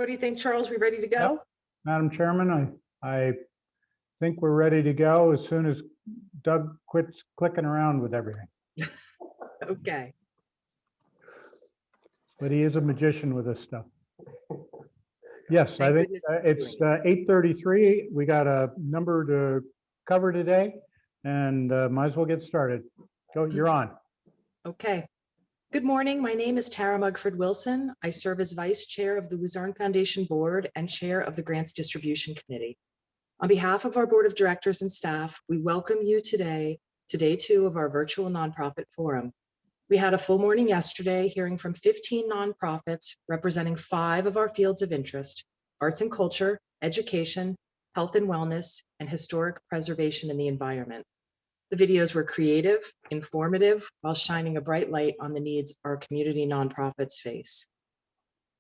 What do you think, Charles? We ready to Yep. go? Madam Chairman, I think we're ready to go as soon as Doug quits clicking around with everything. Okay. But he is a magician with this stuff. Yes, I Thank think goodness it's you're doing 8:33. We got a number to cover today, and might as well get started. Go, you're on. Okay. Good morning. My name is Tara Mugford Wilson. I serve as Vice Chair of the Luzerne Foundation Board and Chair of the Grants Distribution Committee. On behalf of our Board of Directors and staff, we welcome you today to day 2 of our virtual nonprofit forum. We had a full morning yesterday hearing from 15 nonprofits representing 5 of our fields of interest: arts and culture, education, health and wellness, and historic preservation in the environment. The videos were creative, informative, while shining a bright light on the needs our community nonprofits face.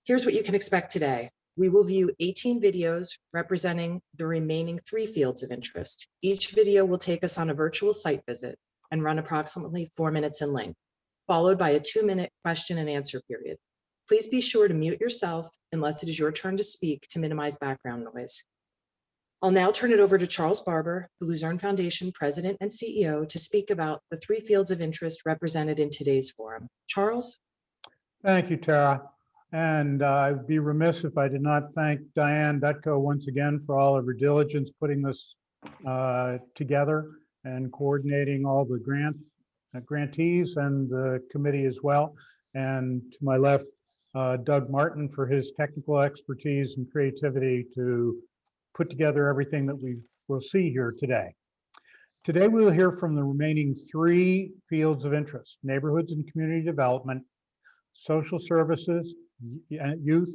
Here's what you can expect today. We will view 18 videos representing the remaining 3 fields of interest. Each video will take us on a virtual site visit and run approximately 4 minutes in length, followed by a 2-minute question and answer period. Please be sure to mute yourself unless it is your turn to speak to minimize background noise. I'll now turn it over to Charles Barber, the Luzerne Foundation President and CEO, to speak about the 3 fields of interest represented in today's forum. Charles? Thank you, Tara. And I'd be remiss if I did not thank Diane Betko once again for all of her diligence putting this together and coordinating all the grantees and the committee as well. And to my left, Doug Martin for his technical expertise and creativity to put together everything that we will see here today. Today, we'll hear from the remaining 3 fields of interest: neighborhoods and community development, social services, youth,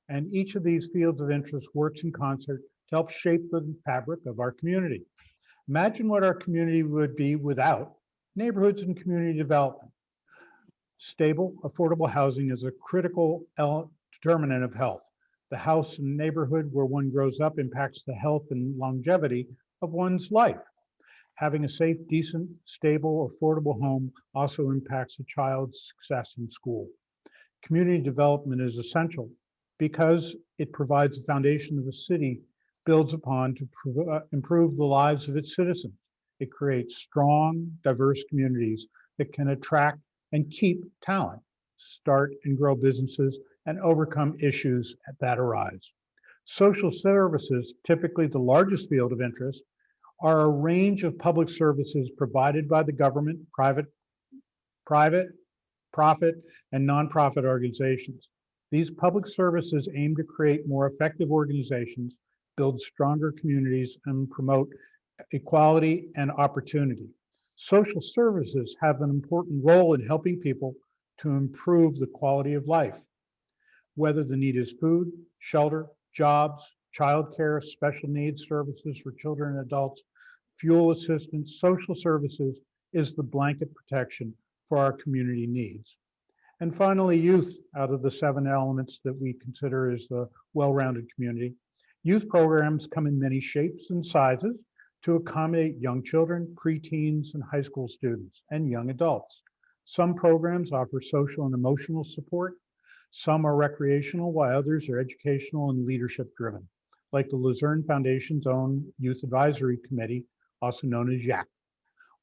and each of these fields of interest works in concert to help shape the fabric of our community. Imagine what our community would be without neighborhoods and community development. Stable, affordable housing is a critical determinant of health. The house and neighborhood where one grows up impacts the health and longevity of one's life. Having a safe, decent, stable, affordable home also impacts a child's success in school. Community development is essential because it provides a foundation that the city builds upon to improve the lives of its citizens. It creates strong, diverse communities that can attract and keep talent, start and grow businesses, and overcome issues that arise. Social services, typically the largest field of interest, are a range of public services provided by the government, private, profit, and nonprofit organizations. These public services aim to create more effective organizations, build stronger communities, and promote equality and opportunity. Social services have an important role in helping people to improve the quality of life. Whether the need is food, shelter, jobs, childcare, special needs services for children and adults, fuel assistance, social services is the blanket protection for our community needs. And finally, youth, out of the 7 elements that we consider as the well-rounded community. Youth programs come in many shapes and sizes to accommodate young children, preteens, and high school students, and young adults. Some programs offer social and emotional support. Some are recreational, while others are educational and leadership driven, like the Luzerne Foundation's own Youth Advisory Committee, also known as YAC.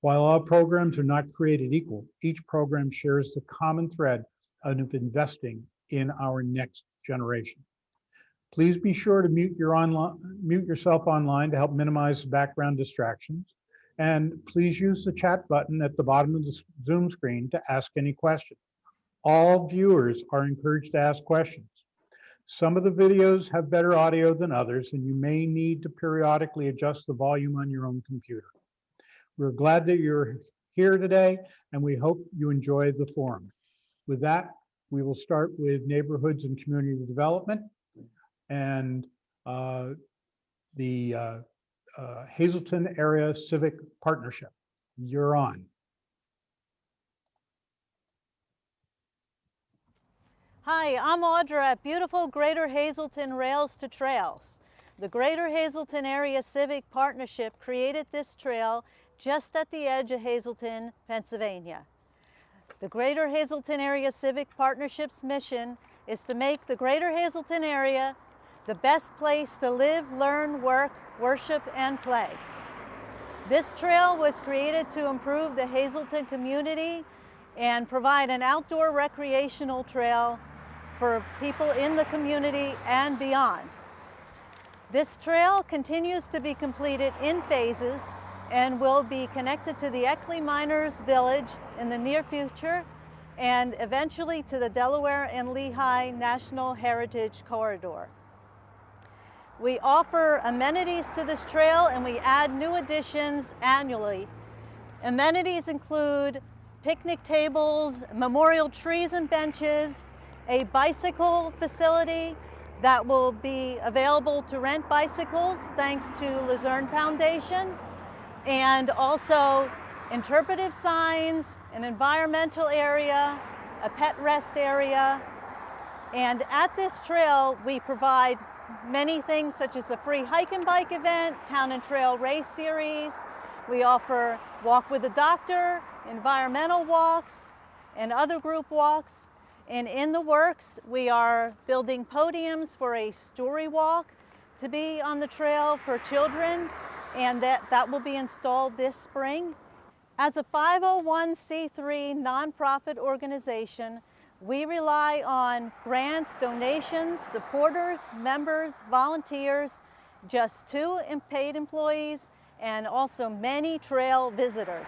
While all programs are not created equal, each program shares the common thread of investing in our next generation. Please be sure to mute yourself online to help minimize background distractions. And please use the chat button at the bottom of the Zoom screen to ask any questions. All viewers are encouraged to ask questions. Some of the videos have better audio than others, and you may need to periodically adjust the volume on your own computer. We're glad that you're here today, and we hope you enjoy the forum. With that, we will start with neighborhoods and community development and the Hazleton Area Civic Partnership. You're on. Hi, I'm Audra at beautiful Greater Hazleton Rails to Trails. The Greater Hazleton Area Civic Partnership created this trail just at the edge of Hazleton, Pennsylvania. The Greater Hazleton Area Civic Partnership's mission is to make the Greater Hazleton area the best place to live, learn, work, worship, and play. This trail was created to improve the Hazleton community and provide an outdoor recreational trail for people in the community and beyond. This trail continues to be completed in phases and will be connected to the Eckley Miners Village in the near future and eventually to the Delaware and Lehigh National Heritage Corridor. We offer amenities to this trail and we add new additions annually. Amenities include picnic tables, memorial trees and benches, a bicycle facility that will be available to rent bicycles thanks to Luzerne Foundation, and also interpretive signs, an environmental area, a pet rest area. And at this trail, we provide many things such as a free hike and bike event, town and trail race series. We offer walk with a doctor, environmental walks, and other group walks. And in the works, we are building podiums for a story walk to be on the trail for children, and that will be installed this spring. As a 501c3 nonprofit organization, we rely on grants, donations, supporters, members, volunteers, just 2 paid employees, and also many trail visitors.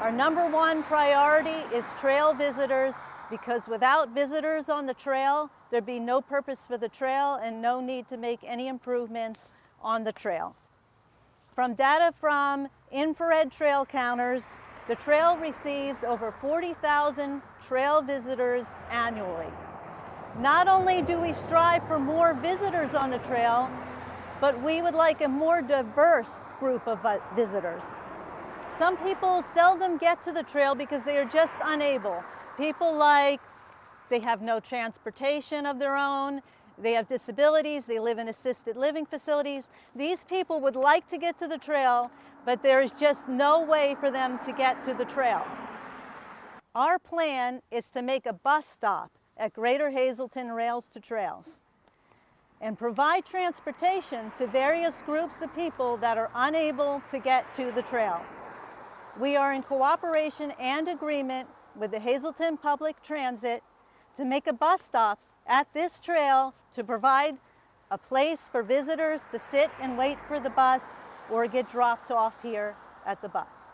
Our #1 priority is trail visitors, because without visitors on the trail, there'd be no purpose for the trail and no need to make any improvements on the trail. From data from infrared trail counters, the trail receives over 40,000 trail visitors annually. Not only do we strive for more visitors on the trail, but we would like a more diverse group of visitors. Some people seldom get to the trail because they are just unable. People like they have no transportation of their own, they have disabilities, they live in assisted living facilities. These people would like to get to the trail, but there is just no way for them to get to the trail. Our plan is to make a bus stop at Greater Hazleton Rails to Trails and provide transportation to various groups of people that are unable to get to the trail. We are in cooperation and agreement with the Hazleton Public Transit to make a bus stop at this trail to provide a place for visitors to sit and wait for the bus or get dropped off here at the bus.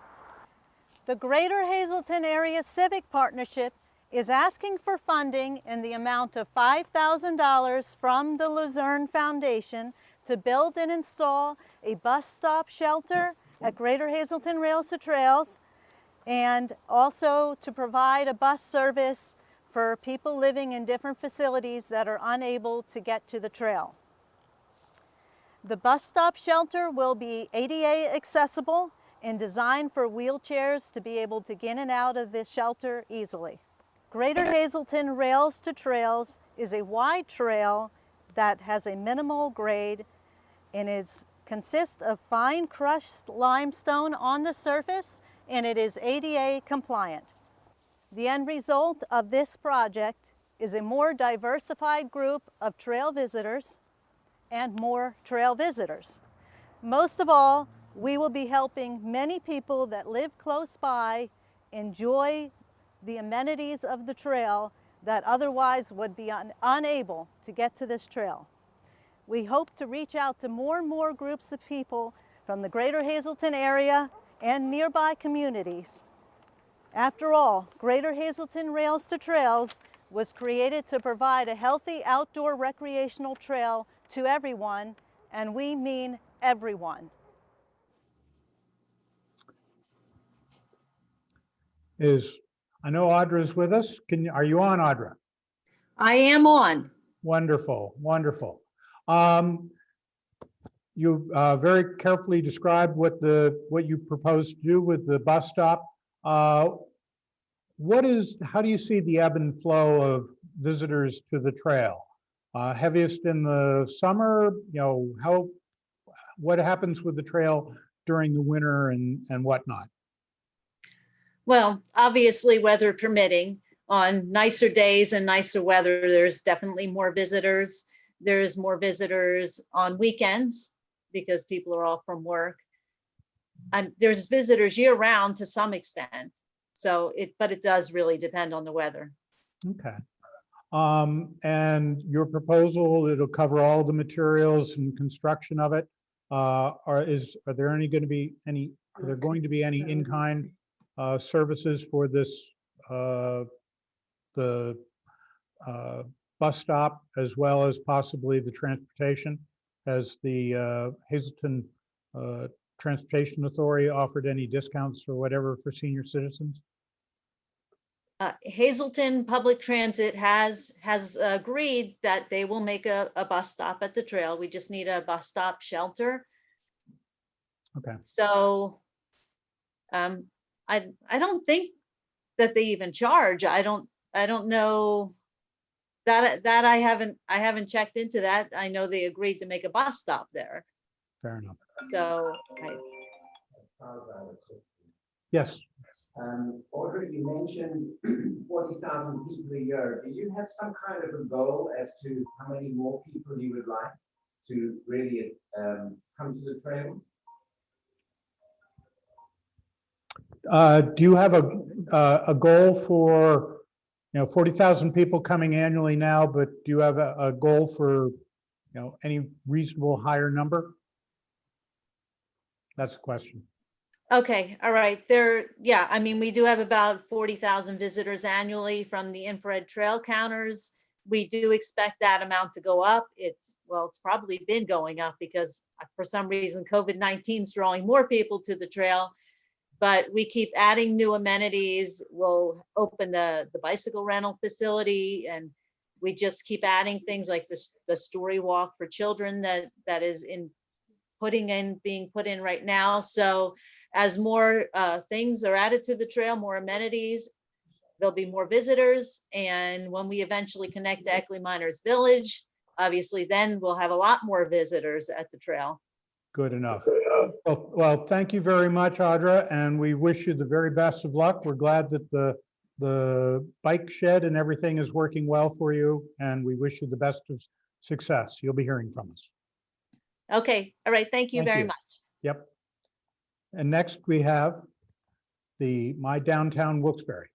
The Greater Hazleton Area Civic Partnership is asking for funding in the amount of $5,000 from the Luzerne Foundation to build and install a bus stop shelter at Greater Hazleton Rails to Trails, and also to provide a bus service for people living in different facilities that are unable to get to the trail. The bus stop shelter will be ADA accessible and designed for wheelchairs to be able to get in and out of this shelter easily. Greater Hazleton Rails to Trails is a wide trail that has a minimal grade, and it consists of fine crushed limestone on the surface, and it is ADA compliant. The end result of this project is a more diversified group of trail visitors and more trail visitors. Most of all, we will be helping many people that live close by enjoy the amenities of the trail that otherwise would be unable to get to this trail. We hope to reach out to more and more groups of people from the Greater Hazleton area and nearby communities. After all, Greater Hazleton Rails to Trails was created to provide a healthy outdoor recreational trail to everyone, and we mean everyone. I know Audra's with us. Are you on, Audra? I am on. Wonderful, wonderful. You very carefully described what you propose to do with the bus stop. How do you see the ebb and flow of visitors to the trail? Heaviest in the summer, what happens with the trail during the winter and whatnot? Well, obviously, weather permitting, on nicer days and nicer weather, there's definitely more visitors. There's more visitors on weekends because people are off from work. There's visitors year round to some extent. But it does really depend on the weather. Okay. And your proposal, it'll cover all the materials and construction of it. Are there going to be any in-kind services for this, the bus stop, as well as possibly the transportation? Has the Hazleton Transportation Authority offered any discounts or whatever for senior citizens? Hazleton Public Transit has agreed that they will make a bus stop at the trail. We just need a bus stop shelter. Okay. So I don't think that they even charge. I don't know that I haven't checked into that. I know they agreed to make a bus stop there. Fair enough. So Yes. Audrey, you mentioned 40,000 people a year. Do you have some kind of a goal as to how many more people you would like to really come to the trail? Do you have a goal for, 40,000 people coming annually now, but do you have a goal for, any reasonable higher number? That's the question. okay, all right. I mean, we do have about 40,000 visitors annually from the infrared trail counters. We do expect that amount to go up. It's probably been going up because for some reason COVID-19 is drawing more people to the trail. But we keep adding new amenities. We'll open the bicycle rental facility, and we just keep adding things like the story walk for children that is being put in right now. So as more things are added to the trail, more amenities, there'll be more visitors. And when we eventually connect to Eckley Miners Village, obviously then we'll have a lot more visitors at the trail. Good enough. Well, thank you very much, Audra, and we wish you the very best of luck. We're glad that the bike shed and everything is working well for you, and we wish you the best of success. You'll be hearing from us. Okay, all right, thank you very much. Yep. And next we have the My Downtown Wilkes-Barre.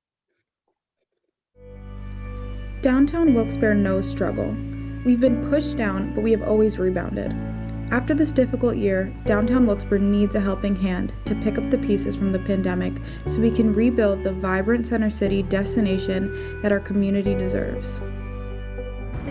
Downtown Wilkes-Barre knows struggle. We've been pushed down, but we have always rebounded. After this difficult year, downtown Wilkes-Barre needs a helping hand to pick up the pieces from the pandemic so we can rebuild the vibrant Center City destination that our community deserves.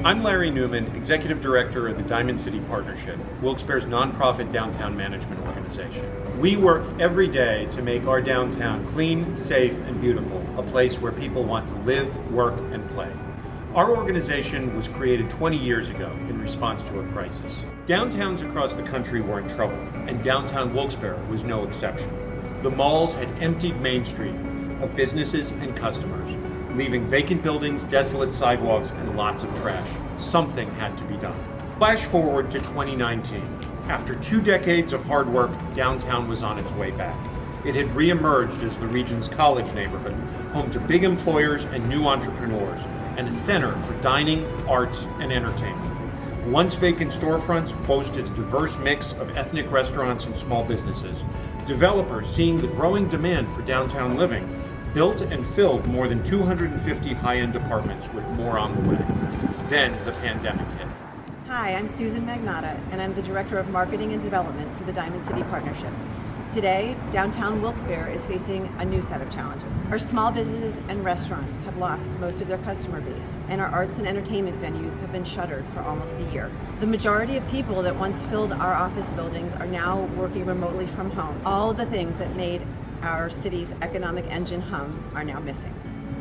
I'm Larry Newman, Executive Director of the Diamond City Partnership, Wilkes-Barre's nonprofit downtown management organization. We work every day to make our downtown clean, safe, and beautiful, a place where people want to live, work, and play. Our organization was created 20 years ago in response to a crisis. Downtowns across the country were in trouble, and downtown Wilkes-Barre was no exception. The malls had emptied Main Street of businesses and customers, leaving vacant buildings, desolate sidewalks, and lots of trash. Something had to be done. Flash forward to 2019. After 2 decades of hard work, downtown was on its way back. It had re-emerged as the region's college neighborhood, home to big employers and new entrepreneurs, and a center for dining, arts, and entertainment. Once vacant storefronts boasted a diverse mix of ethnic restaurants and small businesses. Developers, seeing the growing demand for downtown living, built and filled more than 250 high-end apartments, with more on the way. Then the pandemic hit. Hi, I'm Susan Magnotta, and I'm the Director of Marketing and Development for the Diamond City Partnership. Today, downtown Wilkes-Barre is facing a new set of challenges. Our small businesses and restaurants have lost most of their customer base, and our arts and entertainment venues have been shuttered for almost a year. The majority of people that once filled our office buildings are now working remotely from home. All of the things that made our city's economic engine hum are now missing.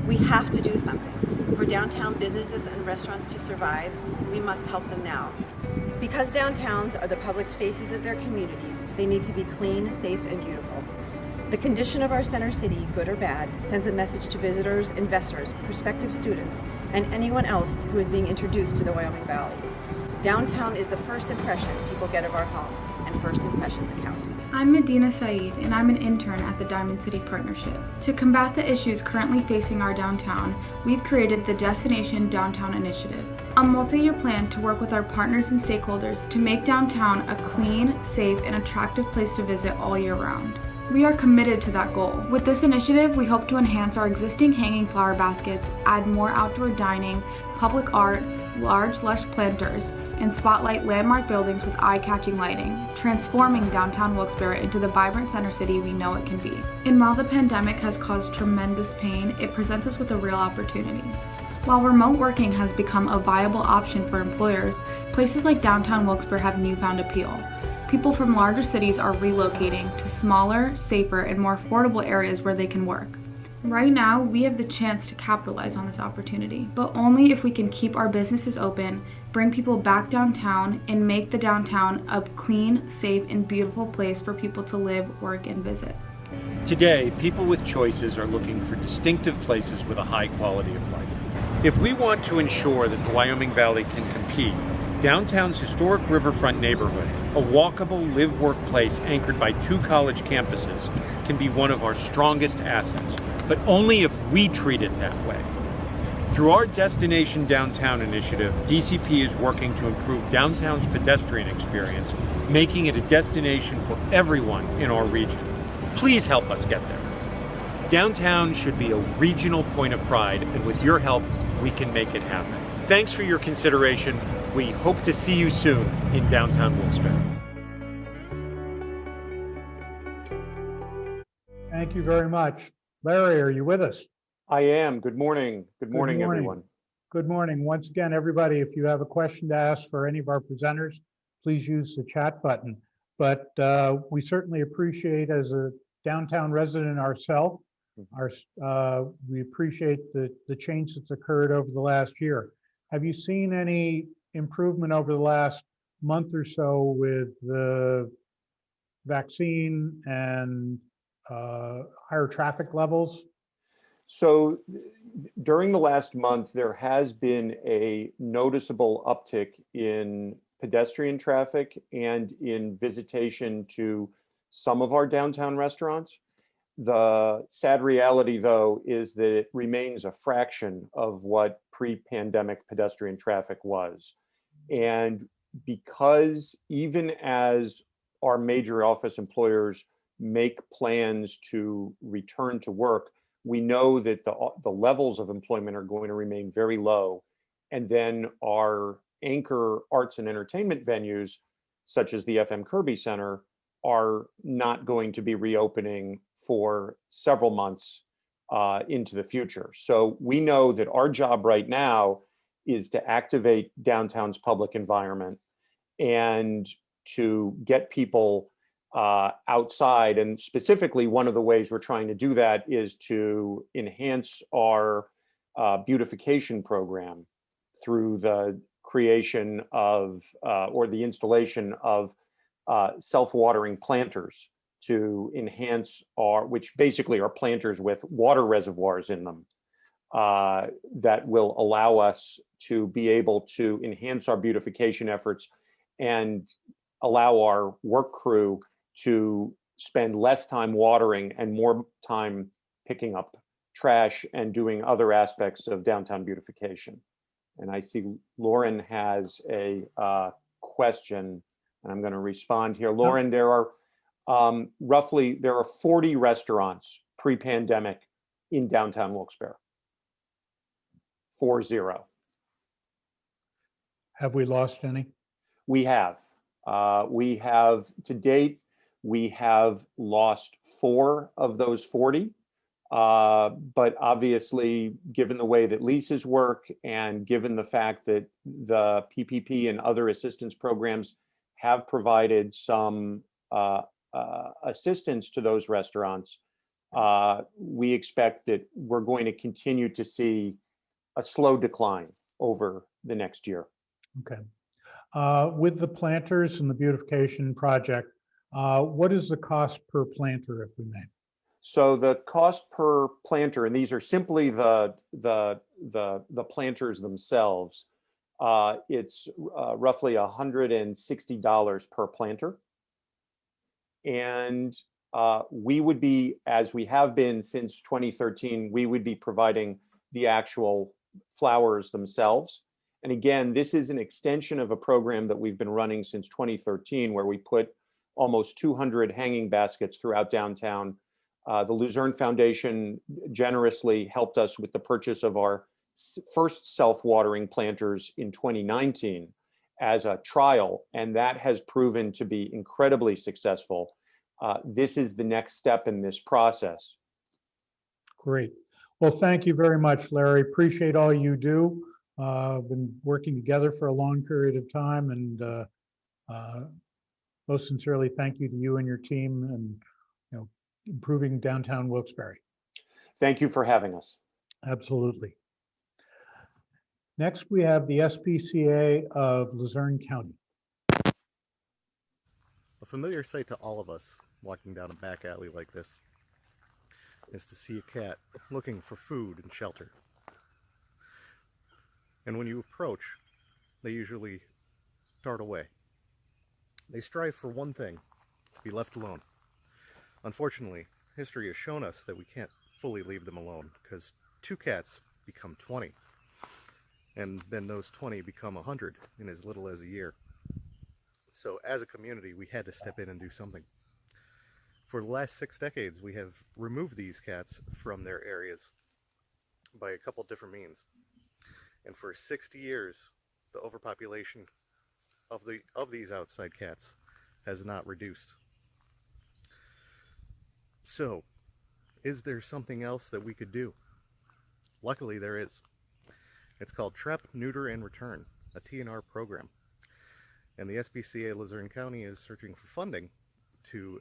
We have to do something. For downtown businesses and restaurants to survive, we must help them now. Because downtowns are the public faces of their communities, they need to be clean, safe, and beautiful. The condition of our center city, good or bad, sends a message to visitors, investors, prospective students, and anyone else who is being introduced to the Wyoming Valley. Downtown is the first impression people get of our home, and first impressions count. I'm Medina Saeed, and I'm an intern at the Diamond City Partnership. To combat the issues currently facing our downtown, we've created the Destination Downtown Initiative, a multi-year plan to work with our partners and stakeholders to make downtown a clean, safe, and attractive place to visit all year round. We are committed to that goal. With this initiative, we hope to enhance our existing hanging flower baskets, add more outdoor dining, public art, large lush planters, and spotlight landmark buildings with eye-catching lighting, transforming downtown Wilkes-Barre into the vibrant center city we know it can be. And while the pandemic has caused tremendous pain, it presents us with a real opportunity. While remote working has become a viable option for employers, places like downtown Wilkes-Barre have newfound appeal. People from larger cities are relocating to smaller, safer, and more affordable areas where they can work. Right now, we have the chance to capitalize on this opportunity, but only if we can keep our businesses open, bring people back downtown, and make the downtown a clean, safe, and beautiful place for people to live, work, and visit. Today, people with choices are looking for distinctive places with a high quality of life. If we want to ensure that the Wyoming Valley can compete, downtown's historic riverfront neighborhood, a walkable live-work place anchored by 2 college campuses, can be one of our strongest assets, but only if we treat it that way. Through our Destination Downtown initiative, DCP is working to improve downtown's pedestrian experience, making it a destination for everyone in our region. Please help us get there. Downtown should be a regional point of pride, and with your help, we can make it happen. Thanks for your consideration. We hope to see you soon in downtown Wilkes-Barre. Thank you very much. Larry, are you with us? I am. Good morning. Good morning, morning. everyone. Good morning. Once again, everybody, if you have a question to ask for any of our presenters, please use the chat button. But we certainly appreciate, as a downtown resident ourselves, we appreciate the change that's occurred over the last year. Have you seen any improvement over the last month or so with the vaccine and higher traffic levels? So during the last month, there has been a noticeable uptick in pedestrian traffic and in visitation to some of our downtown restaurants. The sad reality, though, is that it remains a fraction of what pre-pandemic pedestrian traffic was. And because even as our major office employers make plans to return to work, we know that the levels of employment are going to remain very low. And then our anchor arts and entertainment venues, such as the FM Kirby Center, are not going to be reopening for several months into the future. So we know that our job right now is to activate downtown's public environment and to get people outside. And specifically, one of the ways we're trying to do that is to enhance our beautification program through the creation of or the installation of self-watering planters to enhance which basically are planters with water reservoirs in them that will allow us to be able to enhance our beautification efforts and allow our work crew to spend less time watering and more time picking up trash and doing other aspects of downtown beautification. And I see Lauren has a question, and I'm going to respond here. Lauren, there are there are 40 restaurants pre-pandemic in downtown Wilkes-Barre. 40. Have we lost any? We have. To date, we have lost 4 of those 40. But obviously, given the way that leases work and given the fact that the PPP and other assistance programs have provided some assistance to those restaurants, we expect that we're going to continue to see a slow decline over the next year. Okay. With the planters and the beautification project, what is the cost per planter, if we may? So the cost per planter, and these are simply the planters themselves, it's roughly $160 per planter. And we would be, as we have been since 2013, we would be providing the actual flowers themselves. And again, this is an extension of a program that we've been running since 2013, where we put almost 200 hanging baskets throughout downtown. The Luzerne Foundation generously helped us with the purchase of our first self-watering planters in 2019 as a trial, and that has proven to be incredibly successful. This is the next step in this process. Great. Well, thank you very much, Larry. Appreciate all you do. Been working together for a long period of time, and most sincerely, thank you to you and your team, and improving downtown Wilkes-Barre. Thank you for having us. Absolutely. Next, we have the SPCA of Luzerne County. A familiar sight to all of us walking down a back alley like this is to see a cat looking for food and shelter. And when you approach, they usually dart away. They strive for one thing: to be left alone. Unfortunately, history has shown us that we can't fully leave them alone, because 2 cats become 20, and then those 20 become 100 in as little as a year. So as a community, we had to step in and do something. For the last 6 decades, we have removed these cats from their areas by a couple different means. And for 60 years, the overpopulation of these outside cats has not reduced. So, is there something else that we could do? Luckily, there is. It's called Trap, Neuter, and Return, a TNR program. And the SPCA Luzerne County is searching for funding to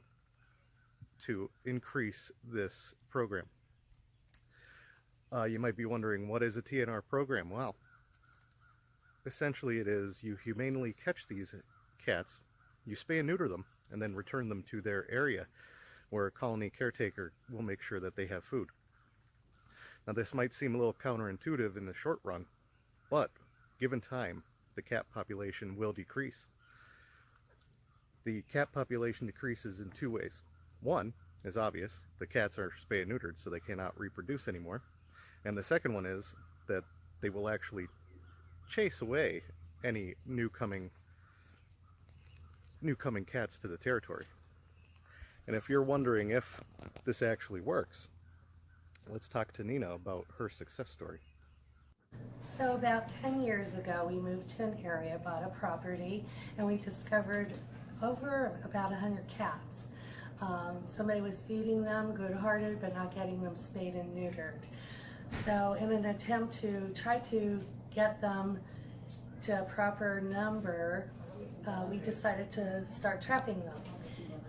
increase this program. You might be wondering, what is a TNR program? Well, essentially it is you humanely catch these cats, you spay and neuter them, and then return them to their area, where a colony caretaker will make sure that they have food. Now, this might seem a little counterintuitive in the short run, but given time, the cat population will decrease. The cat population decreases in 2 ways. One is obvious: the cats are spay and neutered, so they cannot reproduce anymore. And the second one is that they will actually chase away any new coming cats to the territory. And if you're wondering if this actually works, let's talk to Nina about her success story. So about 10 years ago, we moved to an area, bought a property, and we discovered over about 100 cats. Somebody was feeding them, good-hearted, but not getting them spayed and neutered. So in an attempt to try to get them to a proper number, we decided to start trapping them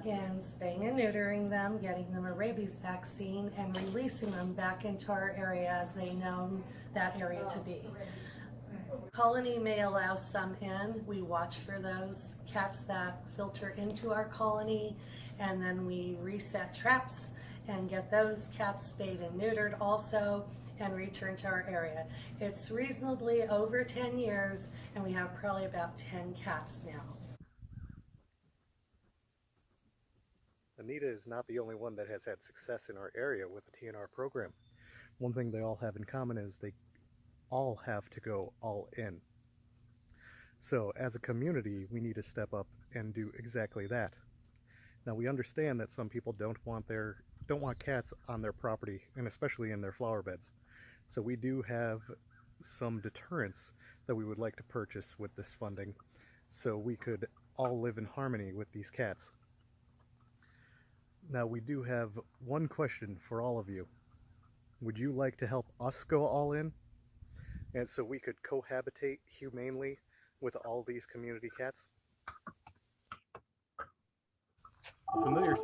and spaying and neutering them, getting them a rabies vaccine, and releasing them back into our area as they know that area to be. Colony may allow some in. We watch for those cats that filter into our colony, and then we reset traps and get those cats spayed and neutered also and returned to our area. It's reasonably over 10 years, and we have probably about 10 cats now. Anita is not the only one that has had success in our area with the TNR program. One thing they all have in common is they all have to go all in. So as a community, we need to step up and do exactly that. Now, we understand that some people don't want cats on their property, and especially in their flower beds. So we do have some deterrents that we would like to purchase with this funding, so we could all live in harmony with these cats. Now, we do have one question for all of you. Would you like to help us go all in? And so we could cohabitate humanely with all these community cats? Familiar.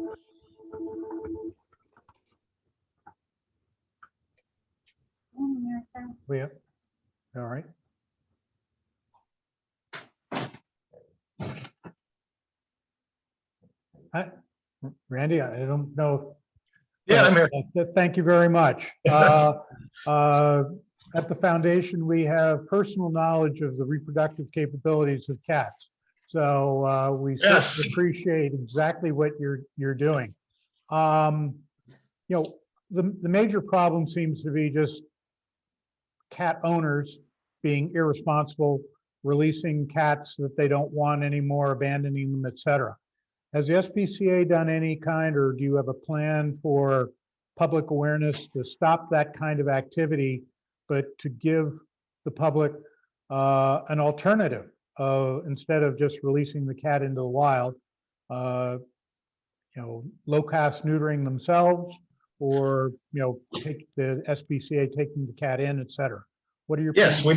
Yeah. All right. Randy, I don't know. Yeah, I'm here. Thank you very much. At the foundation, we have personal knowledge of the reproductive capabilities of cats. So we Yes. certainly appreciate exactly what you're doing. You know, the major problem seems to be just cat owners being irresponsible, releasing cats that they don't want anymore, abandoning them, et cetera. Has the SPCA done any kind, or do you have a plan for public awareness to stop that kind of activity, but to give the public an alternative instead of just releasing the cat into the wild, low cost neutering themselves, or take the SPCA taking the cat in, et cetera? What are your Yes, plans?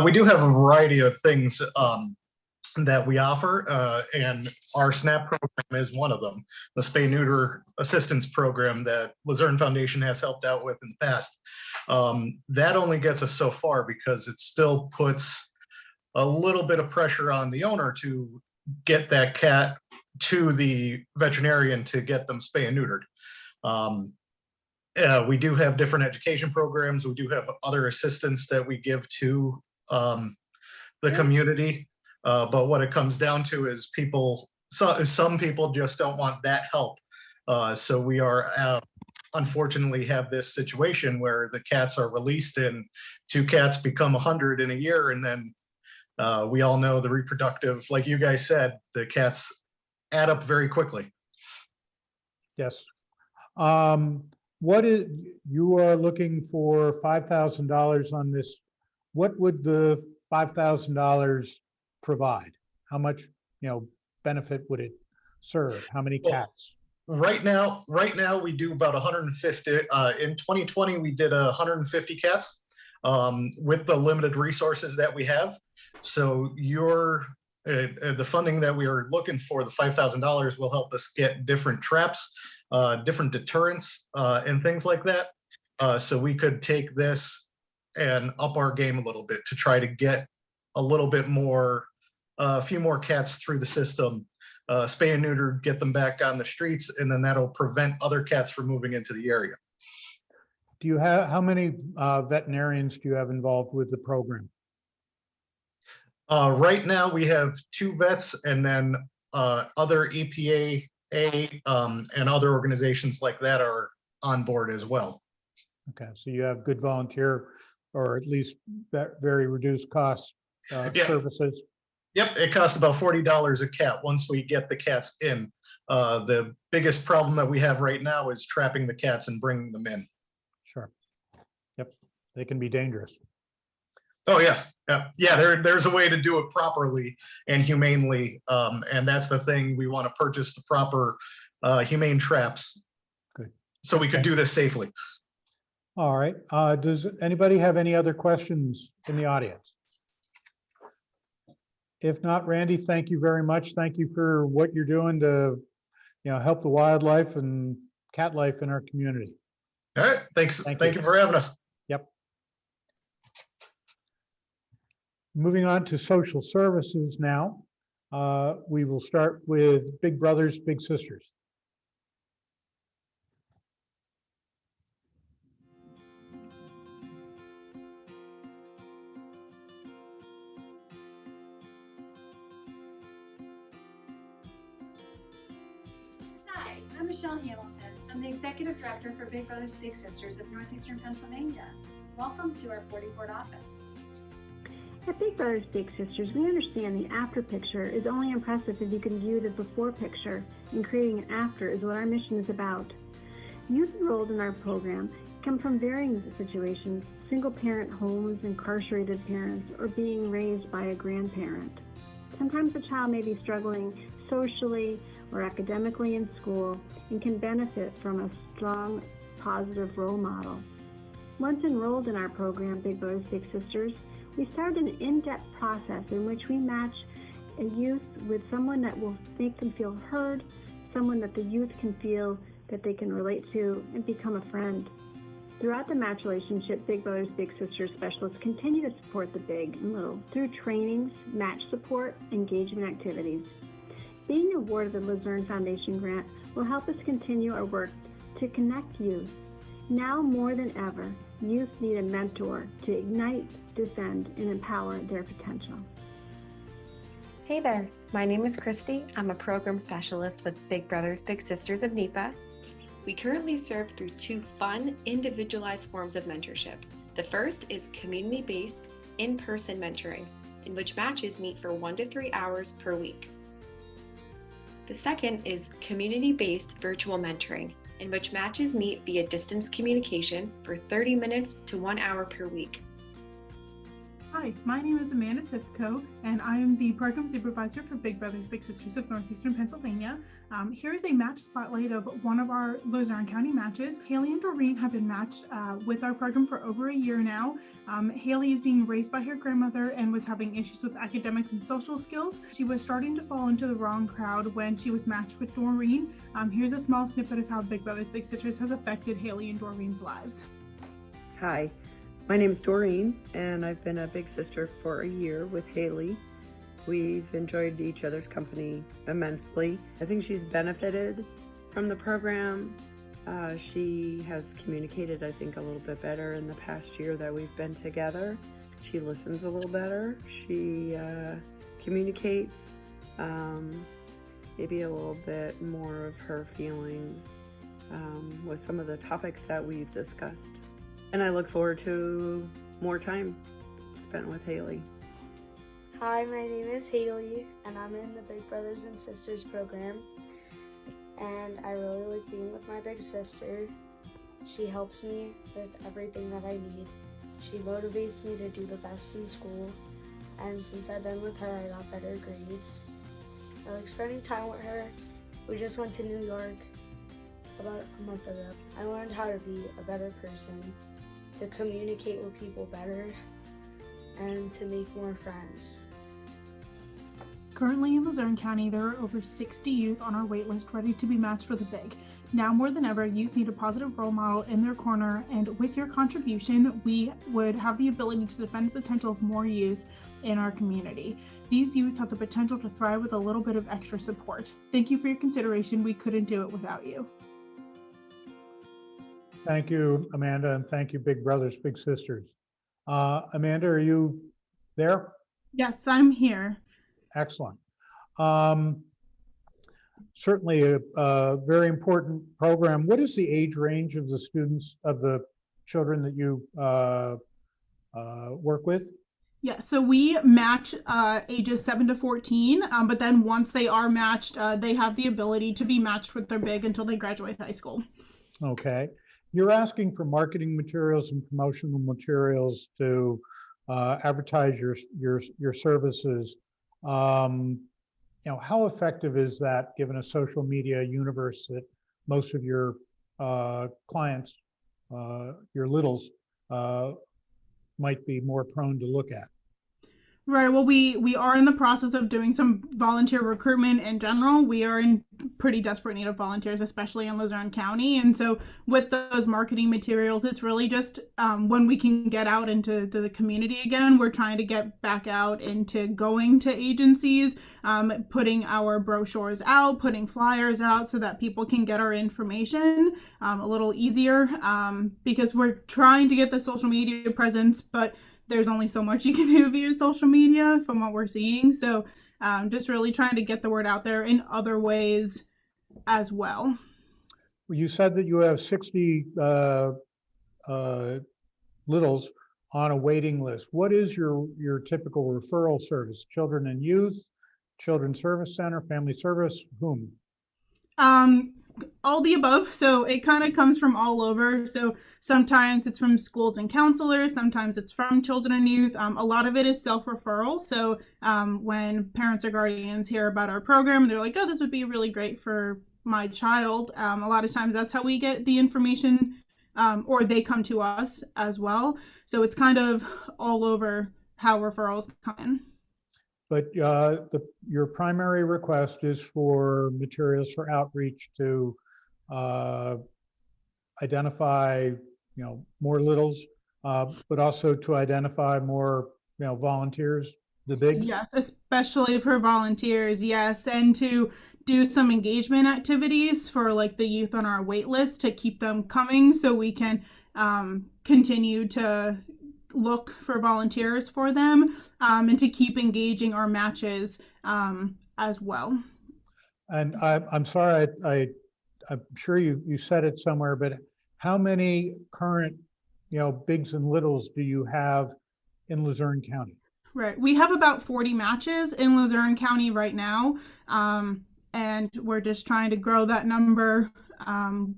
we do have a variety of things that we offer, and our SNAP program is one of them, the spay neuter assistance program that Luzerne Foundation has helped out with in the past. That only gets us so far because it still puts a little bit of pressure on the owner to get that cat to the veterinarian to get them spay and neutered. We do have different education programs. We do have other assistance that we give to the community. But what it comes down to is some people just don't want that help. So we are unfortunately have this situation where the cats are released and 2 cats become 100 in a year. And then we all know the reproductive, like you guys said, the cats add up very quickly. Yes. You are looking for $5,000 on this. What would the $5,000 provide? How much, benefit would it serve? How many cats? Right now we do about 150. In 2020, we did 150 cats with the limited resources that we have. So the funding that we are looking for, the $5,000, will help us get different traps, different deterrents, and things like that. So we could take this and up our game a little bit to try to get a little bit more, a few more cats through the system, spay and neuter, get them back on the streets, and then that'll prevent other cats from moving into the area. Do you have, how many veterinarians do you have involved with the program? Right now we have 2 vets, and then other EPA and other organizations like that are on board as well. Okay, so you have good volunteer, or at least very reduced cost services. Yep, it costs about $40 a cat once we get the cats in. The biggest problem that we have right now is trapping the cats and bringing them in. Sure. Yep, they can be dangerous. Oh yes, yeah. There's a way to do it properly and humanely, and that's the thing. We want to purchase the proper humane traps. Good. So we could do this safely. All right. Does anybody have any other questions in the audience? If not, Randy, thank you very much. Thank you for what you're doing to, help the wildlife and cat life in our community. All right. Thanks. Thank you for having us. Yep. Moving on to social services now. We will start with Big Brothers, Big Sisters. Hi, I'm Michelle Hamilton. I'm the Executive Director for Big Brothers Big Sisters of Northeastern Pennsylvania. Welcome to our 44th office. At Big Brothers Big Sisters, we understand the after picture is only impressive if you can view the before picture, and creating an after is what our mission is about. Youth enrolled in our program come from varying situations: single-parent homes, incarcerated parents, or being raised by a grandparent. Sometimes the child may be struggling socially or academically in school and can benefit from a strong, positive role model. Once enrolled in our program, Big Brothers Big Sisters, we started an in-depth process in which we match a youth with someone that will make them feel heard, someone that the youth can feel that they can relate to and become a friend. Throughout the match relationship, Big Brothers Big Sisters specialists continue to support the big and little through trainings, match support, engagement activities. Being awarded the Luzerne Foundation grant will help us continue our work to connect youth. Now more than ever, youth need a mentor to ignite, defend, and empower their potential. Hey there, my name is Christy. I'm a program specialist with Big Brothers Big Sisters of NEPA. We currently serve through 2 fun, individualized forms of mentorship. The first is community-based, in-person mentoring, in which matches meet for 1 to 3 hours per week. The second is community-based virtual mentoring, in which matches meet via distance communication for 30 minutes to 1 hour per week. Hi, my name is Amanda Sifko, and I am the Program Supervisor for Big Brothers Big Sisters of Northeastern Pennsylvania. Here is a match spotlight of one of our Luzerne County matches. Haley and Doreen have been matched with our program for over a year now. Haley is being raised by her grandmother and was having issues with academics and social skills. She was starting to fall into the wrong crowd when she was matched with Doreen. Here's a small snippet of how Big Brothers Big Sisters has affected Haley and Doreen's lives. Hi. My name is Doreen, and I've been a big sister for a year with Haley. We've enjoyed each other's company immensely. I think she's benefited from the program. She has communicated, I think, a little bit better in the past year that we've been together. She listens a little better. She communicates maybe a little bit more of her feelings with some of the topics that we've discussed. And I look forward to more time spent with Haley. Hi, my name is Haley, and I'm in the Big Brothers and Sisters program. And I really like being with my big sister. She helps me with everything that I need. She motivates me to do the best in school. And since I've been with her, I got better grades. I like spending time with her. We just went to New York about a month ago. I learned how to be a better person, to communicate with people better, and to make more friends. Currently in Luzerne County, there are over 60 youth on our wait list ready to be matched with a BIG. Now more than ever, youth need a positive role model in their corner, and with your contribution, we would have the ability to defend the potential of more youth in our community. These youth have the potential to thrive with a little bit of extra support. Thank you for your consideration. We couldn't do it without you. Thank you, Amanda, and thank you, Big Brothers Big Sisters. Amanda, are you there? Yes, I'm here. Excellent. Certainly a very important program. What is the age range of the students, of the children that you work with? Yeah, so we match ages 7 to 14, but then once they are matched, they have the ability to be matched with their BIG until they graduate high school. Okay. You're asking for marketing materials and promotional materials to advertise your services. How effective is that given a social media universe that most of your clients, your littles, might be more prone to look at? Right. Well, we are in the process of doing some volunteer recruitment in general. We are in pretty desperate need of volunteers, especially in Luzerne County. And so with those marketing materials, it's really just when we can get out into the community again, we're trying to get back out into going to agencies, putting our brochures out, putting flyers out so that people can get our information a little easier because we're trying to get the social media presence, but there's only so much you can do via social media from what we're seeing. So just really trying to get the word out there in other ways as well. You said that you have 60 littles on a waiting list. What is your typical referral service? Children and youth, Children's Service Center, Family Service, whom? All the above. So it kind of comes from all over. So sometimes it's from schools and counselors. Sometimes it's from children and youth. A lot of it is self-referral. So when parents or guardians hear about our program, they're like, oh, this would be really great for my child. A lot of times that's how we get the information or they come to us as well. So it's kind of all over how referrals come in. But your primary request is for materials for outreach to identify, more littles, but also to identify more, volunteers. The big. Yes, especially for volunteers. Yes, and to do some engagement activities for like the youth on our wait list to keep them coming, so we can continue to look for volunteers for them, and to keep engaging our matches as well. And I'm sorry, I'm sure you said it somewhere, but how many current, bigs and littles do you have in Luzerne County? Right. We have about 40 matches in Luzerne County right now. And we're just trying to grow that number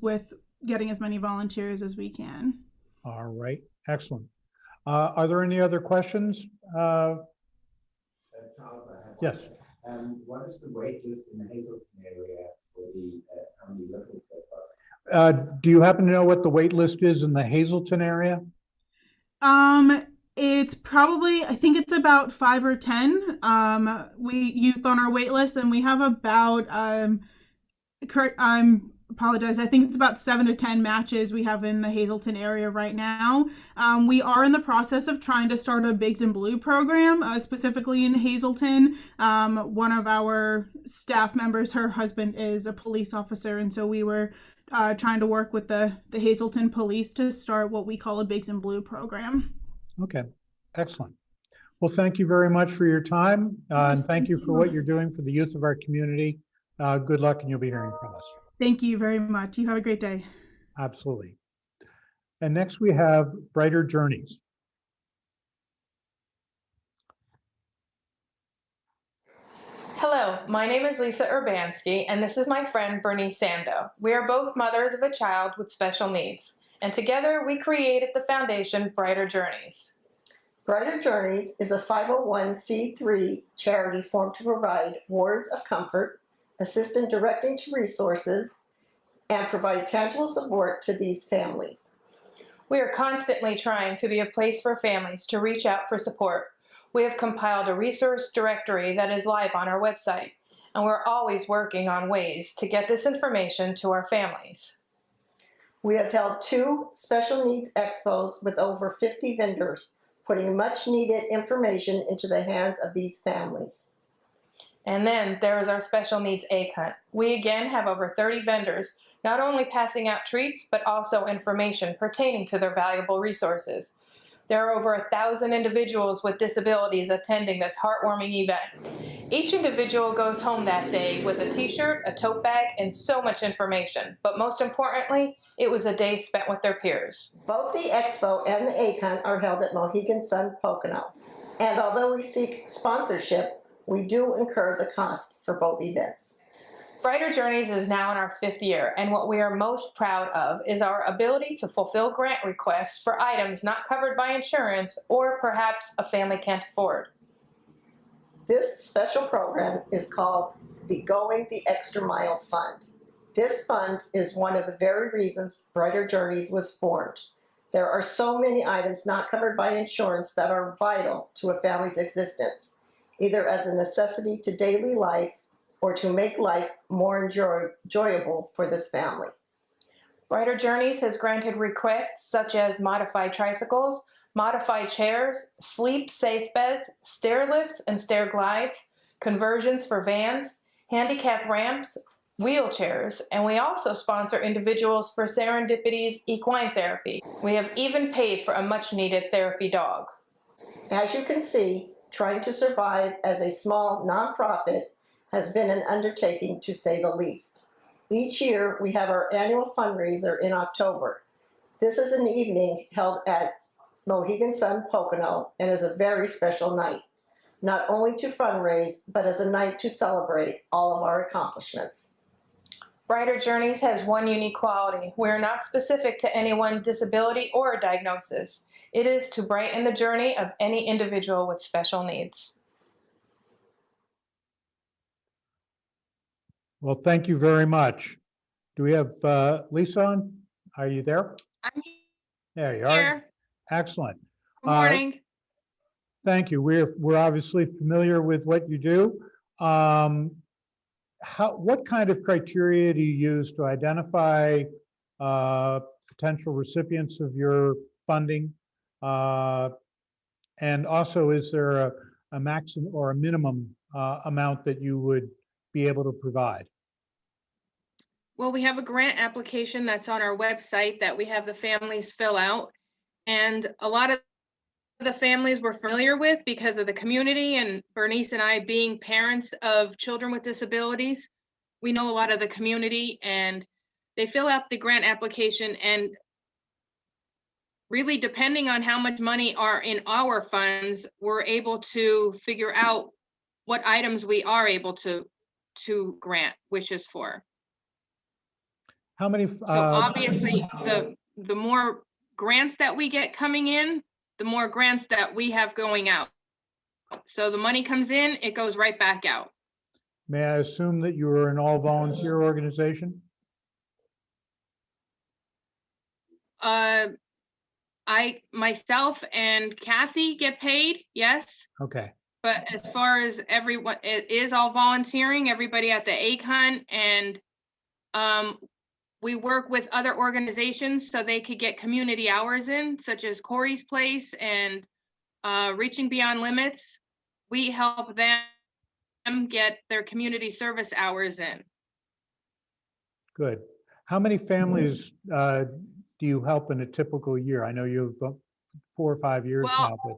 with getting as many volunteers as we can. All right. Excellent. Are there any other questions? Charles, I have Yes. What is the wait list in the Hazleton area for the how many littles there are? Do you happen to know what the wait list is in the Hazleton area? It's probably, I think it's about 5 or 10 youth on our wait list, and we have about apologize. I think it's about 7 to 10 matches we have in the Hazleton area right now. We are in the process of trying to start a Bigs and Blue program, specifically in Hazleton. One of our staff members, her husband is a police officer, and so we were trying to work with the Hazleton police to start what we call a Bigs and Blue program. Okay, excellent. Well, thank you very much for your time, and thank you for what you're doing for the youth of our community. Good luck, and you'll be hearing from us. Thank you very much. You have a great day. Absolutely. And next we have Brighter Journeys. Hello, my name is Lisa Urbanski, and this is my friend Bernice Sando. We are both mothers of a child with special needs, and together we created the foundation Brighter Journeys. Brighter Journeys is a 501c3 charity formed to provide words of comfort, assist in directing to resources, and provide tangible support to these families. We are constantly trying to be a place for families to reach out for support. We have compiled a resource directory that is live on our website, and we're always working on ways to get this information to our families. We have held 2 special needs expos with over 50 vendors, putting much needed information into the hands of these families. And then there is our special needs egg hunt. We again have over 30 vendors, not only passing out treats, but also information pertaining to their valuable resources. There are over 1,000 individuals with disabilities attending this heartwarming event. Each individual goes home that day with a t-shirt, a tote bag, and so much information. But most importantly, it was a day spent with their peers. Both the expo and the egg hunt are held at Mohegan Sun Pocono. And although we seek sponsorship, we do incur the cost for both events. Brighter Journeys is now in our 5th year, and what we are most proud of is our ability to fulfill grant requests for items not covered by insurance or perhaps a family can't afford. This special program is called the Going the Extra Mile Fund. This fund is one of the very reasons Brighter Journeys was formed. There are so many items not covered by insurance that are vital to a family's existence, either as a necessity to daily life or to make life more enjoyable for this family. Brighter Journeys has granted requests such as modified tricycles, modified chairs, sleep-safe beds, stair lifts and stair glides, conversions for vans, handicap ramps, wheelchairs, and we also sponsor individuals for Serendipity's equine therapy. We have even paid for a much-needed therapy dog. As you can see, trying to survive as a small nonprofit has been an undertaking, to say the least. Each year, we have our annual fundraiser in October. This is an evening held at Mohegan Sun Pocono and is a very special night, not only to fundraise, but as a night to celebrate all of our accomplishments. Brighter Journeys has one unique quality. We are not specific to any one disability or diagnosis. It is to brighten the journey of any individual with special needs. Well, thank you very much. Do we have Lisa on? Are you there? I'm There you are. here. Excellent. Good morning. Thank you. We're obviously familiar with what you do. What kind of criteria do you use to identify potential recipients of your funding? And also, is there a maximum or a minimum amount that you would be able to provide? Well, we have a grant application that's on our website that we have the families fill out. And a lot of the families we're familiar with because of the community, and Bernice and I being parents of children with disabilities. We know a lot of the community, and they fill out the grant application, and really depending on how much money are in our funds, we're able to figure out what items we are able to grant wishes for. How many? So obviously, the more grants that we get coming in, the more grants that we have going out. So the money comes in, it goes right back out. May I assume that you are an all-volunteer organization? Myself and Kathy get paid, yes. Okay. But as far as everyone, it is all volunteering, everybody at the egg hunt, and we work with other organizations so they could get community hours in, such as Corey's Place and Reaching Beyond Limits. We help them get their community service hours in. Good. How many families do you help in a typical year? I know you've 4 or 5 years now, but.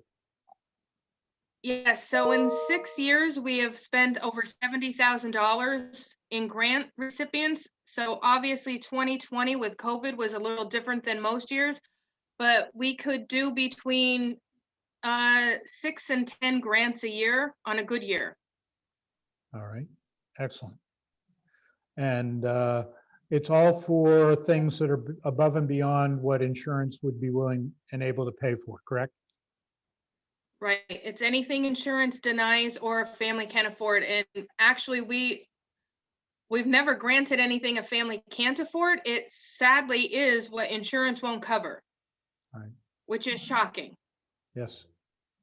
Yes, so in 6 years, we have spent over $70,000 in grant recipients. So obviously 2020 with COVID was a little different than most years, but we could do between 6 and 10 grants a year on a good year. All right, excellent. And it's all for things that are above and beyond what insurance would be willing and able to pay for, correct? Right, it's anything insurance denies or a family can't afford. And actually we've never granted anything a family can't afford. It sadly is what insurance won't cover, right, which is shocking. Yes,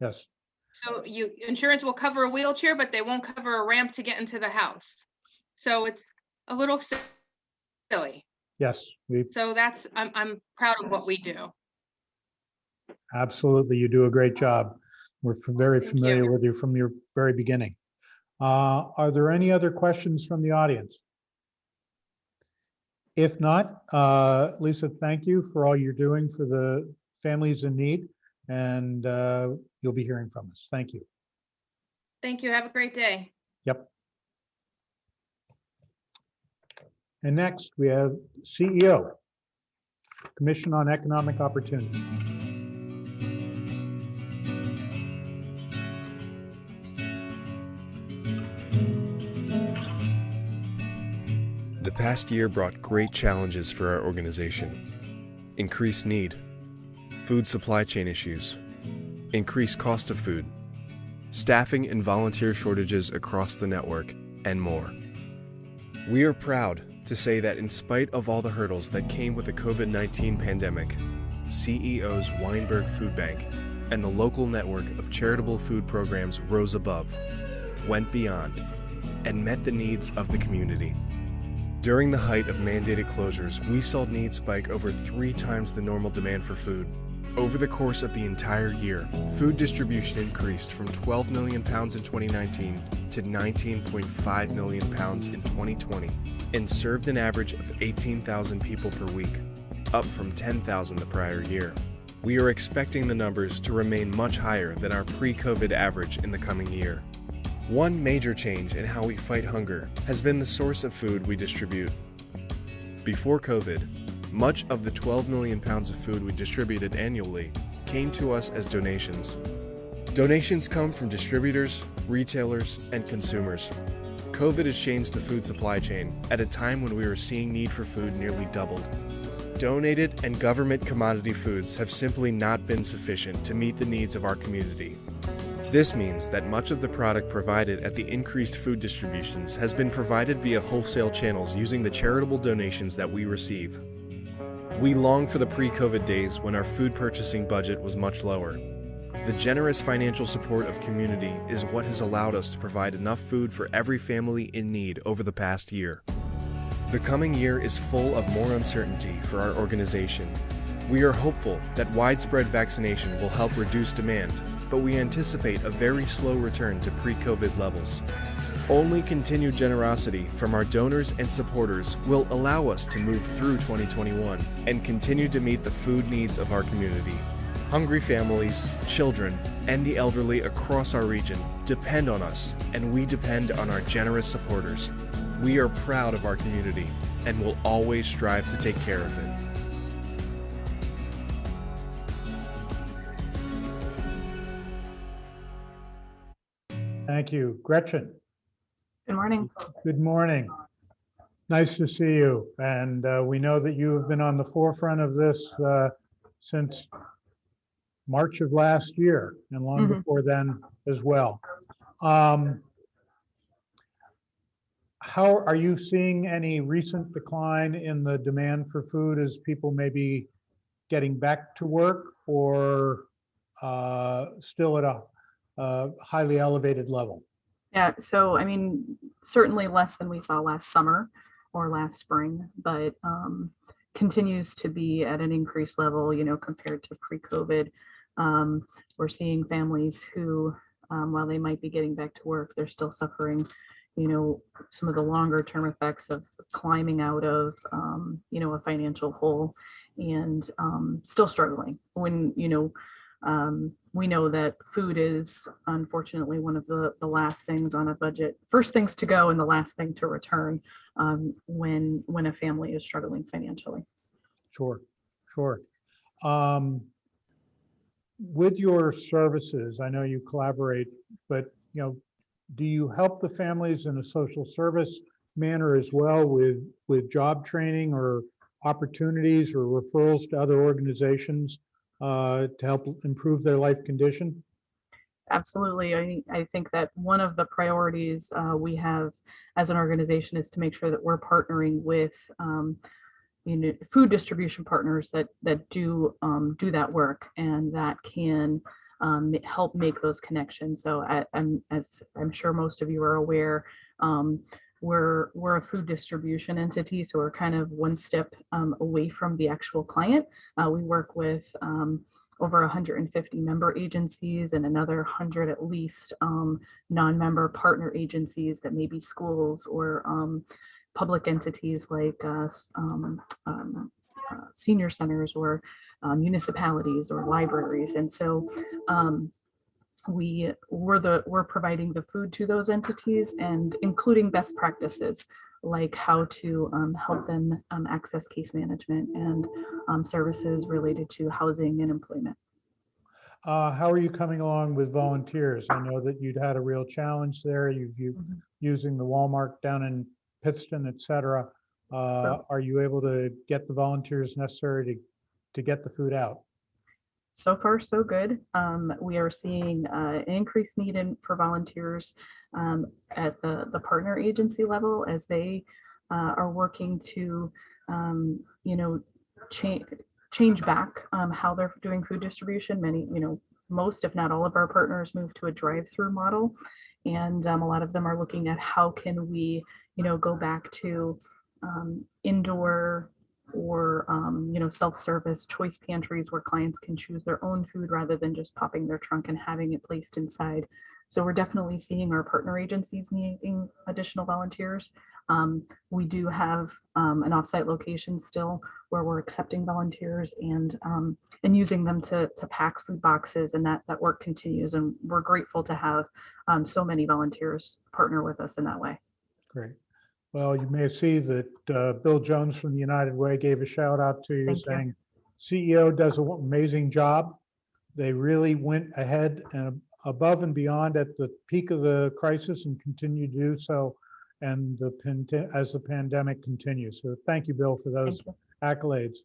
yes. So insurance will cover a wheelchair, but they won't cover a ramp to get into the house. So it's a little silly. Yes, So that's, I'm proud of what we do. absolutely, you do a great job. We're very familiar with you from your very beginning. Are there any other questions from the audience? If not, Lisa, thank you for all you're doing for the families in need, and you'll be hearing from us. Thank you. Thank you. Have a great day. Yep. And next, we have CEO, Commission on Economic Opportunity. The past year brought great challenges for our organization. Increased need, food supply chain issues, increased cost of food, staffing and volunteer shortages across the network, and more. We are proud to say that in spite of all the hurdles that came with the COVID-19 pandemic, CEO's Weinberg Food Bank and the local network of charitable food programs rose above, went beyond, and met the needs of the community. During the height of mandated closures, we saw needs spike over 3 times the normal demand for food. Over the course of the entire year, food distribution increased from 12 million pounds in 2019 to 19.5 million pounds in 2020 and served an average of 18,000 people per week, up from 10,000 the prior year. We are expecting the numbers to remain much higher than our pre-COVID average in the coming year. One major change in how we fight hunger has been the source of food we distribute. Before COVID, much of the 12 million pounds of food we distributed annually came to us as donations. Donations come from distributors, retailers, and consumers. COVID has changed the food supply chain at a time when we are seeing need for food nearly doubled. Donated and government commodity foods have simply not been sufficient to meet the needs of our community. This means that much of the product provided at the increased food distributions has been provided via wholesale channels using the charitable donations that we receive. We long for the pre-COVID days when our food purchasing budget was much lower. The generous financial support of community is what has allowed us to provide enough food for every family in need over the past year. The coming year is full of more uncertainty for our organization. We are hopeful that widespread vaccination will help reduce demand, but we anticipate a very slow return to pre-COVID levels. Only continued generosity from our donors and supporters will allow us to move through 2021 and continue to meet the food needs of our community. Hungry families, children, and the elderly across our region depend on us, and we depend on our generous supporters. We are proud of our community and will always strive to take care of it. Thank you. Gretchen, Good morning. good morning. Nice to see you. And we know that you have been on the forefront of this since March of last year and long before then as well. How are you seeing any recent decline in the demand for food as people may be getting back to work, or still at a highly elevated level? Yeah, so I mean, certainly less than we saw last summer or last spring, but continues to be at an increased level, you know, compared to pre-COVID. We're seeing families who, while they might be getting back to work, they're still suffering, you know, some of the longer term effects of climbing out of, you know, a financial hole, and still struggling when, you know, we know that food is unfortunately one of the last things on a budget, first things to go and the last thing to return when a family is struggling financially. Sure, sure. With your services, I know you collaborate, but you know, do you help the families in a social service manner as well with job training or opportunities or referrals to other organizations to help improve their life condition? Absolutely. I think that one of the priorities we have as an organization is to make sure that we're partnering with you know, food distribution partners that do that work and that can help make those connections. So as I'm sure most of you are aware, we're a food distribution entity, so we're kind of one step away from the actual client. We work with over 150 member agencies and another 100 at least non-member partner agencies that may be schools or public entities like senior centers or municipalities or libraries. And so we're providing the food to those entities and including best practices like how to help them access case management and services related to housing and employment. How are you coming along with volunteers? I know that you'd had a real challenge there. You've using the Walmart down in Pittston, et cetera. Are you able to get the volunteers necessary to get the food out? So far, so good. We are seeing an increased need for volunteers at the partner agency level as they are working to, you know, change back how they're doing food distribution. Many, you know, most, if not all of our partners move to a drive-through model. And a lot of them are looking at how can we, you know, go back to indoor or, you know, self-service choice pantries where clients can choose their own food rather than just popping their trunk and having it placed inside. So we're definitely seeing our partner agencies needing additional volunteers. We do have an offsite location still where we're accepting volunteers and using them to pack food boxes, and that work continues. And we're grateful to have so many volunteers partner with us in that way. Great. Well, you may see that Bill Jones from the United Way gave a shout out to you saying, CEO does an amazing job. They really went ahead and above and beyond at the peak of the crisis and continue to do so, and as the pandemic continues. So thank you, Bill, for those accolades.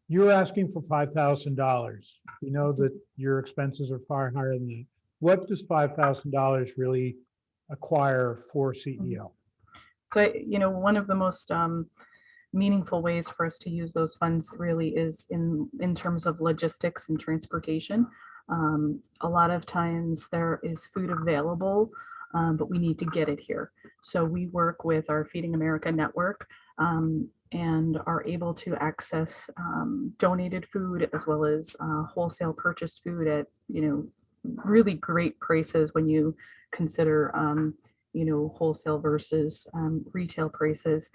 You're asking for $5,000. We know that your expenses are far higher than that. What does $5,000 really acquire for CEO? So, you know, one of the most meaningful ways for us to use those funds really is in terms of logistics and transportation. A lot of times there is food available, but we need to get it here. So we work with our Feeding America network and are able to access donated food as well as wholesale purchased food at, you know, really great prices when you consider, you know, wholesale versus retail prices.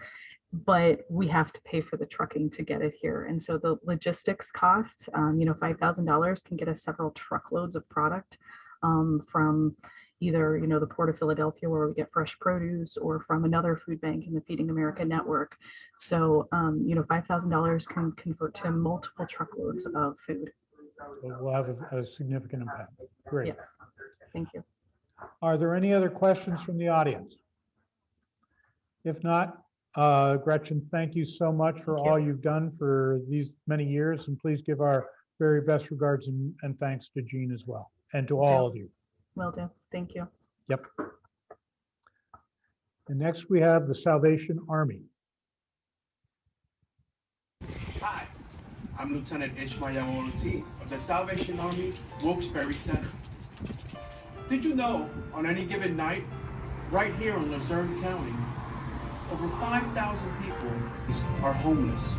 but we have to pay for the trucking to get it here. And so the logistics costs, $5,000 can get us several truckloads of product from either, the Port of Philadelphia where we get fresh produce or from another food bank in the Feeding America network. So, $5,000 can convert to multiple truckloads of food. So we'll have a significant impact. Great. Yes, thank you. Are there any other questions from the audience? If not, Gretchen, thank you so much for all you've done for these many years, and please give our very best regards and thanks to Jean as well, and to all of you. Will do. Thank you. Yep. And next we have the Salvation Army. Hi, I'm Lieutenant Ishmael Ortiz of the Salvation Army Wilkes-Barre Center. Did you know on any given night, right here in Luzerne County, over 5,000 people are homeless,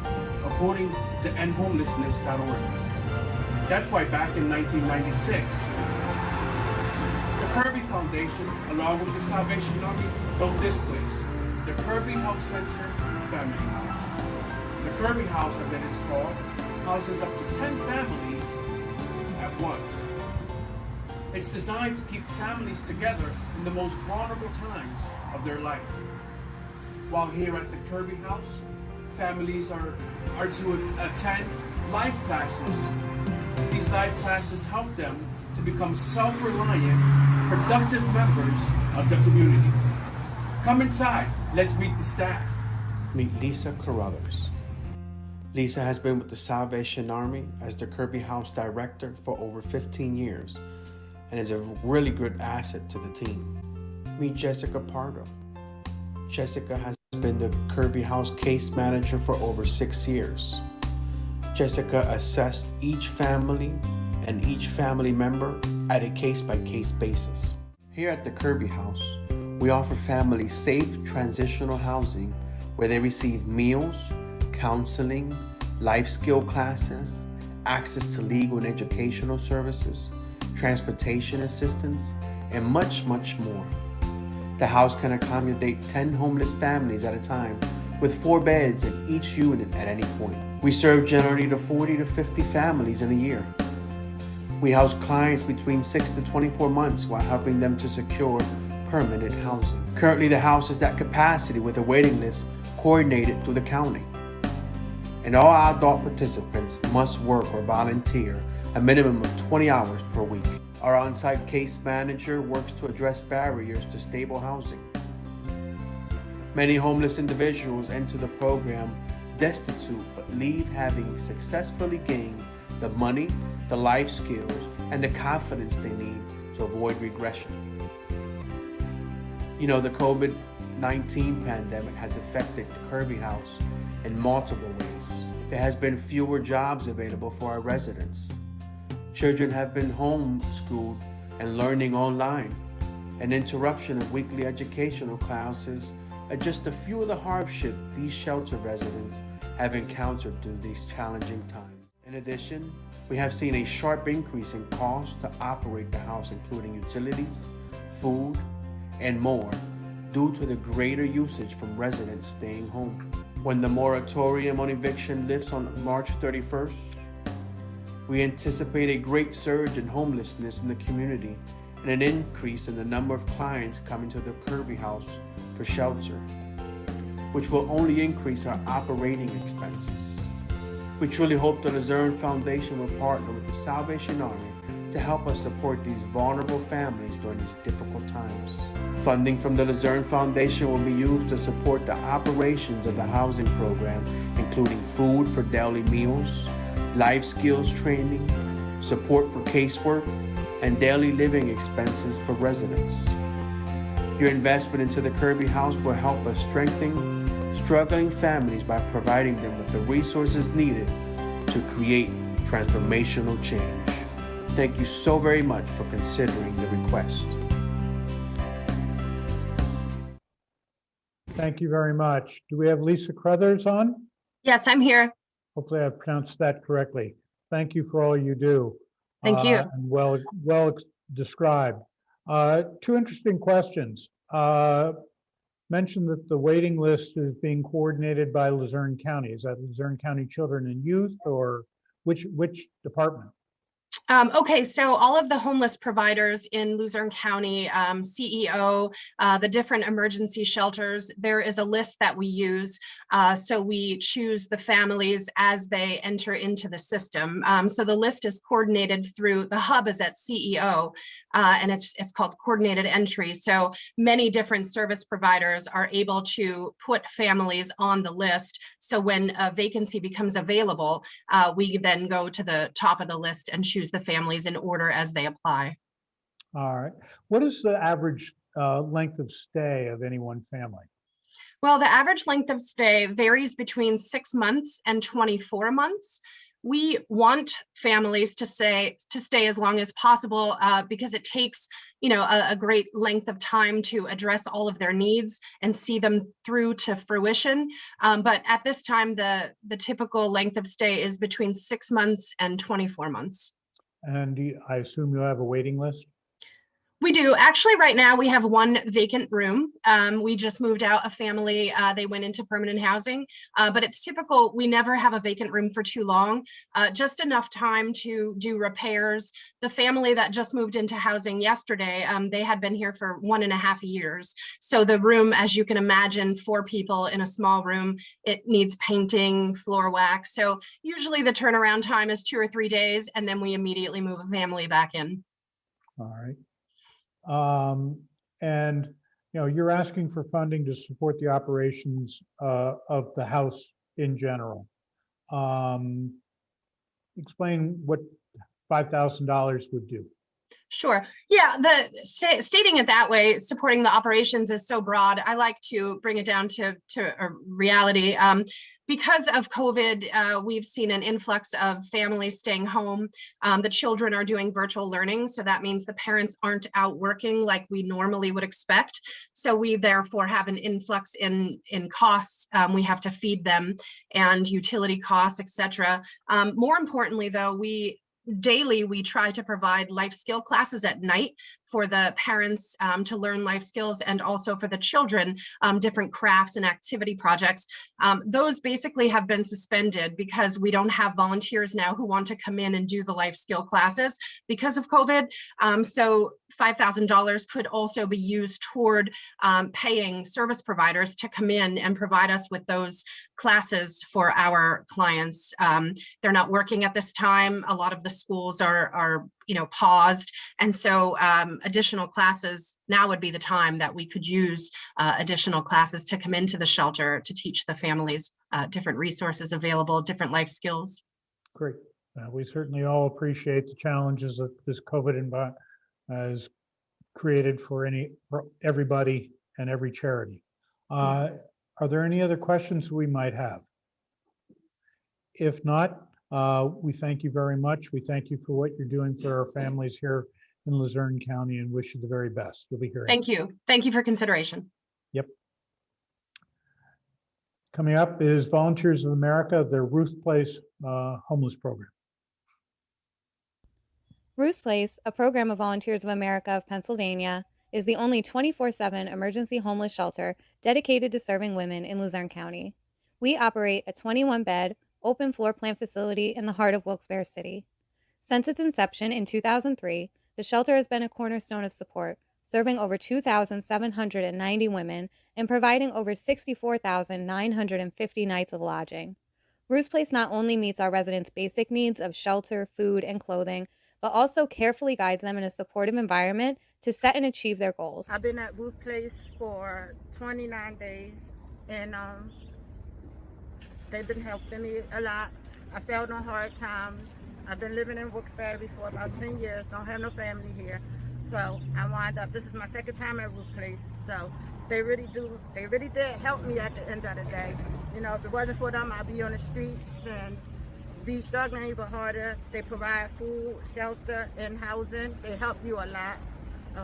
according to endhomelessness.org. That's why back in 1996, the Kirby Foundation, along with the Salvation Army, built this place, the Kirby Health Center Family House. The Kirby House, as it is called, houses up to 10 families at once. It's designed to keep families together in the most vulnerable times of their life. While here at the Kirby House, families are to attend life classes. These life classes help them to become self-reliant, productive members of the community. Come inside, let's meet the staff. Meet Lisa Carruthers. Lisa has been with the Salvation Army as the Kirby House Director for over 15 years and is a really good asset to the team. Meet Jessica Pardo. Jessica has been the Kirby House Case Manager for over 6 years. Jessica assessed each family and each family member at a case-by-case basis. Here at the Kirby House, we offer families safe transitional housing where they receive meals, counseling, life skill classes, access to legal and educational services, transportation assistance, and much, much more. The house can accommodate 10 homeless families at a time with 4 beds in each unit at any point. We serve generally to 40 to 50 families in a year. We house clients between 6 to 24 months while helping them to secure permanent housing. Currently, the house is at capacity with a waiting list coordinated through the county. And all adult participants must work or volunteer a minimum of 20 hours per week. Our on-site case manager works to address barriers to stable housing. Many homeless individuals enter the program destitute but leave having successfully gained the money, the life skills, and the confidence they need to avoid regression. You know, the COVID-19 pandemic has affected the Kirby House in multiple ways. There has been fewer jobs available for our residents. Children have been homeschooled and learning online. An interruption of weekly educational classes are just a few of the hardships these shelter residents have encountered during these challenging times. In addition, we have seen a sharp increase in costs to operate the house, including utilities, food, and more, due to the greater usage from residents staying home. When the moratorium on eviction lifts on March 31st, we anticipate a great surge in homelessness in the community and an increase in the number of clients coming to the Kirby House for shelter, which will only increase our operating expenses. We truly hope the Luzerne Foundation will partner with the Salvation Army to help us support these vulnerable families during these difficult times. Funding from the Luzerne Foundation will be used to support the operations of the housing program, including food for daily meals, life skills training, support for casework, and daily living expenses for residents. Your investment into the Kirby House will help us strengthen struggling families by providing them with the resources needed to create transformational change. Thank you so very much for considering the request. Thank you very much. Do we have Lisa Carruthers on? Yes, I'm here. Hopefully I pronounced that correctly. Thank you for all you do. Thank you. And well described. 2 interesting questions. mentioned that the waiting list is being coordinated by Luzerne County. Is that Luzerne County Children and Youth, or which department? Okay, so all of the homeless providers in Luzerne County, CEO, the different emergency shelters, there is a list that we use. So we choose the families as they enter into the system. So the list is coordinated through, the hub is at CEO, and it's called coordinated entry. So many different service providers are able to put families on the list. So when a vacancy becomes available, we then go to the top of the list and choose the families in order as they apply. All right. What is the average length of stay of any one family? Well, the average length of stay varies between 6 months and 24 months. We want families to stay as long as possible because it takes, a great length of time to address all of their needs and see them through to fruition. But at this time, the typical length of stay is between 6 months and 24 months. And I assume you have a waiting list? We do. Actually, right now we have one vacant room. We just moved out a family. They went into permanent housing, but it's typical. We never have a vacant room for too long, just enough time to do repairs. The family that just moved into housing yesterday, they had been here for 1.5 years. So the room, as you can imagine, 4 people in a small room, it needs painting, floor wax. So usually the turnaround time is 2 or 3 days, and then we immediately move a family back in. All right. And you're asking for funding to support the operations of the house in general. Explain what $5,000 would do. Sure. Yeah, stating it that way, supporting the operations is so broad. I like to bring it down to a reality. Because of COVID, we've seen an influx of families staying home. The children are doing virtual learning, so that means the parents aren't out working like we normally would expect. So we therefore have an influx in costs. We have to feed them and utility costs, etc. More importantly, though, daily, we try to provide life skill classes at night for the parents to learn life skills, and also for the children, different crafts and activity projects. Those basically have been suspended because we don't have volunteers now who want to come in and do the life skill classes because of COVID. So $5,000 could also be used toward paying service providers to come in and provide us with those classes for our clients. They're not working at this time. A lot of the schools are paused. And so additional classes, now would be the time that we could use additional classes to come into the shelter to teach the families different resources available, different life skills. Great. We certainly all appreciate the challenges that this COVID environment has created for everybody and every charity. Are there any other questions we might have? If not, we thank you very much. We thank you for what you're doing for our families here in Luzerne County, and wish you the very best. You'll be hearing. Thank you. Thank you for consideration. Yep. Coming up is Volunteers of America, their Ruth Place homeless program. Ruth's Place, a program of Volunteers of America of Pennsylvania, is the only 24/7 emergency homeless shelter dedicated to serving women in Luzerne County. We operate a 21-bed, open floor plan facility in the heart of Wilkes-Barre City. Since its inception in 2003, the shelter has been a cornerstone of support, serving over 2,790 women and providing over 64,950 nights of lodging. Ruth's Place not only meets our residents' basic needs of shelter, food, and clothing, but also carefully guides them in a supportive environment to set and achieve their goals. I've been at Ruth's Place for 29 days, and they've been helping me a lot. I felt no hard times. I've been living in Wilkes-Barre for about 10 years, don't have no family here. So I wound up, this is my second time at Ruth's Place. So they really did help me at the end of the day. If it wasn't for them, I'd be on the streets and be struggling even harder. They provide food, shelter, and housing. They help you a lot.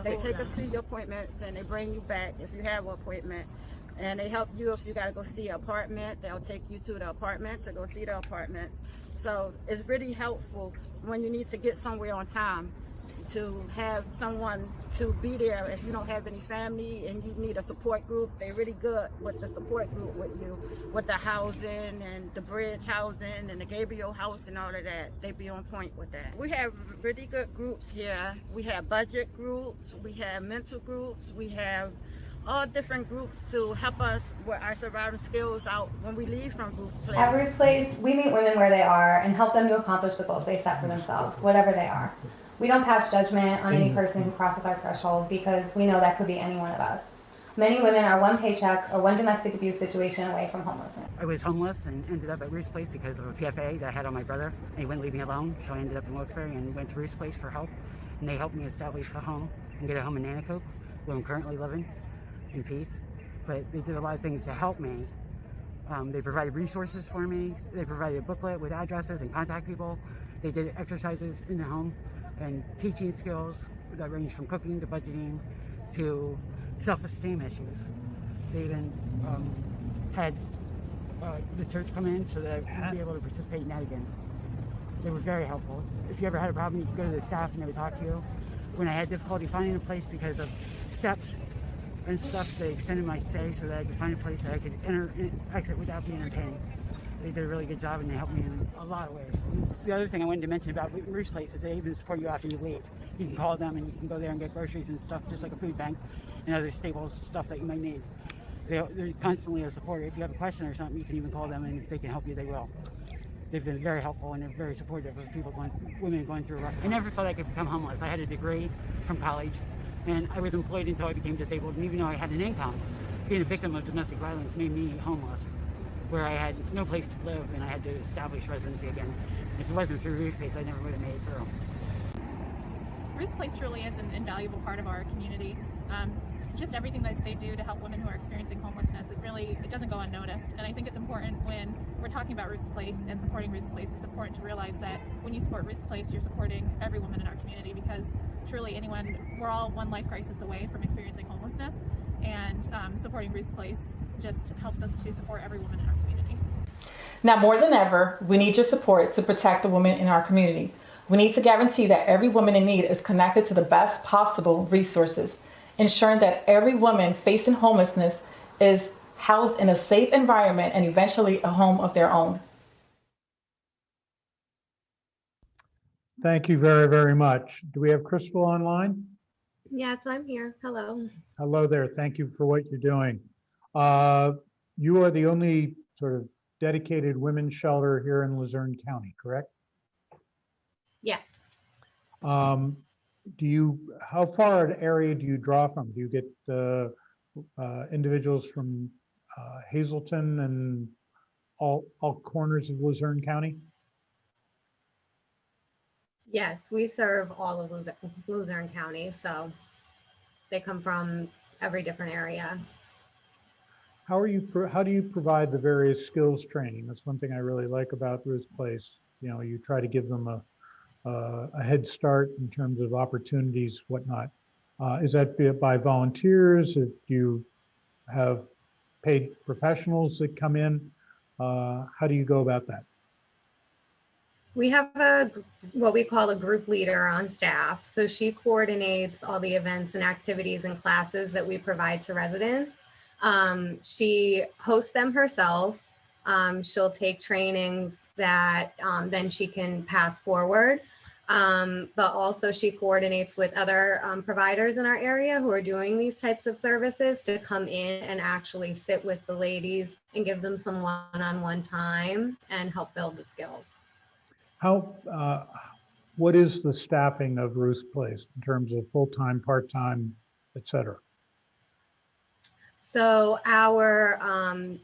They take us to your appointments and they bring you back if you have an appointment. And they help you if you got to go see an apartment. They'll take you to the apartment to go see the apartments. So it's really helpful when you need to get somewhere on time. to have someone to be there if you don't have any family and you need a support group. They're really good with the support group with you, with the housing and the bridge housing and the Gabriel house and all of that. They be on point with that. We have really good groups here. We have budget groups, we have mental groups, we have all different groups to help us with our surviving skills out when we leave from Ruth Place. At Ruth's Place, we meet women where they are and help them to accomplish the goals they set for themselves, whatever they are. We don't pass judgment on any person who crosses our threshold because we know that could be any one of us. Many women are one paycheck or one domestic abuse situation away from homelessness. I was homeless and ended up at Ruth's Place because of a PFA that I had on my brother, and he wouldn't leave me alone, so I ended up in Wilkes-Barre and went to Ruth's Place for help, and they helped me establish a home and get a home in Nanticoke, where I'm currently living in peace. But they did a lot of things to help me. They provided resources for me. They provided a booklet with addresses and contact people. They did exercises in the home and teaching skills that range from cooking to budgeting to self-esteem issues. They even had the church come in so that I would be able to participate in that again. They were very helpful. If you ever had a problem, you could go to the staff and they would talk to you. When I had difficulty finding a place because of steps and stuff, they extended my stay so that I could find a place that I could enter and exit without being in pain. They did a really good job and they helped me in a lot of ways. The other thing I wanted to mention about Ruth's Place is they even support you after you leave. You can call them and you can go there and get groceries and stuff, just like a food bank and other staples, stuff that you might need. They're constantly a supporter. If you have a question or something, you can even call them, and if they can help you, they will. They've been very helpful and they're very supportive of people women going through a rough. I never thought I could become homeless. I had a degree from college and I was employed until I became disabled, and even though I had an income, being a victim of domestic violence made me homeless, where I had no place to live and I had to establish residency again. If it wasn't through Ruth's Place, I never would have made it through. Ruth's Place truly is an invaluable part of our community. Just everything that they do to help women who are experiencing homelessness, it doesn't go unnoticed. And I think it's important when we're talking about Ruth's Place and supporting Ruth's Place, it's important to realize that when you support Ruth's Place, you're supporting every woman in our community, because truly we're all one life crisis away from experiencing homelessness, and supporting Ruth's Place just helps us to support every woman in our community. Now more than ever, we need your support to protect the women in our community. We need to guarantee that every woman in need is connected to the best possible resources, ensuring that every woman facing homelessness is housed in a safe environment and eventually a home of their own. Thank you very, very much. Do we have Crystal online? Yes, I'm here. Hello. Hello there. Thank you for what you're doing. You are the only sort of dedicated women's shelter here in Luzerne County, correct? Yes. How far an area do you draw from? Do you get individuals from Hazleton and all corners of Luzerne County? Yes, we serve all of Luzerne County, so they come from every different area. How do you provide the various skills training? That's one thing I really like about Ruth's Place. You know, you try to give them a head start in terms of opportunities, whatnot. Is that by volunteers? Do you have paid professionals that come in? How do you go about that? We have what we call a group leader on staff. So she coordinates all the events and activities and classes that we provide to residents. She hosts them herself. She'll take trainings that then she can pass forward. But also she coordinates with other providers in our area who are doing these types of services to come in and actually sit with the ladies and give them some one-on-one time and help build the skills. What is the staffing of Ruth's Place in terms of full-time, part-time, et cetera? So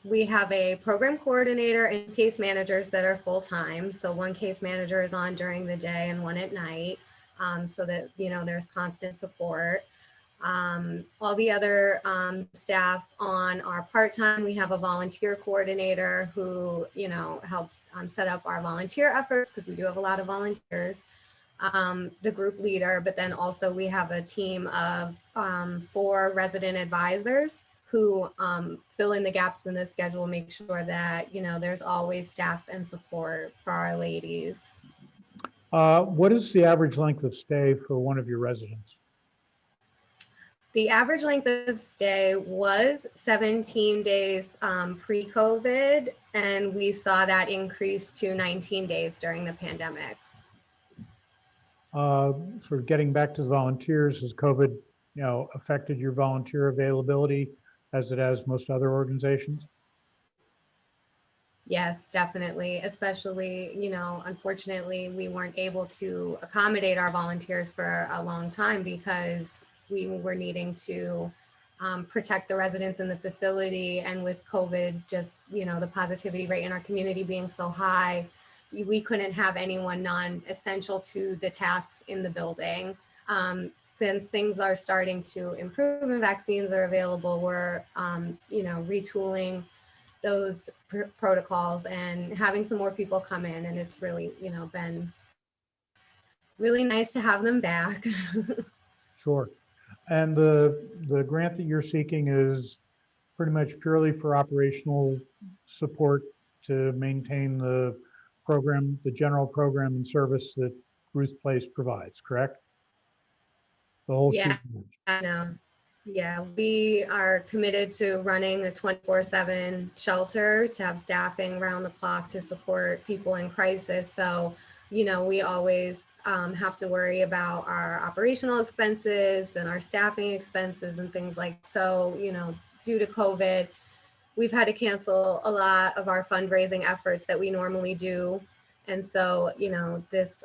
we have a program coordinator and case managers that are full-time. So one case manager is on during the day and one at night, so that, there's constant support. All the other staff on our part-time, we have a volunteer coordinator who, helps set up our volunteer efforts, because we do have a lot of volunteers. The group leader, but then also we have a team of 4 resident advisors who fill in the gaps in the schedule, make sure that, there's always staff and support for our ladies. What is the average length of stay for one of your residents? The average length of stay was 17 days pre-COVID, and we saw that increase to 19 days during the pandemic. Sort of getting back to the volunteers, has COVID, affected your volunteer availability as it has most other organizations? Yes, definitely. Especially, unfortunately, we weren't able to accommodate our volunteers for a long time because we were needing to protect the residents in the facility. And with COVID, just, the positivity rate in our community being so high, we couldn't have anyone non-essential to the tasks in the building. Since things are starting to improve and vaccines are available, we're, retooling those protocols and having some more people come in, and it's really been really nice to have them back. Sure. And the grant that you're seeking is pretty much purely for operational support to maintain the program, the general program and service that Ruth Place provides, correct? The whole Yeah, shooting. I know. Yeah, we are committed to running a 24/7 shelter to have staffing around the clock to support people in crisis. So, we always have to worry about our operational expenses and our staffing expenses and things like so, due to COVID, we've had to cancel a lot of our fundraising efforts that we normally do. And so, this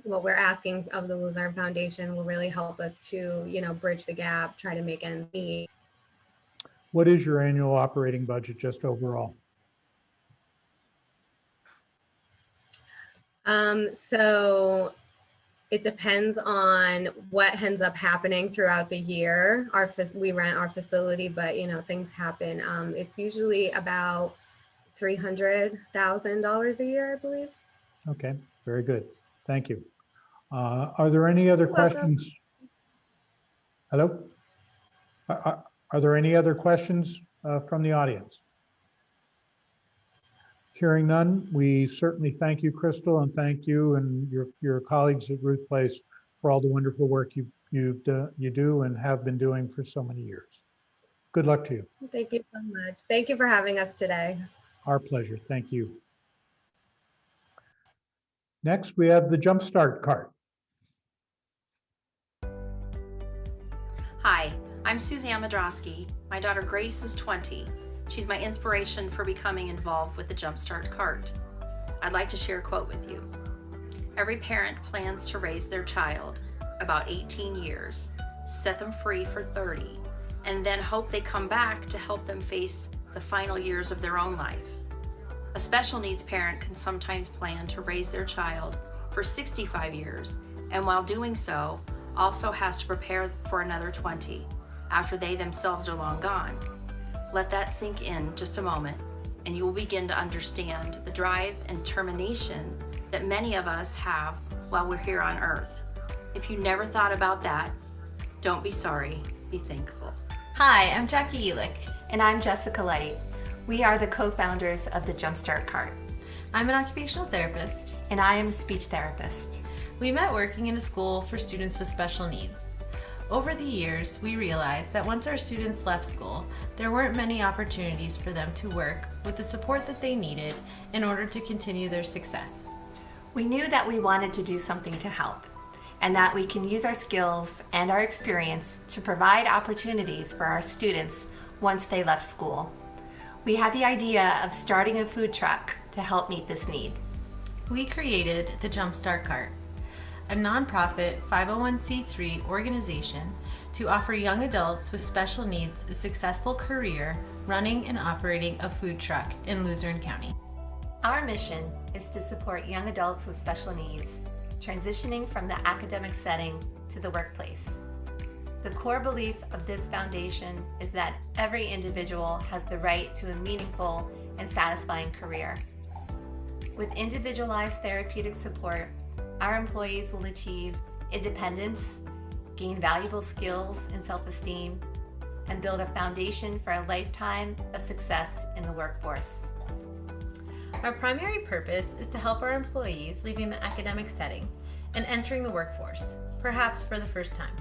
what we're asking of the Luzerne Foundation will really help us to, bridge the gap, try to make ends meet. What is your annual operating budget just overall? So it depends on what ends up happening throughout the year. We rent our facility, but things happen. It's usually about $300,000 a year, I believe. Okay, very good. Thank you. Are there any other questions? Hello? Are there any other questions from the audience? Hearing none, we certainly thank you, Crystal, and thank you and your colleagues at Ruth Place for all the wonderful work you do and have been doing for so many years. Good luck to you. Thank you so much. Thank you for having us today. Our pleasure. Thank you. Next, we have the Jumpstart cart. Hi, I'm Suzanne Madrosky. My daughter Grace is 20. She's my inspiration for becoming involved with the Jumpstart cart. I'd like to share a quote with you. Every parent plans to raise their child about 18 years, set them free for 30, and then hope they come back to help them face the final years of their own life. A special needs parent can sometimes plan to raise their child for 65 years, and while doing so, also has to prepare for another 20 after they themselves are long gone. Let that sink in just a moment, and you will begin to understand the drive and determination that many of us have while we're here on Earth. If you never thought about that, don't be sorry, be thankful. Hi, I'm Jackie Elick. And I'm Jessica Light. We are the co-founders of the Jumpstart Cart. I'm an occupational therapist. And I am a speech therapist. We met working in a school for students with special needs. Over the years, we realized that once our students left school, there weren't many opportunities for them to work with the support that they needed in order to continue their success. We knew that we wanted to do something to help, and that we can use our skills and our experience to provide opportunities for our students once they left school. We had the idea of starting a food truck to help meet this need. We created the Jumpstart Cart, a nonprofit 501c3 organization to offer young adults with special needs a successful career running and operating a food truck in Luzerne County. Our mission is to support young adults with special needs, transitioning from the academic setting to the workplace. The core belief of this foundation is that every individual has the right to a meaningful and satisfying career. With individualized therapeutic support, our employees will achieve independence, gain valuable skills and self-esteem, and build a foundation for a lifetime of success in the workforce. Our primary purpose is to help our employees leaving the academic setting and entering the workforce, perhaps for the first time.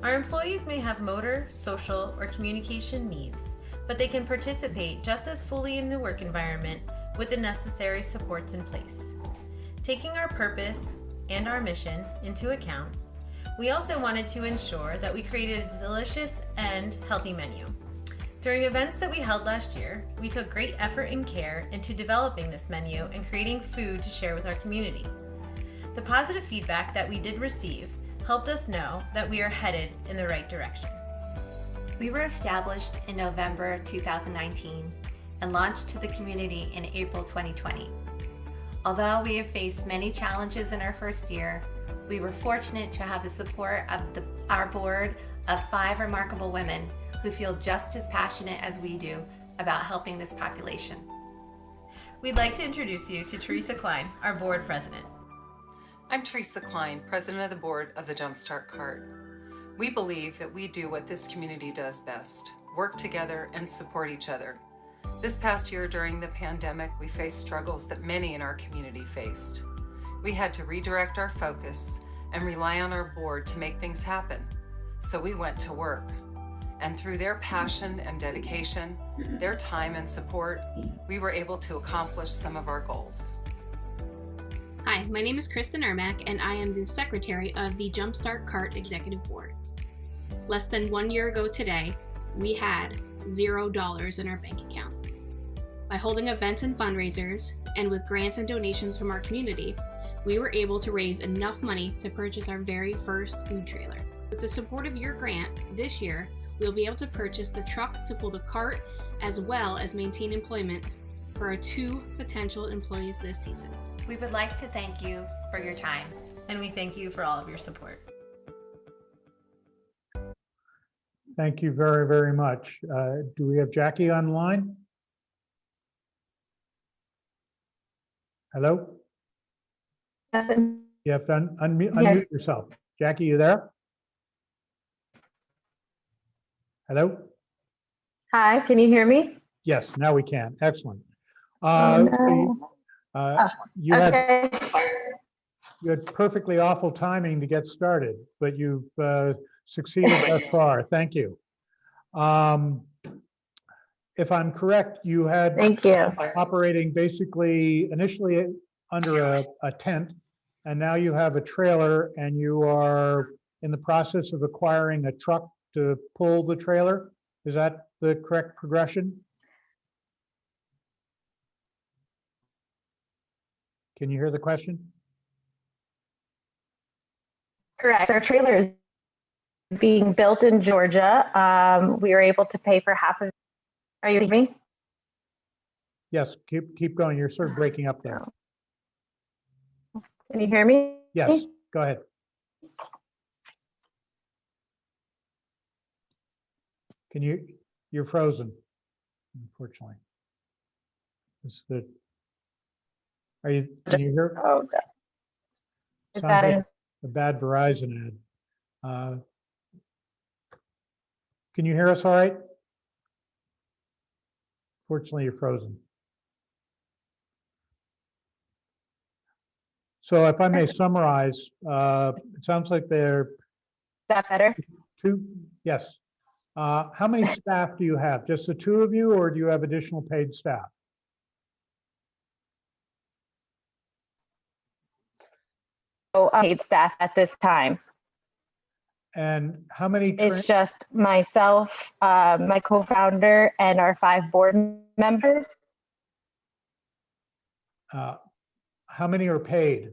Our employees may have motor, social, or communication needs, but they can participate just as fully in the work environment with the necessary supports in place. Taking our purpose and our mission into account, we also wanted to ensure that we created a delicious and healthy menu. During events that we held last year, we took great effort and care into developing this menu and creating food to share with our community. The positive feedback that we did receive helped us know that we are headed in the right direction. We were established in November 2019 and launched to the community in April 2020. Although we have faced many challenges in our first year, we were fortunate to have the support of our board of 5 remarkable women who feel just as passionate as we do about helping this population. We'd like to introduce you to Teresa Klein, our board president. I'm Teresa Klein, president of the board of the Jumpstart Cart. We believe that we do what this community does best, work together and support each other. This past year during the pandemic, we faced struggles that many in our community faced. We had to redirect our focus and rely on our board to make things happen. So we went to work. And through their passion and dedication, their time and support, we were able to accomplish some of our goals. Hi, my name is Kristen Ermack, and I am the secretary of the Jumpstart Cart Executive Board. Less than 1 year ago today, we had $0 in our bank account. By holding events and fundraisers, and with grants and donations from our community, we were able to raise enough money to purchase our very first food trailer. With the support of your grant, this year, we'll be able to purchase the truck to pull the cart, as well as maintain employment for our 2 potential employees this season. We would like to thank you for your time. And we thank you for all of your support. Thank you very, very much. Do we have Jackie online? Hello? You have to unmute yourself. Jackie, you there? Hello? Hi, can you hear me? Yes, now we can. Excellent. No. You had perfectly awful timing to get started, but you've succeeded thus far. Thank you. If I'm correct, you had operating basically initially under a tent, and now you have a trailer, and you are in the process of acquiring a truck to pull the trailer. Is that the correct progression? Can you hear the question? Correct. Our trailer is being built in Georgia. We were able to pay for half of. Are you with me? Yes, keep going. You're sort of breaking up there. Can you hear me? Yes, go ahead. You're frozen, unfortunately. Can you hear? Oh, God. Is Sounds that like a bad Verizon ad. Can you hear us all right? Fortunately, you're frozen. So if I may summarize, it sounds like there. Is that better? Yes. How many staff do you have? Just the 2 of you, or do you have additional paid staff? Paid staff at this time. And how many? It's just myself, my co-founder, and our 5 board members. How many are paid?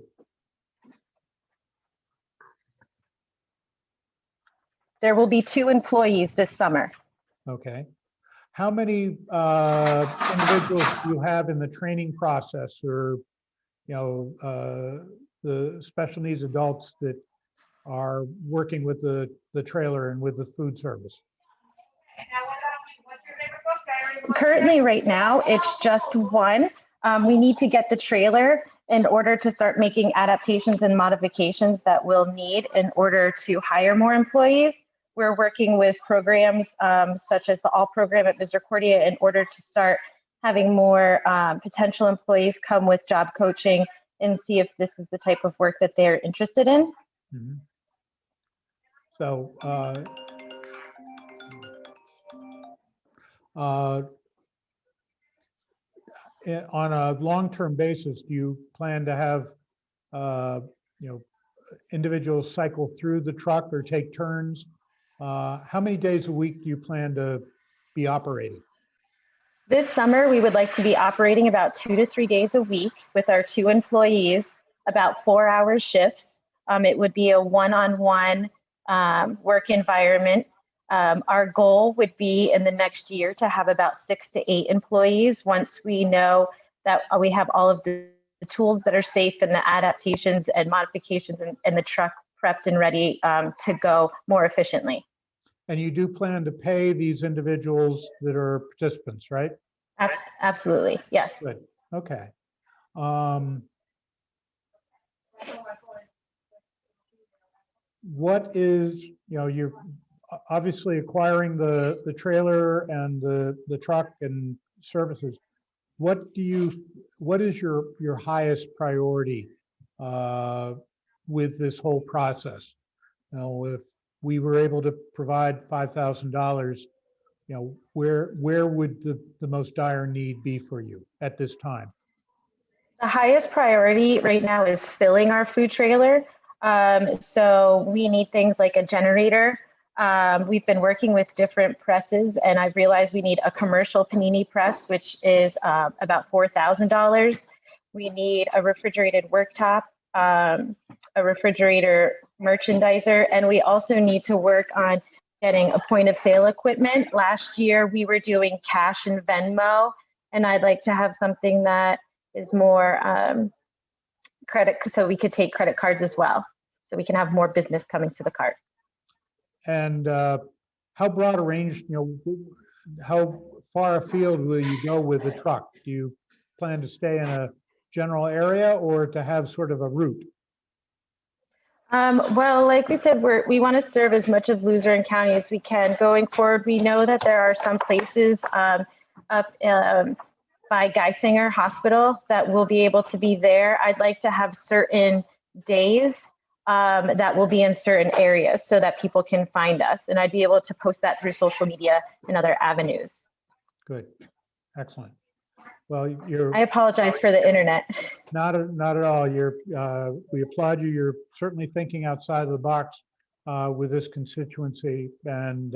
There will be 2 employees this summer. Okay. How many individuals do you have in the training process, or the special needs adults that are working with the trailer and with the food service? Currently, right now, it's just 1. We need to get the trailer in order to start making adaptations and modifications that we'll need in order to hire more employees. We're working with programs such as the All program at Misericordia in order to start having more potential employees come with job coaching and see if this is the type of work that they're interested in. Mhm. So, on a long-term basis, do you plan to have, individuals cycle through the truck or take turns? How many days a week do you plan to be operating? This summer, we would like to be operating about 2 to 3 days a week with our 2 employees, about 4-hour shifts. It would be a one-on-one work environment. Our goal would be in the next year to have about 6 to 8 employees once we know that we have all of the tools that are safe and the adaptations and modifications and the truck prepped and ready to go more efficiently. And you do plan to pay these individuals that are participants, right? Absolutely, yes. Good, okay. What is, you're obviously acquiring the trailer and the truck and services. What is your highest priority with this whole process? If we were able to provide $5,000, where would the most dire need be for you at this time? The highest priority right now is filling our food trailer. So we need things like a generator. We've been working with different presses, and I've realized we need a commercial panini press, which is about $4,000. We need a refrigerated worktop, a refrigerator merchandiser, and we also need to work on getting a point of sale equipment. Last year, we were doing cash and Venmo, and I'd like to have something that is more credit, so we could take credit cards as well, so we can have more business coming to the cart. And how broad a range, how far afield will you go with the truck? Do you plan to stay in a general area or to have sort of a route? Well, like we said, we want to serve as much of Luzerne County as we can. Going forward, we know that there are some places up by Geisinger Hospital that will be able to be there. I'd like to have certain days that will be in certain areas so that people can find us. And I'd be able to post that through social media and other avenues. Good, excellent. Well, I apologize for the internet. Not at all. We applaud you. You're certainly thinking outside of the box with this constituency, and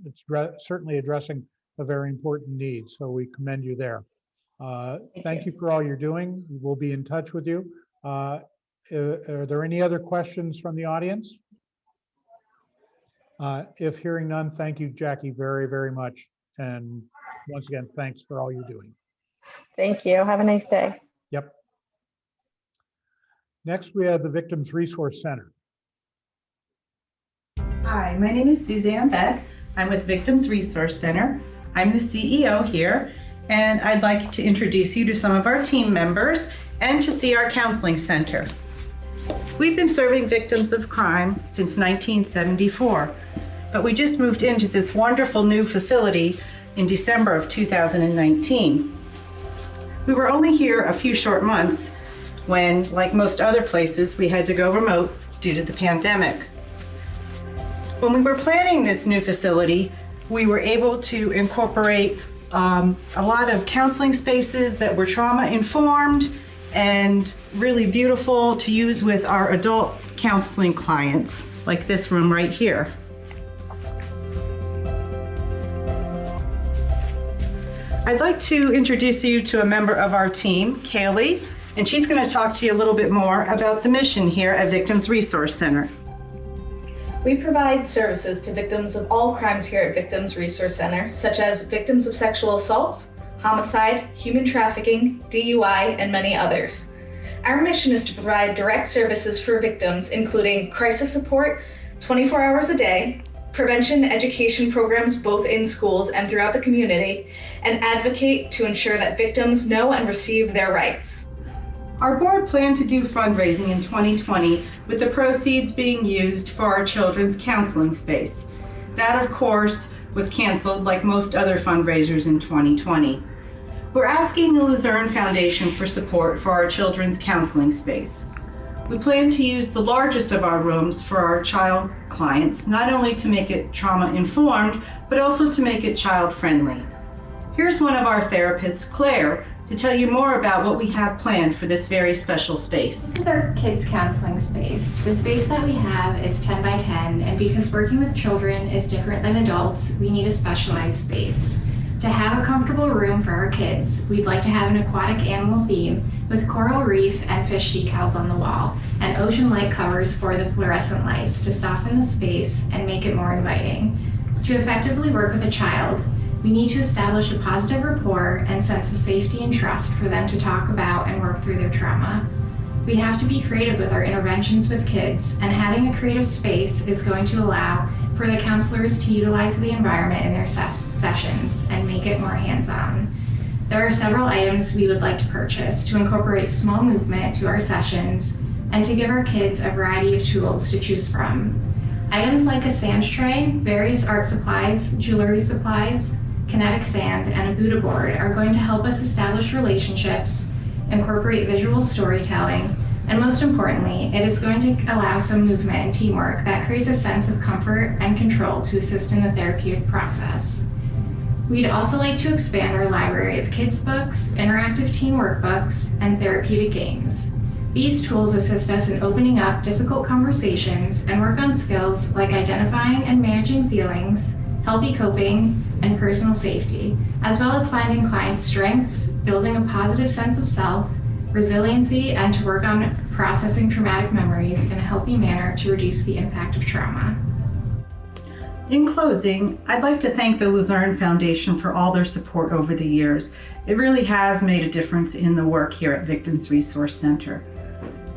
it's certainly addressing a very important need. So we commend you there. Thank you for all you're doing. We'll be in touch with you. Are there any other questions from the audience? If hearing none, thank you, Jackie, very, very much. And once again, thanks for all you're doing. Thank you. Have a nice day. Yep. Next, we have the Victims Resource Center. Hi, my name is Suzanne Beck. I'm with Victims Resource Center. I'm the CEO here, and I'd like to introduce you to some of our team members and to see our counseling center. We've been serving victims of crime since 1974, but we just moved into this wonderful new facility in December of 2019. We were only here a few short months when, like most other places, we had to go remote due to the pandemic. When we were planning this new facility, we were able to incorporate a lot of counseling spaces that were trauma-informed and really beautiful to use with our adult counseling clients, like this room right here. I'd like to introduce you to a member of our team, Kaylee, and she's going to talk to you a little bit more about the mission here at Victims Resource Center. We provide services to victims of all crimes here at Victims Resource Center, such as victims of sexual assault, homicide, human trafficking, DUI, and many others. Our mission is to provide direct services for victims, including crisis support 24 hours a day, prevention education programs both in schools and throughout the community, and advocate to ensure that victims know and receive their rights. Our board planned to do fundraising in 2020 with the proceeds being used for our children's counseling space. That, of course, was canceled like most other fundraisers in 2020. we're asking the Luzerne Foundation for support for our children's counseling space. We plan to use the largest of our rooms for our child clients, not only to make it trauma-informed, but also to make it child-friendly. Here's one of our therapists, Claire, to tell you more about what we have planned for this very special space. This is our kids counseling space. The space that we have is 10 by 10, and because working with children is different than adults, we need a specialized space. To have a comfortable room for our kids, we'd like to have an aquatic animal theme with coral reef and fish decals on the wall, and ocean light covers for the fluorescent lights to soften the space and make it more inviting. To effectively work with a child, we need to establish a positive rapport and sense of safety and trust for them to talk about and work through their trauma. We have to be creative with our interventions with kids, and having a creative space is going to allow for the counselors to utilize the environment in their sessions and make it more hands-on. There are several items we would like to purchase to incorporate small movement to our sessions and to give our kids a variety of tools to choose from. Items like a sand tray, various art supplies, jewelry supplies, kinetic sand, and a Buddha board are going to help us establish relationships, incorporate visual storytelling, and most importantly, it is going to allow some movement and teamwork that creates a sense of comfort and control to assist in the therapeutic process. We'd also like to expand our library of kids' books, interactive teen workbooks, and therapeutic games. These tools assist us in opening up difficult conversations and work on skills like identifying and managing feelings, healthy coping, and personal safety, as well as finding clients' strengths, building a positive sense of self, resiliency, and to work on processing traumatic memories in a healthy manner to reduce the impact of trauma. In closing, I'd like to thank the Luzerne Foundation for all their support over the years. It really has made a difference in the work here at Victims Resource Center.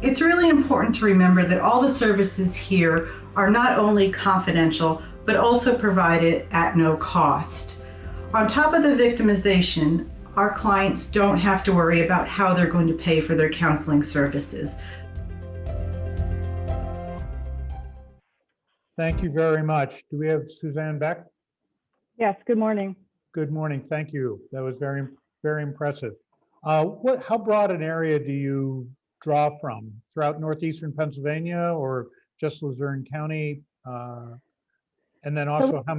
It's really important to remember that all the services here are not only confidential, but also provided at no cost. On top of the victimization, our clients don't have to worry about how they're going to pay for their counseling services. Thank you very much. Do we have Suzanne Beck? Yes, good morning. Good morning. Thank you. That was very, very impressive. How broad an area do you draw from? Throughout northeastern Pennsylvania or just Luzerne County? And then also, how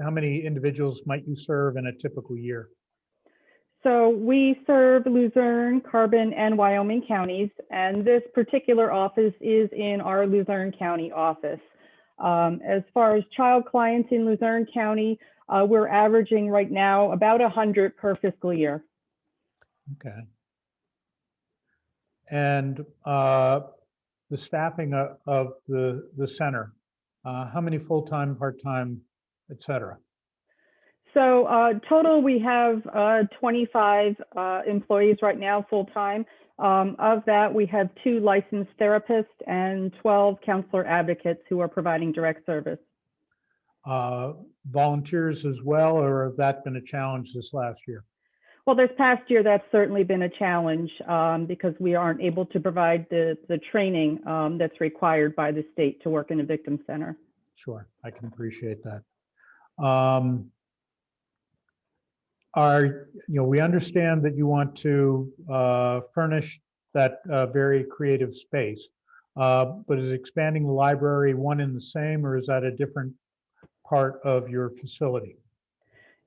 many individuals might you serve in a typical year? So we serve Luzerne, Carbon, and Wyoming counties, and this particular office is in our Luzerne County office. As far as child clients in Luzerne County, we're averaging right now about 100 per fiscal year. Okay. And the staffing of the center, how many full-time, part-time, et cetera? So total, we have 25 employees right now full-time. Of that, we have 2 licensed therapists and 12 counselor advocates who are providing direct service. Volunteers as well, or has that been a challenge this last year? Well, this past year, that's certainly been a challenge because we aren't able to provide the training that's required by the state to work in a victim center. Sure, I can appreciate that. We understand that you want to furnish that very creative space, but is expanding the library one in the same, or is that a different part of your facility?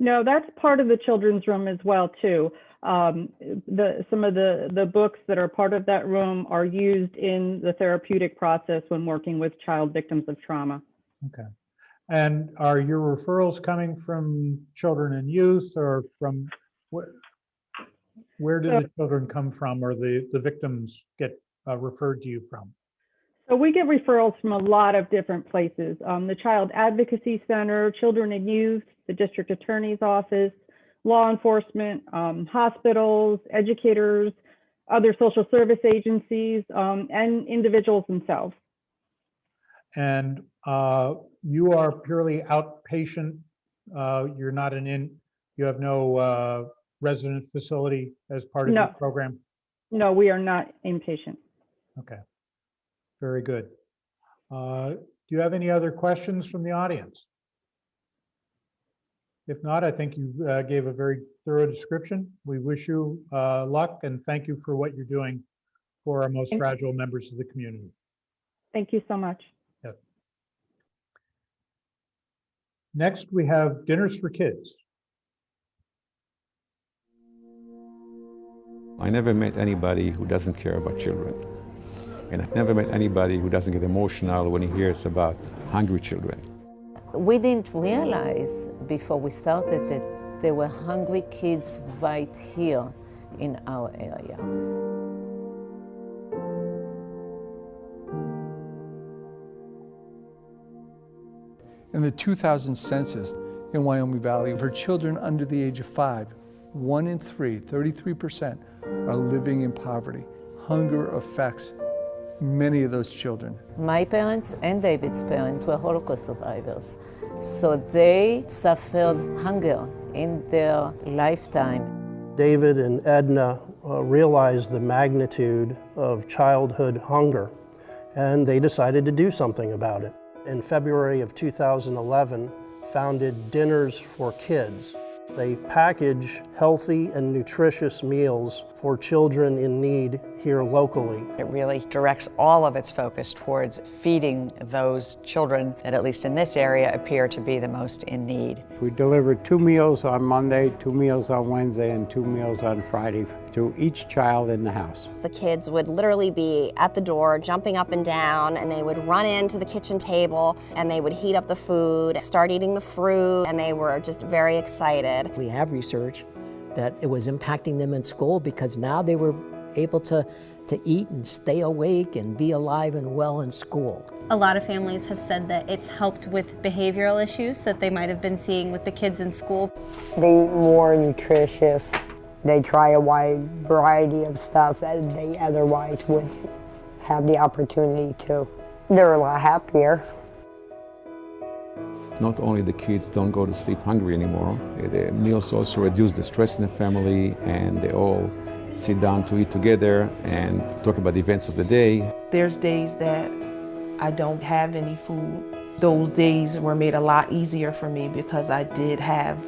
No, that's part of the children's room as well too. Some of the books that are part of that room are used in the therapeutic process when working with child victims of trauma. Okay. And are your referrals coming from children and youth, or from where do the children come from, or the victims get referred to you from? So we get referrals from a lot of different places. The Child Advocacy Center, Children and Youth, the District Attorney's Office, law enforcement, hospitals, educators, other social service agencies, and individuals themselves. And you are purely outpatient. You're not you have no resident facility as part of your program? No, we are not inpatient. Okay, very good. Do you have any other questions from the audience? If not, I think you gave a very thorough description. We wish you luck and thank you for what you're doing for our most fragile members of the community. Thank you so much. Yep. Next, we have Dinners for Kids. I never met anybody who doesn't care about children. And I've never met anybody who doesn't get emotional when he hears about hungry children. We didn't realize before we started that there were hungry kids right here in our area. In the 2000 census in Wyoming Valley, for children under the age of 5, 1 in 3, 33%, are living in poverty. Hunger affects many of those children. My parents and David's parents were Holocaust survivors, so they suffered hunger in their lifetime. David and Edna realized the magnitude of childhood hunger, and they decided to do something about it. In February of 2011, founded Dinners for Kids. They package healthy and nutritious meals for children in need here locally. It really directs all of its focus towards feeding those children that, at least in this area, appear to be the most in need. We deliver 2 meals on Monday, 2 meals on Wednesday, and 2 meals on Friday to each child in the house. The kids would literally be at the door, jumping up and down, and they would run into the kitchen table, and they would heat up the food, start eating the fruit, and they were just very excited. We have research that it was impacting them in school because now they were able to eat and stay awake and be alive and well in school. A lot of families have said that it's helped with behavioral issues that they might have been seeing with the kids in school. They eat more nutritious. They try a wide variety of stuff that they otherwise wouldn't have the opportunity to. They're a lot happier. Not only the kids don't go to sleep hungry anymore, the meals also reduce the stress in the family, and they all sit down to eat together and talk about the events of the day. There's days that I don't have any food. Those days were made a lot easier for me because I did have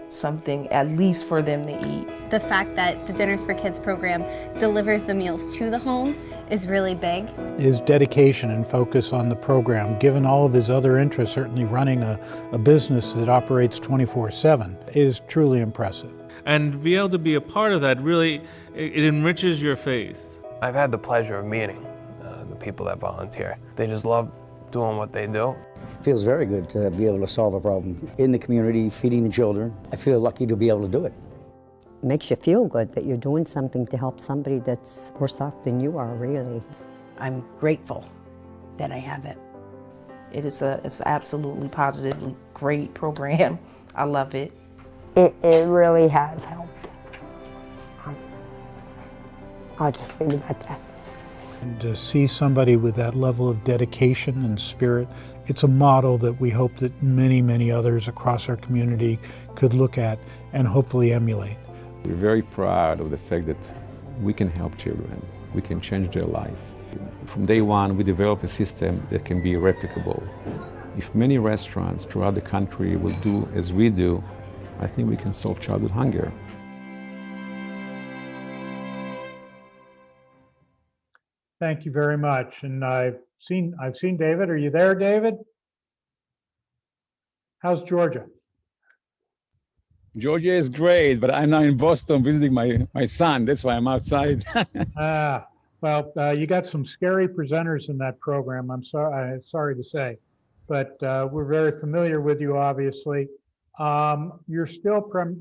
something at least for them to eat. The fact that the Dinners for Kids program delivers the meals to the home is really big. His dedication and focus on the program, given all of his other interests, certainly running a business that operates 24/7, is truly impressive. And to be able to be a part of that, really, it enriches your faith. I've had the pleasure of meeting the people that volunteer. They just love doing what they do. It feels very good to be able to solve a problem in the community, feeding the children. I feel lucky to be able to do it. Makes you feel good that you're doing something to help somebody that's worse off than you are, really. I'm grateful that I have it. It's absolutely positively great program. I love it. It really has helped. I'll just leave it at that. And to see somebody with that level of dedication and spirit, it's a model that we hope that many, many others across our community could look at and hopefully emulate. We're very proud of the fact that we can help children, we can change their life. From day one, we develop a system that can be replicable. If many restaurants throughout the country will do as we do, I think we can solve childhood hunger. Thank you very much. And I've seen David. Are you there, David? How's Georgia? Georgia is great, but I'm now in Boston visiting my son. That's why I'm outside. Well, you got some scary presenters in that program. I'm sorry to say, but we're very familiar with you, obviously. You're still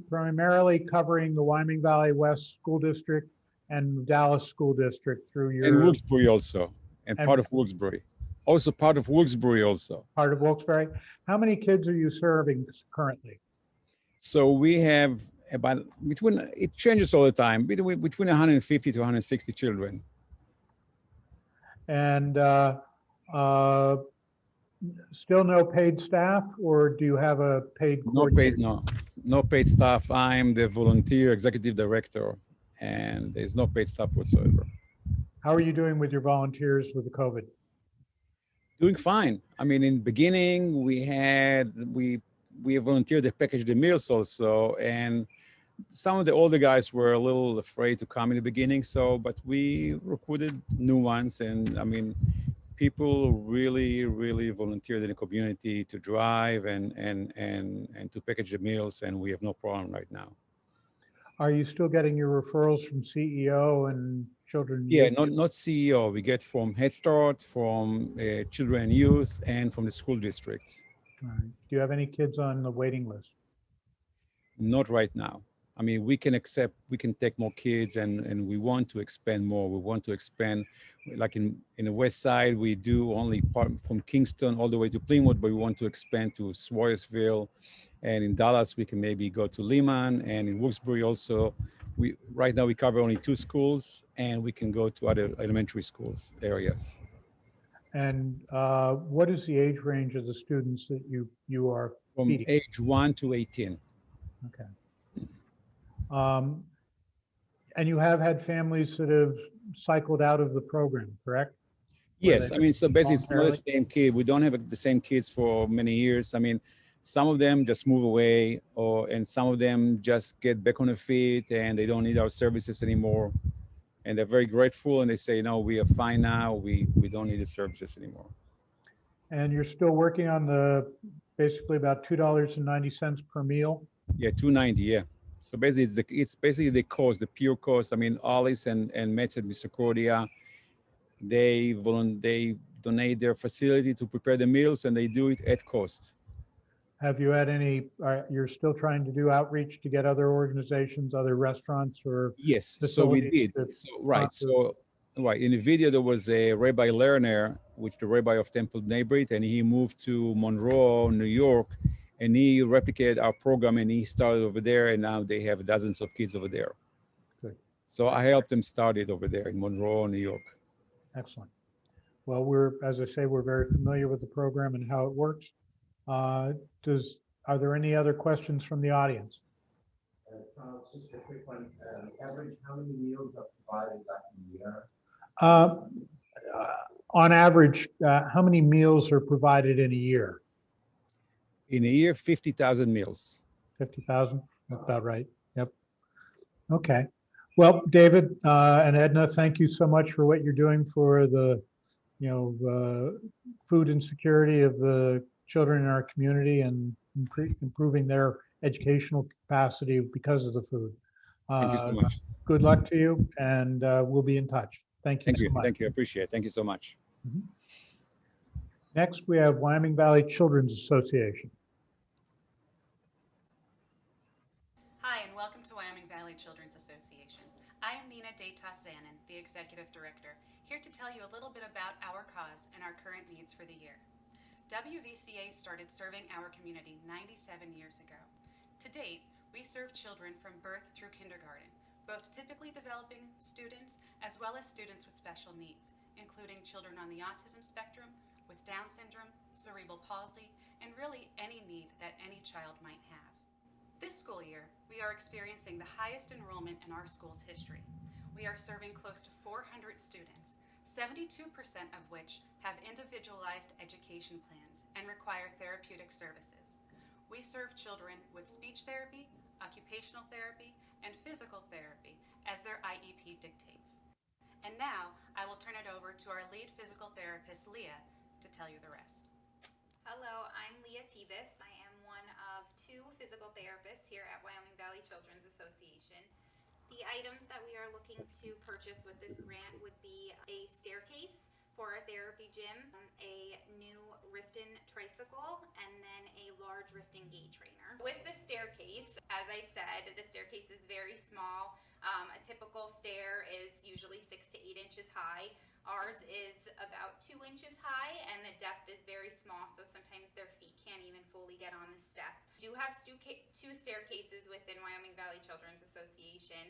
primarily covering the Wyoming Valley West School District and Dallas School District through your... And Wilkes-Barre also, and part of Wilkes-Barre. Also part of Wilkes-Barre also. Part of Wilkes-Barre. How many kids are you serving currently? So we have about, it changes all the time, between 150 to 160 children. And still no paid staff, or do you have a paid coordinator? No paid staff. I'm the volunteer executive director, and there's no paid staff whatsoever. How are you doing with your volunteers with the COVID? Doing fine. I mean, in the beginning, we volunteered to package the meals also, and some of the older guys were a little afraid to come in the beginning. So, but we recruited new ones, and I mean, people really volunteered in the community to drive and to package the meals, and we have no problem right now. Are you still getting your referrals from CEO and children? Yeah, youth? not CEO. We get from Head Start, from children and youth, and from the school districts. All right. Do you have any kids on the waiting list? Not right now. I mean, we can take more kids, and we want to expand more. We want to expand, like in the West Side, we do only part from Kingston all the way to Plymouth, but we want to expand to Swayersville, and in Dallas we can maybe go to Lehman, and in Wilkes-Barre also. Right now we cover only 2 schools, and we can go to other elementary schools areas. And what is the age range of the students that you are From feeding? age 1 to 18. Okay. And you have had families that have cycled out of the program, correct? Yes, I mean, so basically it's not the voluntarily? same kid. We don't have the same kids for many years. I mean, some of them just move away, and some of them just get back on their feet and they don't need our services anymore. And they're very grateful, and they say, no, we are fine now. We don't need the services anymore. And you're still working on the basically about $2.90 per meal? Yeah, $2.90, yeah. So basically it's basically the cost, the pure cost. I mean, Alice and Mets at Misericordia, they donate their facility to prepare the meals, and they do it at cost. Have you had any, you're still trying to do outreach to get other organizations, other restaurants or Yes, so we facilities did. to So in the video there was a Rabbi Lerner, which the rabbi of Temple Neighborhood, and he moved to Monroe, New York, and he replicated our program, and he started over there, and now they have dozens of kids over there. Good. So I helped them start it over there in Monroe, New York. Excellent. Well, as I say, we're very familiar with the program and how it works. Are there any other questions from the audience? Just a quick one. Average, how many meals are provided back in the year? On average, how many meals are provided in a year? In a year, 50,000 meals. 50,000, that's about right. Yep. Okay. Well, David and Edna, thank you so much for what you're doing for the, food insecurity of the children in our community and improving their educational capacity because of the food. Thank you so much. Good luck to you, and we'll be in touch. Thank you so much. Thank you. I appreciate it. Thank you so much. Next, we have Wyoming Valley Children's Association. Hi, and welcome to Wyoming Valley Children's Association. I am Nina Deitas-Zanin, the Executive Director, here to tell you a little bit about our cause and our current needs for the year. WVCA started serving our community 97 years ago. To date, we serve children from birth through kindergarten, both typically developing students as well as students with special needs, including children on the autism spectrum, with Down syndrome, cerebral palsy, and really any need that any child might have. This school year, we are experiencing the highest enrollment in our school's history. We are serving close to 400 students, 72% of which have individualized education plans and require therapeutic services. We serve children with speech therapy, occupational therapy, and physical therapy as their IEP dictates. And now, I will turn it over to our lead physical therapist, Leah, to tell you the rest. Hello, I'm Leah Tebus. I am one of 2 physical therapists here at Wyoming Valley Children's Association. The items that we are looking to purchase with this grant would be a staircase for our therapy gym, a new Riften tricycle, and then a large Riften gait trainer. With the staircase, as I said, the staircase is very small. A typical stair is usually 6 to 8 inches high. Ours is about 2 inches high, and the depth is very small, so sometimes their feet can't even fully get on the step. We do have 2 staircases within Wyoming Valley Children's Association.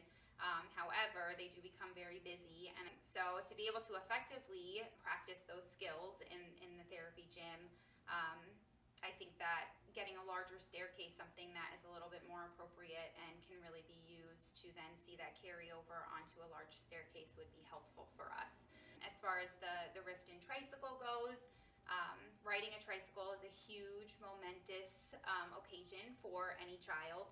However, they do become very busy, and so to be able to effectively practice those skills in the therapy gym, I think that getting a larger staircase, something that is a little bit more appropriate and can really be used to then see that carry over onto a large staircase, would be helpful for us. As far as the Riften tricycle goes, riding a tricycle is a huge, momentous occasion for any child.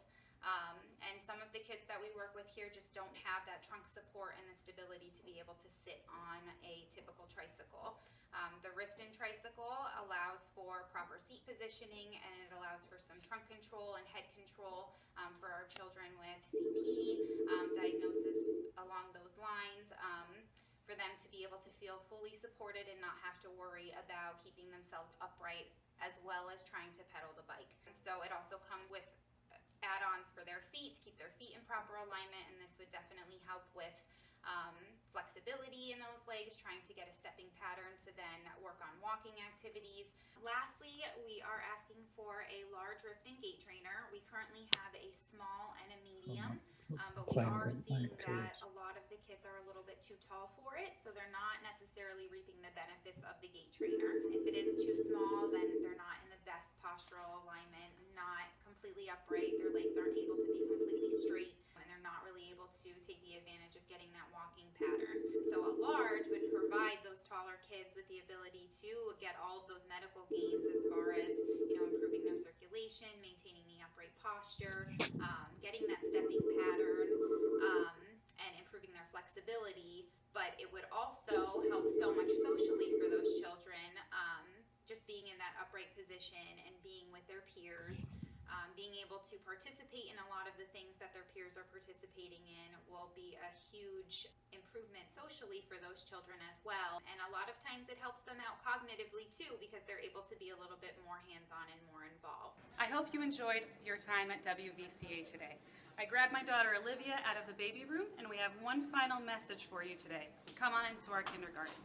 And some of the kids that we work with here just don't have that trunk support and the stability to be able to sit on a typical tricycle. The Riften tricycle allows for proper seat positioning, and it allows for some trunk control and head control for our children with CP, diagnosis along those lines, for them to be able to feel fully supported and not have to worry about keeping themselves upright as well as trying to pedal the bike. So it also comes with add-ons for their feet to keep their feet in proper alignment, and this would definitely help with flexibility in those legs, trying to get a stepping pattern to then work on walking activities. Lastly, we are asking for a large Riften gait trainer. We currently have a small and a medium, but we are seeing that a lot of the kids are a little bit too tall for it, so they're not necessarily reaping the benefits of the gait trainer. If it is too small, then they're not in the best postural alignment, not completely upright, their legs aren't able to be completely straight, and they're not really able to take the advantage of getting that walking pattern. So a large would provide those taller kids with the ability to get all of those medical gains as far as, you know, improving their circulation, maintaining the upright posture, getting that stepping pattern, and improving their flexibility. But it would also help so much socially for those children, just being in that upright position and being with their peers. Being able to participate in a lot of the things that their peers are participating in will be a huge improvement socially for those children as well. And a lot of times it helps them out cognitively too, because they're able to be a little bit more hands-on and more involved. I hope you enjoyed your time at WVCA today. I grabbed my daughter Olivia out of the baby room, and we have one final message for you today. Come on into our kindergarten.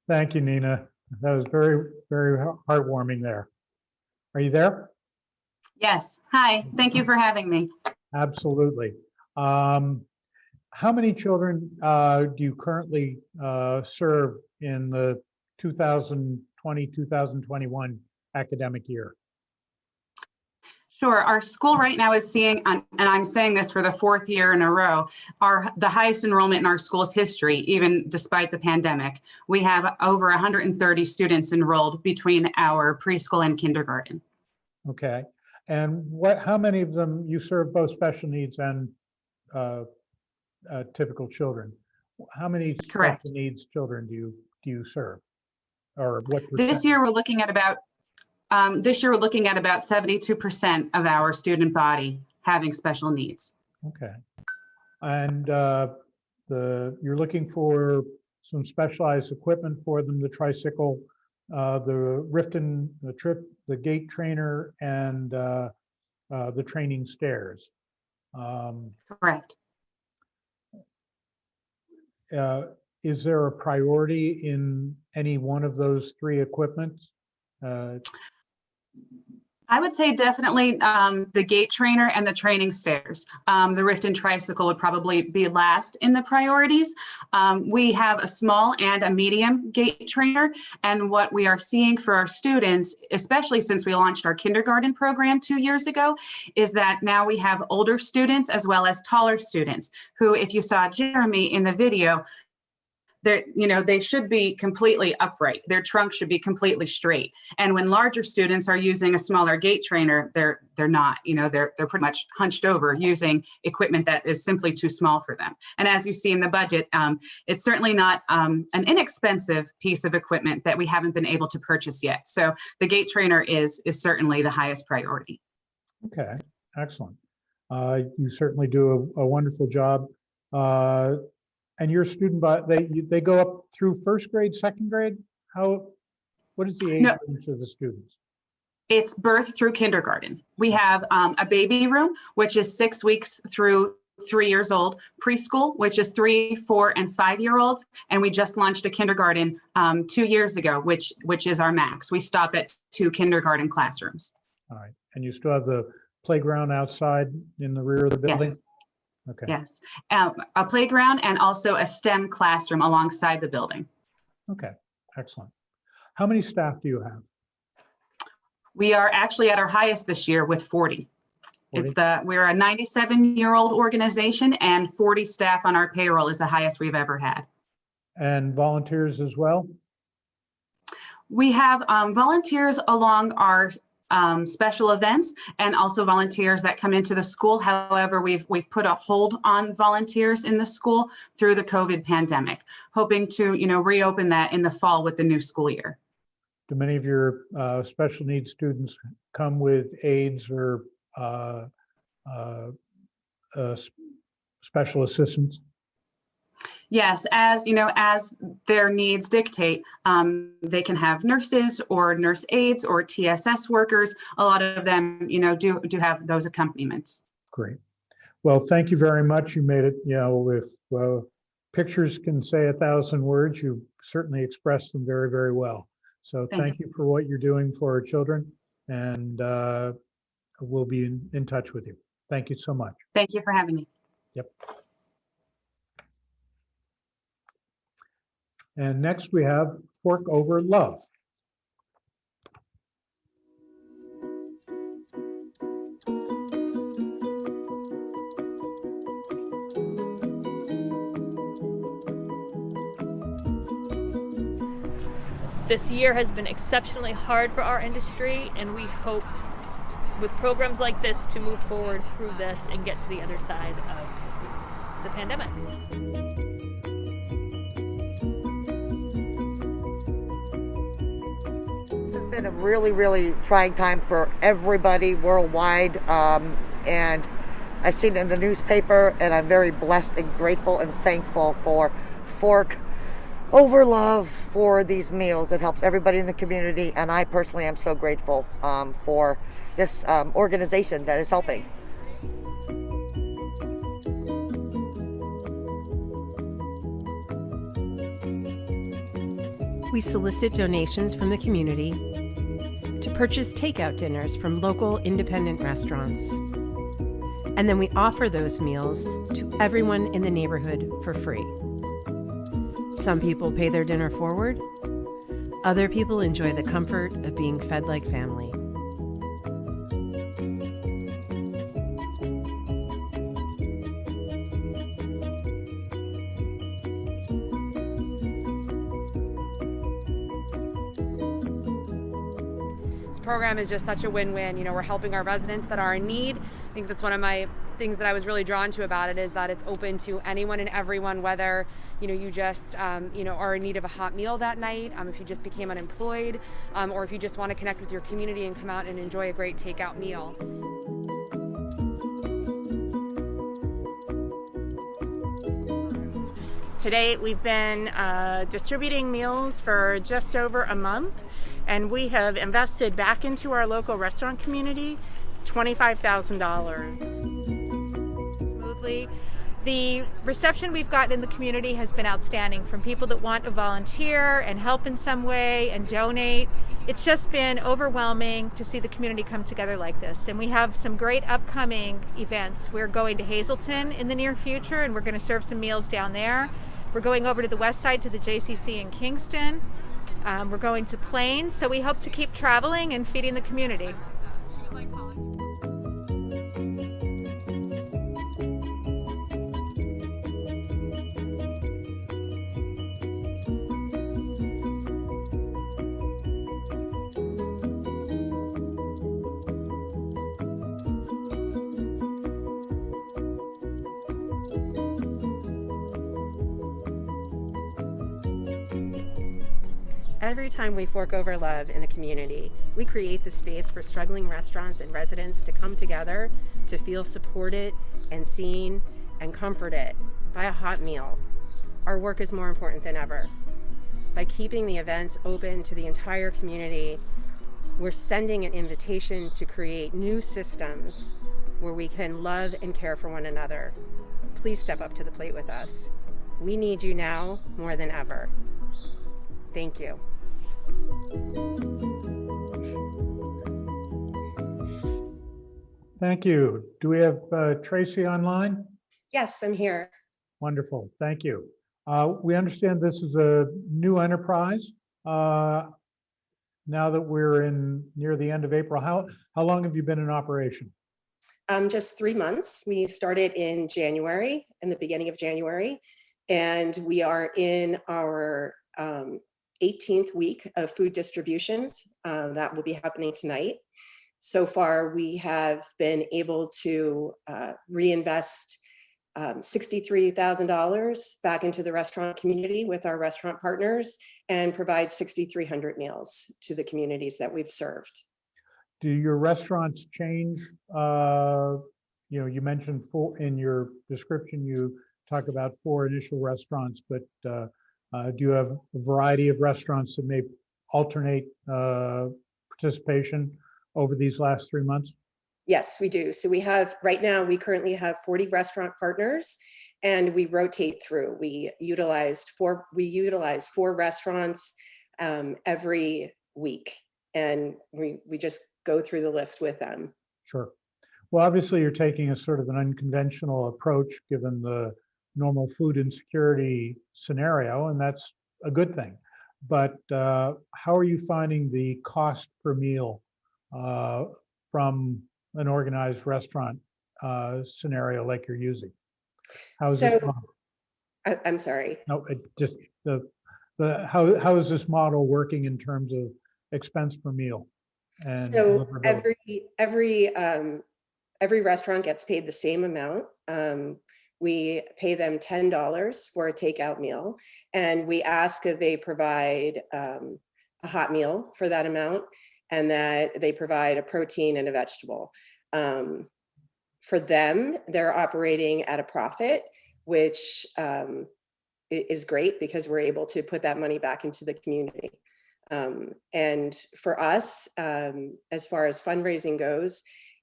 Thank you, Nina. That was very, very heartwarming there. Are you there? Yes. Hi. Thank you for having me. Absolutely. How many children do you currently serve in the 2020-2021 academic year? Sure. Our school right now is seeing, and I'm saying this for the fourth year in a row, the highest enrollment in our school's history, even despite the pandemic. We have over 130 students enrolled between our preschool and kindergarten. Okay. And how many of them you serve both special needs and typical children? How many Correct. special needs children do you serve? Or what percent? This year we're looking at about 72% of our student body having special needs. Okay. And you're looking for some specialized equipment for them, the tricycle, the Riften, the gait trainer, and the training stairs. Correct. Is there a priority in any one of those three equipments? I would say definitely the gait trainer and the training stairs. The Riften tricycle would probably be last in the priorities. We have a small and a medium gait trainer, and what we are seeing for our students, especially since we launched our kindergarten program 2 years ago, is that now we have older students as well as taller students who, if you saw Jeremy in the video, they should be completely upright. Their trunk should be completely straight. And when larger students are using a smaller gait trainer, they're not. They're pretty much hunched over using equipment that is simply too small for them. And as you see in the budget, it's certainly not an inexpensive piece of equipment that we haven't been able to purchase yet. So the gait trainer is certainly the highest priority. Okay, excellent. You certainly do a wonderful job. And your student, they go up through first grade, second grade? What is the age range of the students? It's birth through kindergarten. We have a baby room, which is 6 weeks through 3 years old, preschool, which is 3, 4, and 5-year-olds, and we just launched a kindergarten 2 years ago, which is our max. We stop at 2 kindergarten classrooms. All right, and you still have the playground outside in the rear of the building? Yes. Okay. Yes, a playground and also a STEM classroom alongside the building. Okay, excellent. How many staff do you have? We are actually at our highest this year with 40. We're a 97-year-old organization, and 40 staff on our payroll is the highest we've ever had. And volunteers as well? We have volunteers along our special events and also volunteers that come into the school. However, we've put a hold on volunteers in the school through the COVID pandemic, hoping to reopen that in the fall with the new school year. Do many of your special needs students come with aides or special assistants? Yes, as their needs dictate, they can have nurses or nurse aides or TSS workers. A lot of them, do have those accompaniments. Great. Well, thank you very much. You made it, if pictures can say 1,000 words, you certainly expressed them very, very well. So thank you for what you're doing for our children, and we'll be in touch with you. Thank you so much. Thank you for having me. Yep. And next we have Fork Over Love. This year has been exceptionally hard for our industry, and we hope with programs like this to move forward through this and get to the other side of the pandemic. It's been a really, really trying time for everybody worldwide, and I've seen it in the newspaper, and I'm very blessed and grateful and thankful for Fork Over Love for these meals. It helps everybody in the community, and I personally am so grateful for this organization that is helping. We solicit donations from the community to purchase takeout dinners from local independent restaurants. And then we offer those meals to everyone in the neighborhood for free. Some people pay their dinner forward. Other people enjoy the comfort of being fed like family. Program is just such a win-win. We're helping our residents that are in need. I think that's one of my things that I was really drawn to about it, is that it's open to anyone and everyone, whether you just are in need of a hot meal that night, if you just became unemployed, or if you just want to connect with your community and come out and enjoy a great takeout meal. To date, we've been distributing meals for just over a month, and we have invested back into our local restaurant community $25,000. Smoothly. The reception we've gotten in the community has been outstanding, from people that want to volunteer and help in some way and donate. It's just been overwhelming to see the community come together like this. And we have some great upcoming events. We're going to Hazleton in the near future, and we're going to serve some meals down there. We're going over to the west side to the JCC in Kingston. We're going to Plains, so we hope to keep traveling and feeding the community. Every time we fork over love in a community, we create the space for struggling restaurants and residents to come together to feel supported and seen and comforted by a hot meal. Our work is more important than ever. By keeping the events open to the entire community, we're sending an invitation to create new systems where we can love and care for one another. Please step up to the plate with us. We need you now more than ever. Thank you. Thank you. Do we have Tracy online? Yes, I'm here. Wonderful. Thank you. We understand this is a new enterprise. Now that we're near the end of April, how long have you been in operation? Just 3 months. We started in January, in the beginning of January. and we are in our 18th week of food distributions. That will be happening tonight. So far, we have been able to reinvest $63,000 back into the restaurant community with our restaurant partners and provide 6,300 meals to the communities that we've served. Do your restaurants change? You mentioned in your description, you talk about 4 initial restaurants, but do you have a variety of restaurants that may alternate participation over these last 3 months? Yes, we do. So right now, we currently have 40 restaurant partners, and we rotate through. We utilize 4 restaurants every week, and we just go through the list with them. Sure. Well, obviously you're taking a sort of an unconventional approach given the normal food insecurity scenario, and that's a good thing. But how are you finding the cost per meal from an organized restaurant scenario like you're using? How is this model? I'm sorry. No, just how is this model working in terms of expense per meal? And so every restaurant gets paid the same amount. We pay them $10 for a takeout meal, and we ask that they provide a hot meal for that amount, and that they provide a protein and a vegetable. For them, they're operating at a profit, which is great because we're able to put that money back into the community. And for us, as far as fundraising goes,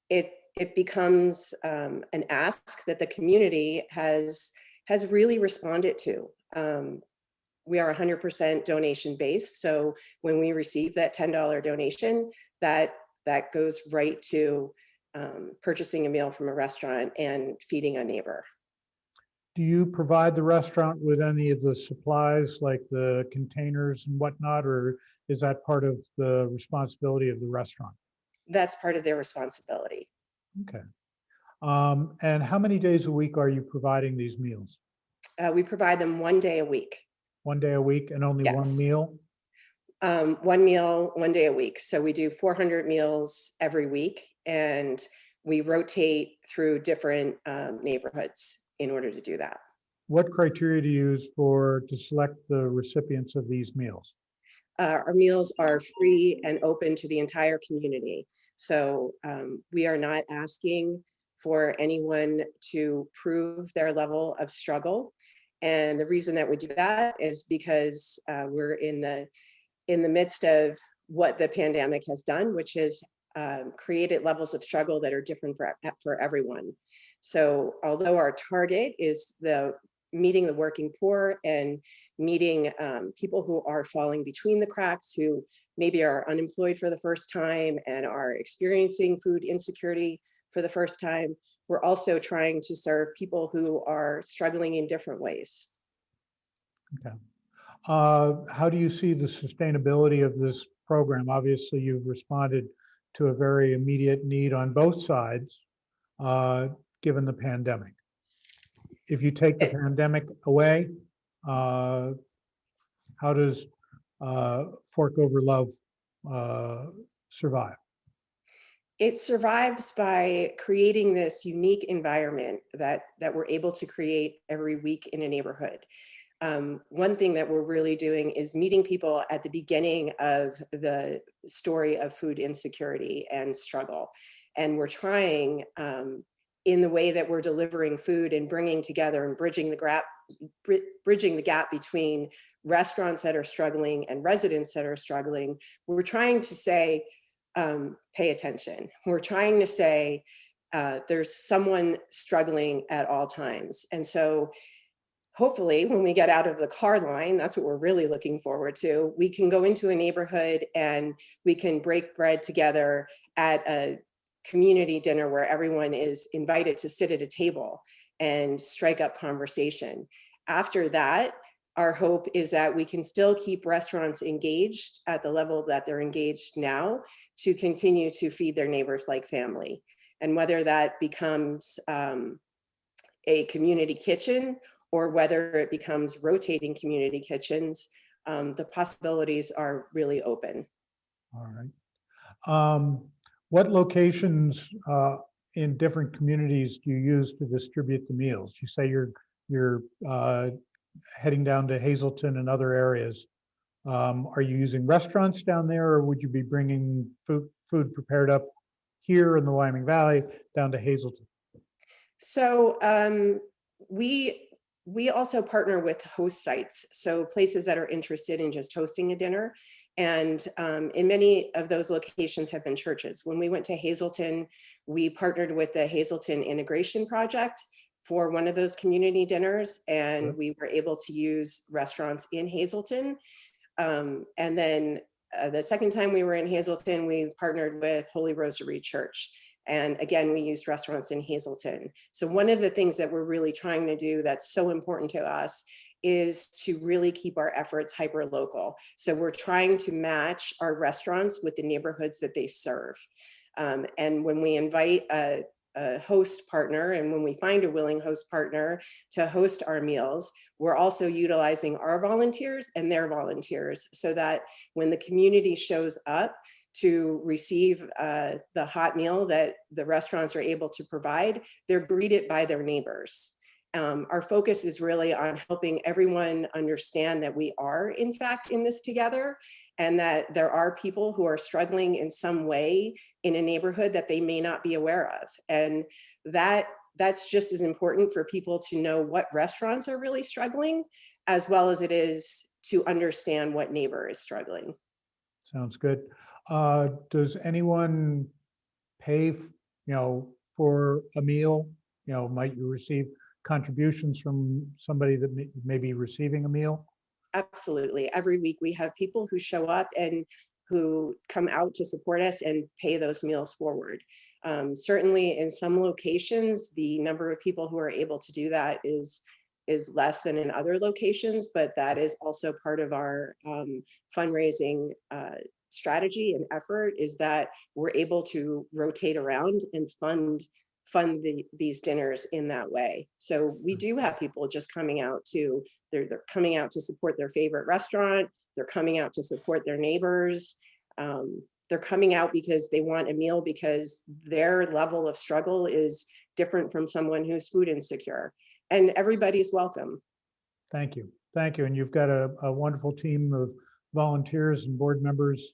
it becomes an ask that the community has really responded to. We are 100% donation based, so when we receive that $10 donation, that goes right to purchasing a meal from a restaurant and feeding a neighbor. Do you provide the restaurant with any of the supplies like the containers and whatnot, or is that part of the responsibility of the restaurant? That's part of their responsibility. Okay. And how many days a week are you providing these meals? We provide them 1 day a week. 1 day a week and only Yes. 1 meal? 1 meal, 1 day a week. So we do 400 meals every week, and we rotate through different neighborhoods in order to do that. What criteria do you use to select the recipients of these meals? Our meals are free and open to the entire community. So we are not asking for anyone to prove their level of struggle. And the reason that we do that is because we're in the midst of what the pandemic has done, which is created levels of struggle that are different for everyone. So although our target is meeting the working poor and meeting people who are falling between the cracks, who maybe are unemployed for the first time and are experiencing food insecurity for the first time, we're also trying to serve people who are struggling in different ways. Okay. How do you see the sustainability of this program? Obviously, you've responded to a very immediate need on both sides, given the pandemic. If you take the pandemic away, how does Fork Over Love survive? It survives by creating this unique environment that we're able to create every week in a neighborhood. One thing that we're really doing is meeting people at the beginning of the story of food insecurity and struggle. And we're trying, in the way that we're delivering food and bringing together and bridging the gap between restaurants that are struggling and residents that are struggling, we're trying to say, pay attention. We're trying to say there's someone struggling at all times. And so hopefully when we get out of the car line, that's what we're really looking forward to, we can go into a neighborhood and we can break bread together at a community dinner where everyone is invited to sit at a table and strike up conversation. After that, our hope is that we can still keep restaurants engaged at the level that they're engaged now to continue to feed their neighbors like family. And whether that becomes a community kitchen or whether it becomes rotating community kitchens, the possibilities are really open. All right. What locations in different communities do you use to distribute the meals? You say you're heading down to Hazleton and other areas. Are you using restaurants down there, or would you be bringing food prepared up here in the Wyoming Valley down to Hazleton? So we also partner with host sites, so places that are interested in just hosting a dinner. And in many of those locations have been churches. When we went to Hazleton, we partnered with the Hazleton Integration Project for one of those community dinners, and we were able to use restaurants in Hazleton. And then the second time we were in Hazleton, we partnered with Holy Rosary Church. And again, we used restaurants in Hazleton. So one of the things that we're really trying to do that's so important to us is to really keep our efforts hyper local. So we're trying to match our restaurants with the neighborhoods that they serve. And when we invite a host partner, and when we find a willing host partner to host our meals, we're also utilizing our volunteers and their volunteers, so that when the community shows up to receive the hot meal that the restaurants are able to provide, they're greeted by their neighbors. Our focus is really on helping everyone understand that we are, in fact, in this together, and that there are people who are struggling in some way in a neighborhood that they may not be aware of. And that's just as important for people to know what restaurants are really struggling, as well as it is to understand what neighbor is struggling. Sounds good. Does anyone pay, for a meal? Might you receive contributions from somebody that may be receiving a meal? Absolutely. Every week we have people who show up and who come out to support us and pay those meals forward. Certainly in some locations, the number of people who are able to do that is less than in other locations, but that is also part of our fundraising strategy and effort, is that we're able to rotate around and fund these dinners in that way. So we do have people just coming out they're coming out to support their favorite restaurant. They're coming out to support their neighbors. They're coming out because they want a meal, because their level of struggle is different from someone who's food insecure. And everybody's welcome. Thank you. Thank you. And you've got a wonderful team of volunteers and board members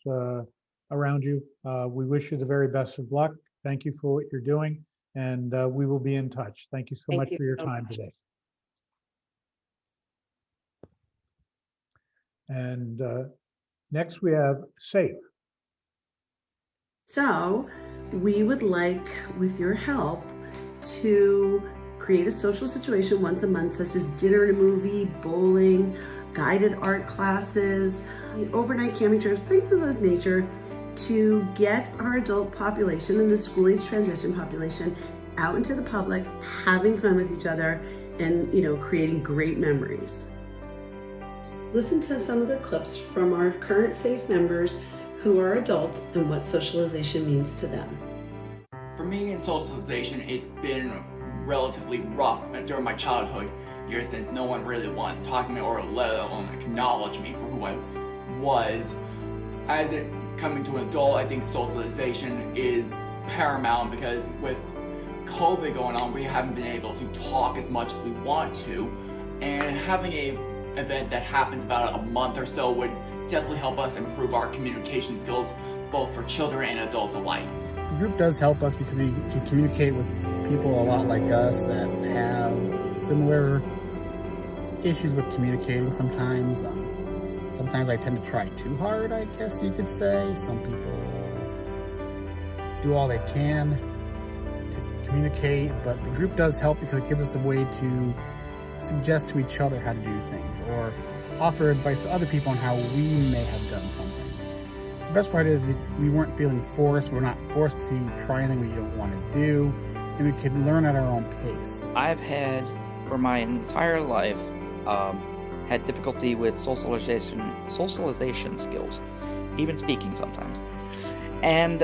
around you. We wish you the very best of luck. Thank you for what you're doing. And we will be in touch. Thank you so much for your time today. And next we have SAFE. So we would like, with your help, to create a social situation once a month, such as dinner and a movie, bowling, guided art classes, overnight camping trips, things of those nature, to get our adult population and the school-age transition population out into the public, having fun with each other, and creating great memories. Listen to some of the clips from our current SAFE members who are adults and what socialization means to them. For me in socialization, it's been relatively rough during my childhood years, since no one really wanted to talk to me or let alone acknowledge me for who I was. As it coming to an adult, I think socialization is paramount, because with COVID going on, we haven't been able to talk as much as we want to, and having a event that happens about a month or so would definitely help us improve our communication skills, both for children and adults alike. The group does help us because we can communicate with people a lot like us that have similar issues with communicating sometimes. Sometimes I tend to try too hard, I guess you could say. Some people do all they can to communicate, but the group does help because it gives us a way to suggest to each other how to do things, or offer advice to other people on how we may have done something. The best part is we weren't feeling forced. We're not forced to try anything we don't want to do, and we can learn at our own pace. I've had, for my entire life, had difficulty with socialization skills, even speaking sometimes. And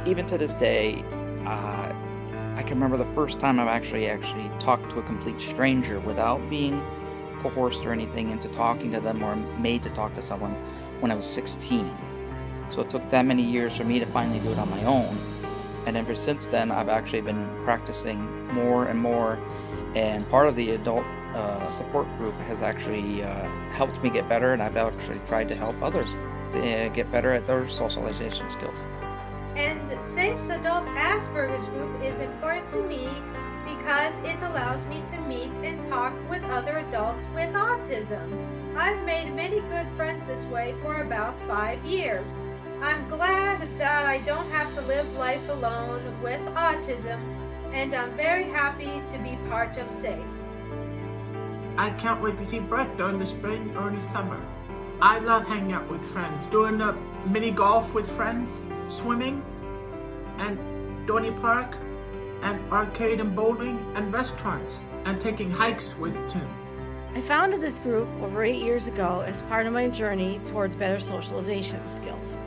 even to this day, I I can remember the first time I've actually talked to a complete stranger without being coerced or anything into talking to them or made to talk to someone when I was 16. So it took that many years for me to finally do it on my own. And ever since then, I've actually been practicing more and more. And part of the adult support group has actually helped me get better, and I've actually tried to help others to get better at their socialization skills. And SAFE's Adult Asperger's group is important to me because it allows me to meet and talk with other adults with autism. I've made many good friends this way for about 5 years. I'm glad that I don't have to live life alone with autism, and I'm very happy to be part of SAFE. I can't wait to see Brett during the spring or the summer. I love hanging out with friends, doing the mini golf with friends, swimming, and Dorney Park, and arcade and bowling, and restaurants, and taking hikes with Tim. I founded this group over 8 years ago as part of my journey towards better socialization skills.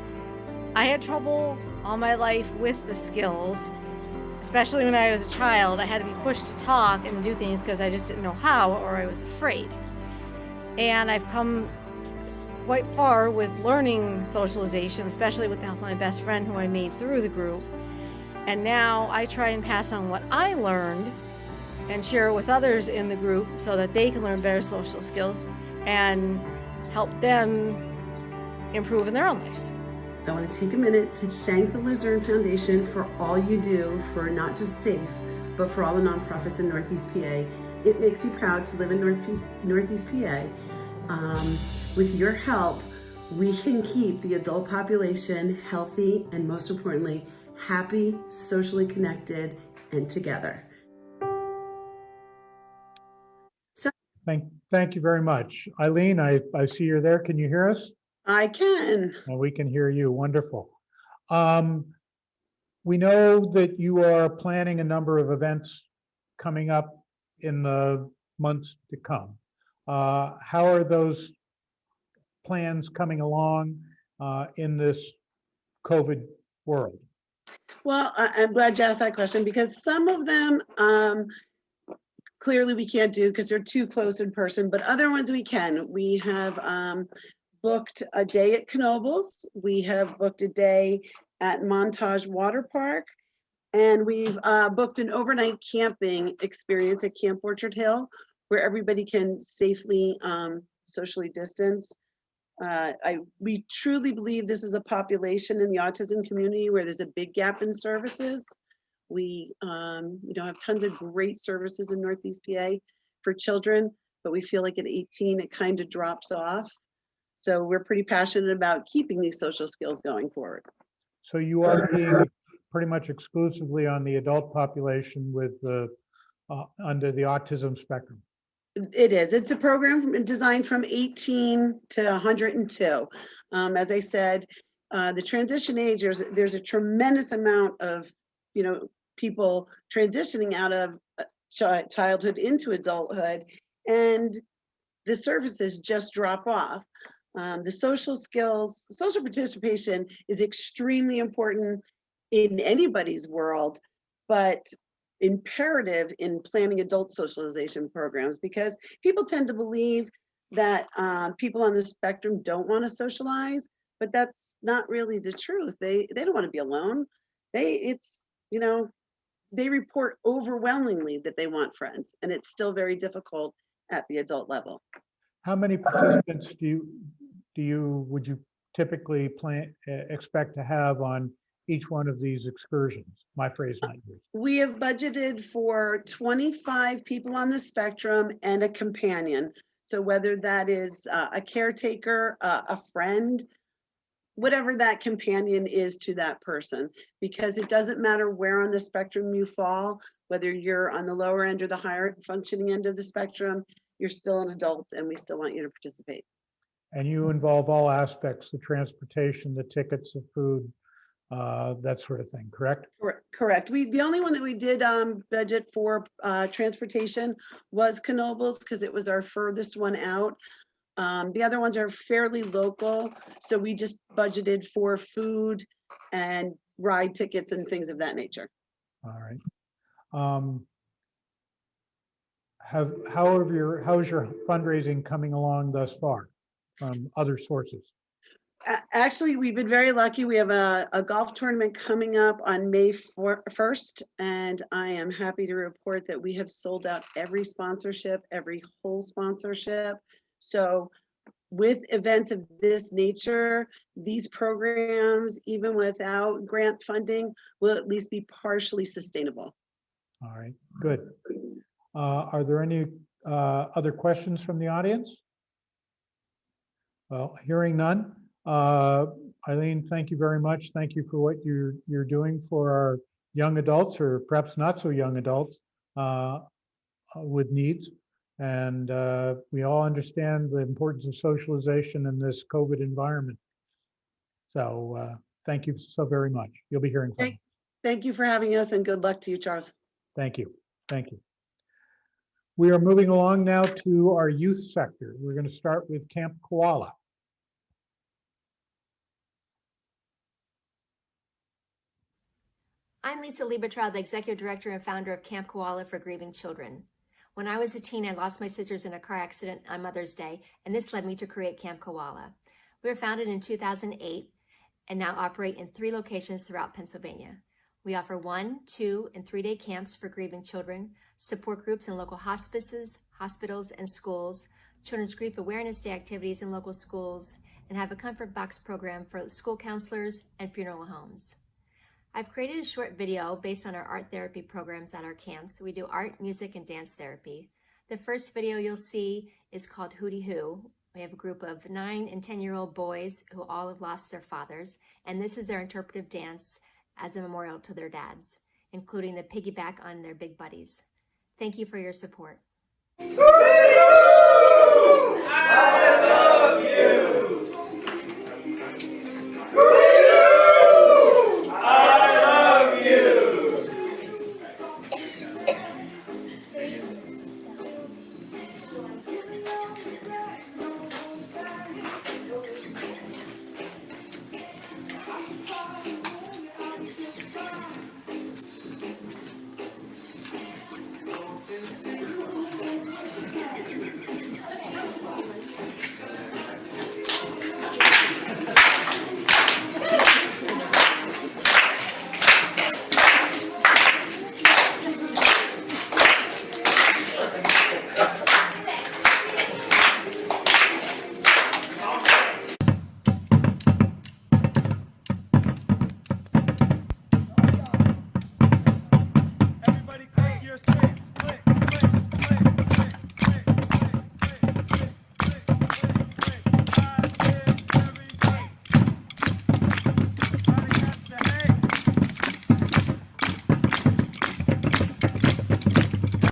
I had trouble all my life with the skills, especially when I was a child. I had to be pushed to talk and do things because I just didn't know how, or I was afraid. And I've come quite far with learning socialization, especially with the help of my best friend who I made through the group. And now I try and pass on what I learned and share it with others in the group so that they can learn better social skills and help them improve in their own lives. I want to take a minute to thank the Luzerne Foundation for all you do for not just SAFE, but for all the nonprofits in Northeast PA. It makes me proud to live in Northeast PA. With your help, we can keep the adult population healthy and, most importantly, happy, socially connected, and together. Thank you very much. Eileen, I see you're there. Can you hear us? I can. And we can hear you. Wonderful. We know that you are planning a number of events coming up in the months to come. How are those plans coming along in this COVID world? Well, I'm glad you asked that question because some of them clearly we can't do because they're too close in person, but other ones we can. We have booked a day at Knoebels. We have booked a day at Montage Water Park, and we've booked an overnight camping experience at Camp Orchard Hill where everybody can safely socially distance. We truly believe this is a population in the autism community where there's a big gap in services. We have tons of great services in Northeast PA for children, but we feel like at 18 it kind of drops off. So we're pretty passionate about keeping these social skills going forward. So you are being pretty much exclusively on the adult population with the under the autism spectrum. It is. It's a program designed from 18 to 102. As I said, the transition age, there's a tremendous amount of, people transitioning out of childhood into adulthood, and the services just drop off. The social skills, social participation is extremely important in anybody's world, but imperative in planning adult socialization programs because people tend to believe that people on the spectrum don't want to socialize, but that's not really the truth. They don't want to be alone. They report overwhelmingly that they want friends, and it's still very difficult at the adult level. How many participants would you typically expect to have on each one of these excursions? My phrase, not yours. We have budgeted for 25 people on the spectrum and a companion. So whether that is a caretaker, a friend, whatever that companion is to that person, because it doesn't matter where on the spectrum you fall, whether you're on the lower end or the higher functioning end of the spectrum, you're still an adult and we still want you to participate. And you involve all aspects, the transportation, the tickets, the food, that sort of thing, correct? Correct. The only one that we did budget for transportation was Knoebels because it was our furthest one out. The other ones are fairly local, so we just budgeted for food and ride tickets and things of that nature. All How's your fundraising coming along thus far from other sources? Actually, we've been very lucky. We have a golf tournament coming up on May 1st, and I am happy to report that we have sold out every sponsorship, every whole sponsorship. So with events of this nature, these programs, even without grant funding, will at least be partially sustainable. All right, good. Are there any other questions from the audience? Well, hearing none. Eileen, thank you very much. Thank you for what you're doing for our young adults, or perhaps not so young adults with needs. And we all understand the importance of socialization in this COVID environment. So thank you so very much. You'll be hearing from me. Thank you for having us, and good luck to you, Charles. Thank you. Thank you. We are moving along now to our youth sector. We're going to start with Camp Koala. I'm Lisa Liebertraud, the Executive Director and founder of Camp Koala for Grieving Children. When I was a teen, I lost my sisters in a car accident on Mother's Day, and this led me to create Camp Koala. We were founded in 2008 and now operate in 3 locations throughout Pennsylvania. We offer 1-, 2-, and 3-day camps for grieving children, support groups in local hospices, hospitals, and schools, Children's Grief Awareness Day activities in local schools, and have a comfort box program for school counselors and funeral homes. I've created a short video based on our art therapy programs at our camps. We do art, music, and dance therapy. The first video you'll see is called Hootie Hoo. We have a group of 9- and 10-year-old boys who all have lost their fathers, and this is their interpretive dance as a memorial to their dads, including the piggyback on their big buddies. Thank you for your support. I love you.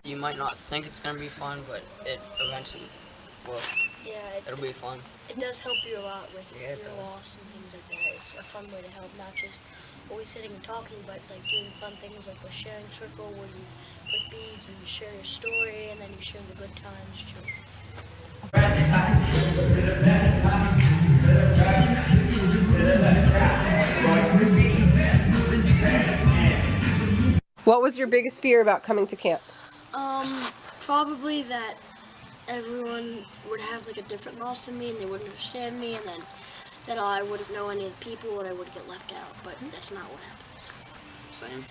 You might not think it's going to be fun, but it eventually will. Yeah, it'll be fun. It does help you a lot with Yeah, it your does. loss and things like that. It's a fun way to help, not just always sitting and talking, but like doing fun things like the sharing circle where you put beads and you share your story and then you share the good times too. What was your biggest fear about coming to camp? Probably that everyone would have like a different loss than me and they wouldn't understand me, and then that I wouldn't know any of the people and I would get left out, but that's not what happened. Same.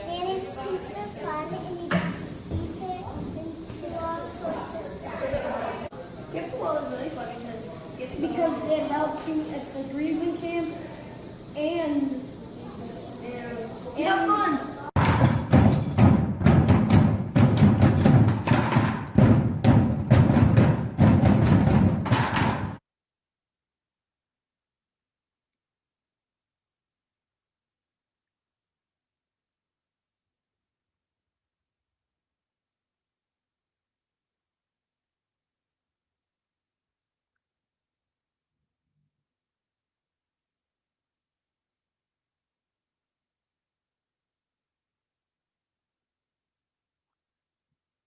And it's super fun, and you get to sleep it and do all sorts of stuff. Camp Koala is really fun because it helps you. It's a grieving camp, and you have fun.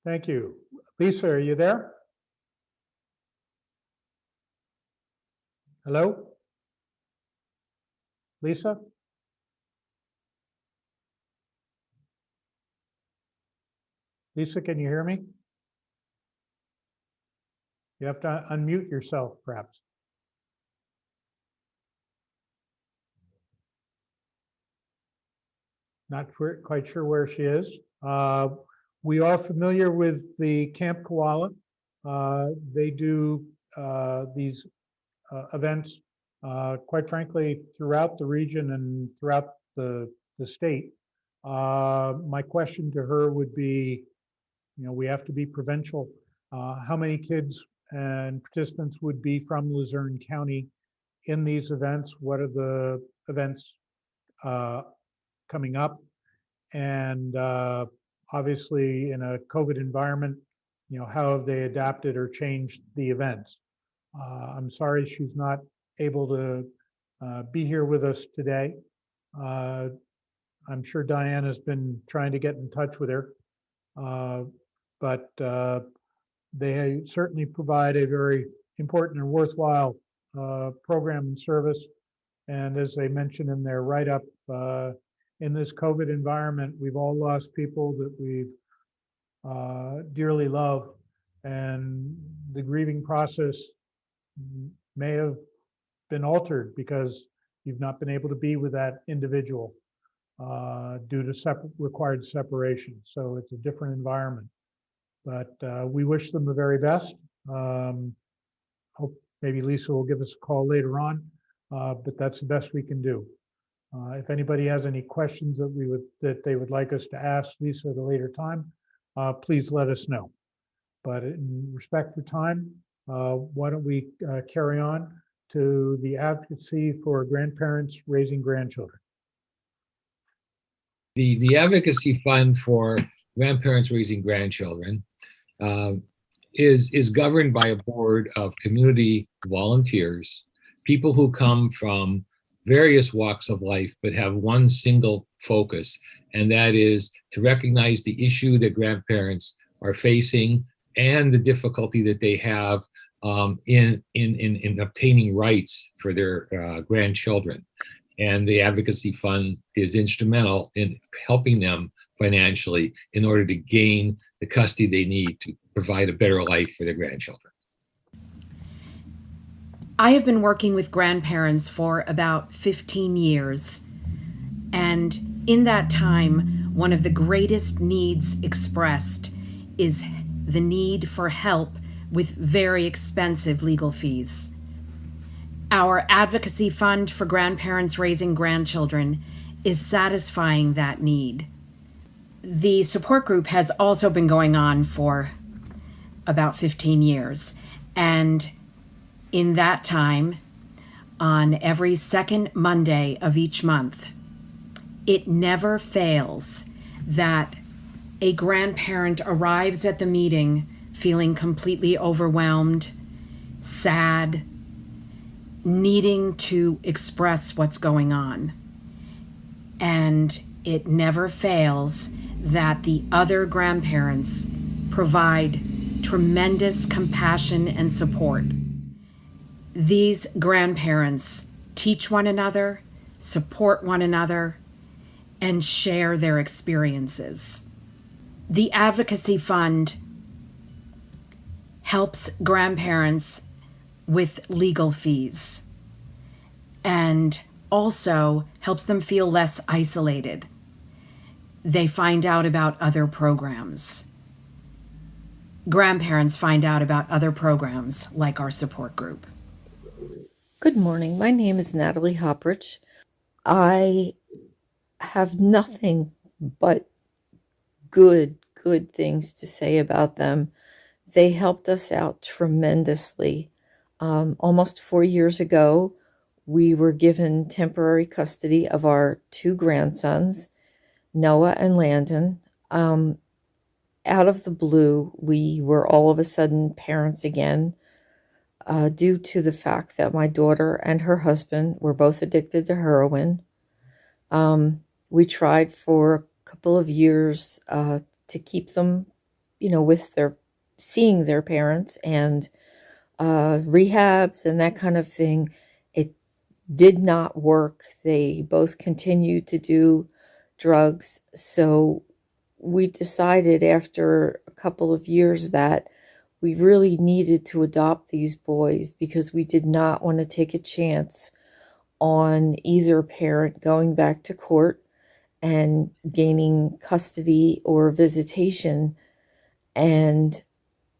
Thank you. Lisa, are you there? Hello? Lisa? Lisa, can you hear me? You have to unmute yourself, perhaps. Not quite sure where she is. We are familiar with the Camp Koala. They do these events, quite frankly, throughout the region and throughout the state. My question to her would be, we have to be provincial. How many kids and participants would be from Luzerne County in these events? What are the events coming up? And obviously, in a COVID environment, how have they adapted or changed the events? I'm sorry she's not able to be here with us today. I'm sure Diane has been trying to get in touch with her, but they certainly provide a very important and worthwhile program and service. And as they mentioned in their write-up, in this COVID environment, we've all lost people that we've dearly loved, and the grieving process may have been altered because you've not been able to be with that individual due to required separation. So it's a different environment, but we wish them the very best. Hope maybe Lisa will give us a call later on, but that's the best we can do. If anybody has any questions that they would like us to ask Lisa at a later time, please let us know. But in respect for time, why don't we carry on to the advocacy for grandparents raising grandchildren. The Advocacy Fund for Grandparents Raising Grandchildren is governed by a board of community volunteers, people who come from various walks of life but have one single focus, and that is to recognize the issue that grandparents are facing and the difficulty that they have in obtaining rights for their grandchildren. And the Advocacy Fund is instrumental in helping them financially in order to gain the custody they need to provide a better life for their grandchildren. I have been working with grandparents for about 15 years. And in that time, one of the greatest needs expressed is the need for help with very expensive legal fees. Our Advocacy Fund for Grandparents Raising Grandchildren is satisfying that need. The support group has also been going on for about 15 years. And in that time, on every second Monday of each month, it never fails that a grandparent arrives at the meeting feeling completely overwhelmed, sad, needing to express what's going on. And it never fails that the other grandparents provide tremendous compassion and support. These grandparents teach one another, support one another, and share their experiences. The Advocacy Fund helps grandparents with legal fees and also helps them feel less isolated. They find out about other programs. Grandparents find out about other programs like our support group. Good morning. My name is Natalie Hopprich. I have nothing but good things to say about them. They helped us out tremendously. Almost 4 years ago, we were given temporary custody of our 2 grandsons, Noah and Landon. Out of the blue, we were all of a sudden parents again, due to the fact that my daughter and her husband were both addicted to heroin. We tried for a couple of years to keep them, with seeing their parents and rehabs and that kind of thing. did not work. They both continued to do drugs. So we decided after a couple of years that we really needed to adopt these boys because we did not want to take a chance on either parent going back to court and gaining custody or visitation and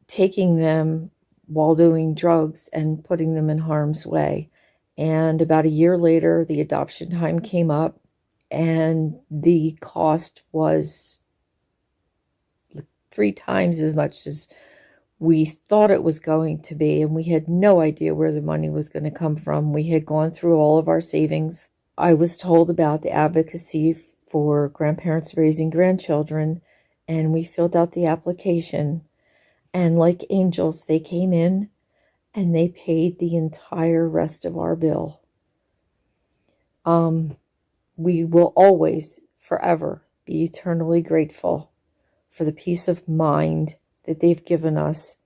taking them while doing drugs and putting them in harm's way. And about a year later, the adoption time came up, and the cost was 3 times as much as we thought it was going to be. And we had no idea where the money was going to come from. We had gone through all of our savings. I was told about the advocacy for grandparents raising grandchildren, and we filled out the application. And like angels, they came in and they paid the entire rest of our bill. We will always, forever, be eternally grateful for the peace of mind that they've given us,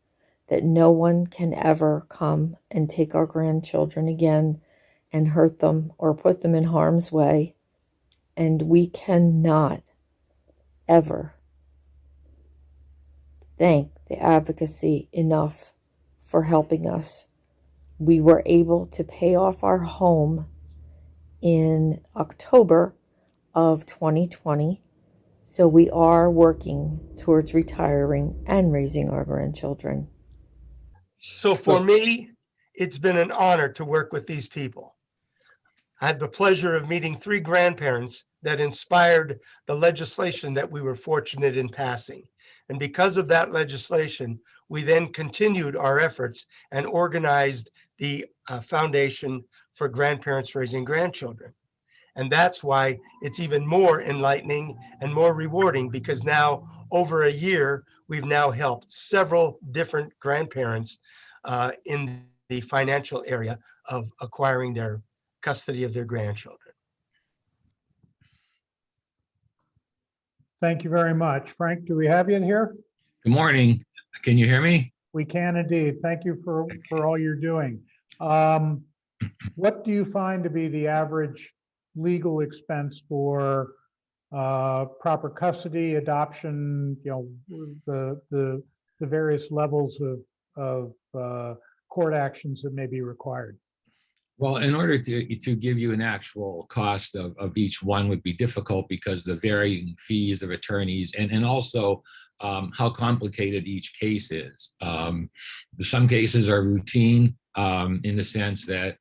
that no one can ever come and take our grandchildren again and hurt them or put them in harm's way. And we cannot ever thank the advocacy enough for helping us. We were able to pay off our home in October of 2020. So we are working towards retiring and raising our grandchildren. So for me, it's been an honor to work with these people. I had the pleasure of meeting 3 grandparents that inspired the legislation that we were fortunate in passing. And because of that legislation, we then continued our efforts and organized the Foundation for Grandparents Raising Grandchildren. And that's why it's even more enlightening and more rewarding, because now over a year, we've now helped several different grandparents in the financial area of acquiring their custody of their grandchildren. Thank you very much. Frank, do we have you in here? Good morning. Can you hear me? We can indeed. Thank you for all you're doing. What do you find to be the average legal expense for proper custody, adoption, the various levels of court actions that may be required? Well, in order to give you an actual cost of each one would be difficult because the varying fees of attorneys and also how complicated each case is. Some cases are routine in the sense that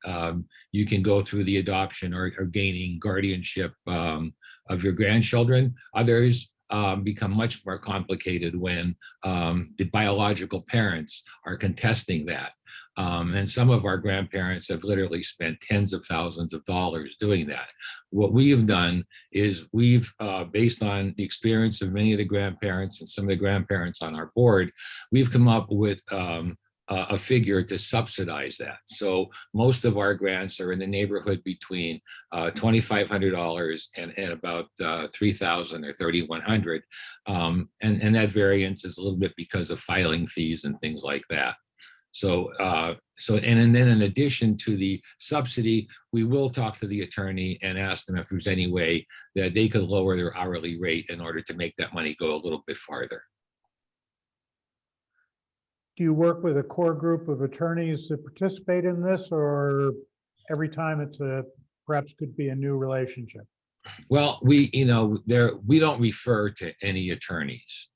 you can go through the adoption or gaining guardianship of your grandchildren. Others become much more complicated when the biological parents are contesting that. And some of our grandparents have literally spent tens of thousands of dollars doing that. What we have done is we've, based on the experience of many of the grandparents and some of the grandparents on our board, we've come up with a figure to subsidize that. So most of our grants are in the neighborhood between $2,500 and about $3,000 or $3,100. And that variance is a little bit because of filing fees and things like that. So and then in addition to the subsidy, we will talk to the attorney and ask them if there's any way that they could lower their hourly rate in order to make that money go a little bit farther. Do you work with a core group of attorneys that participate in this, or every time it's perhaps could be a new relationship? Well, we don't refer to any attorneys,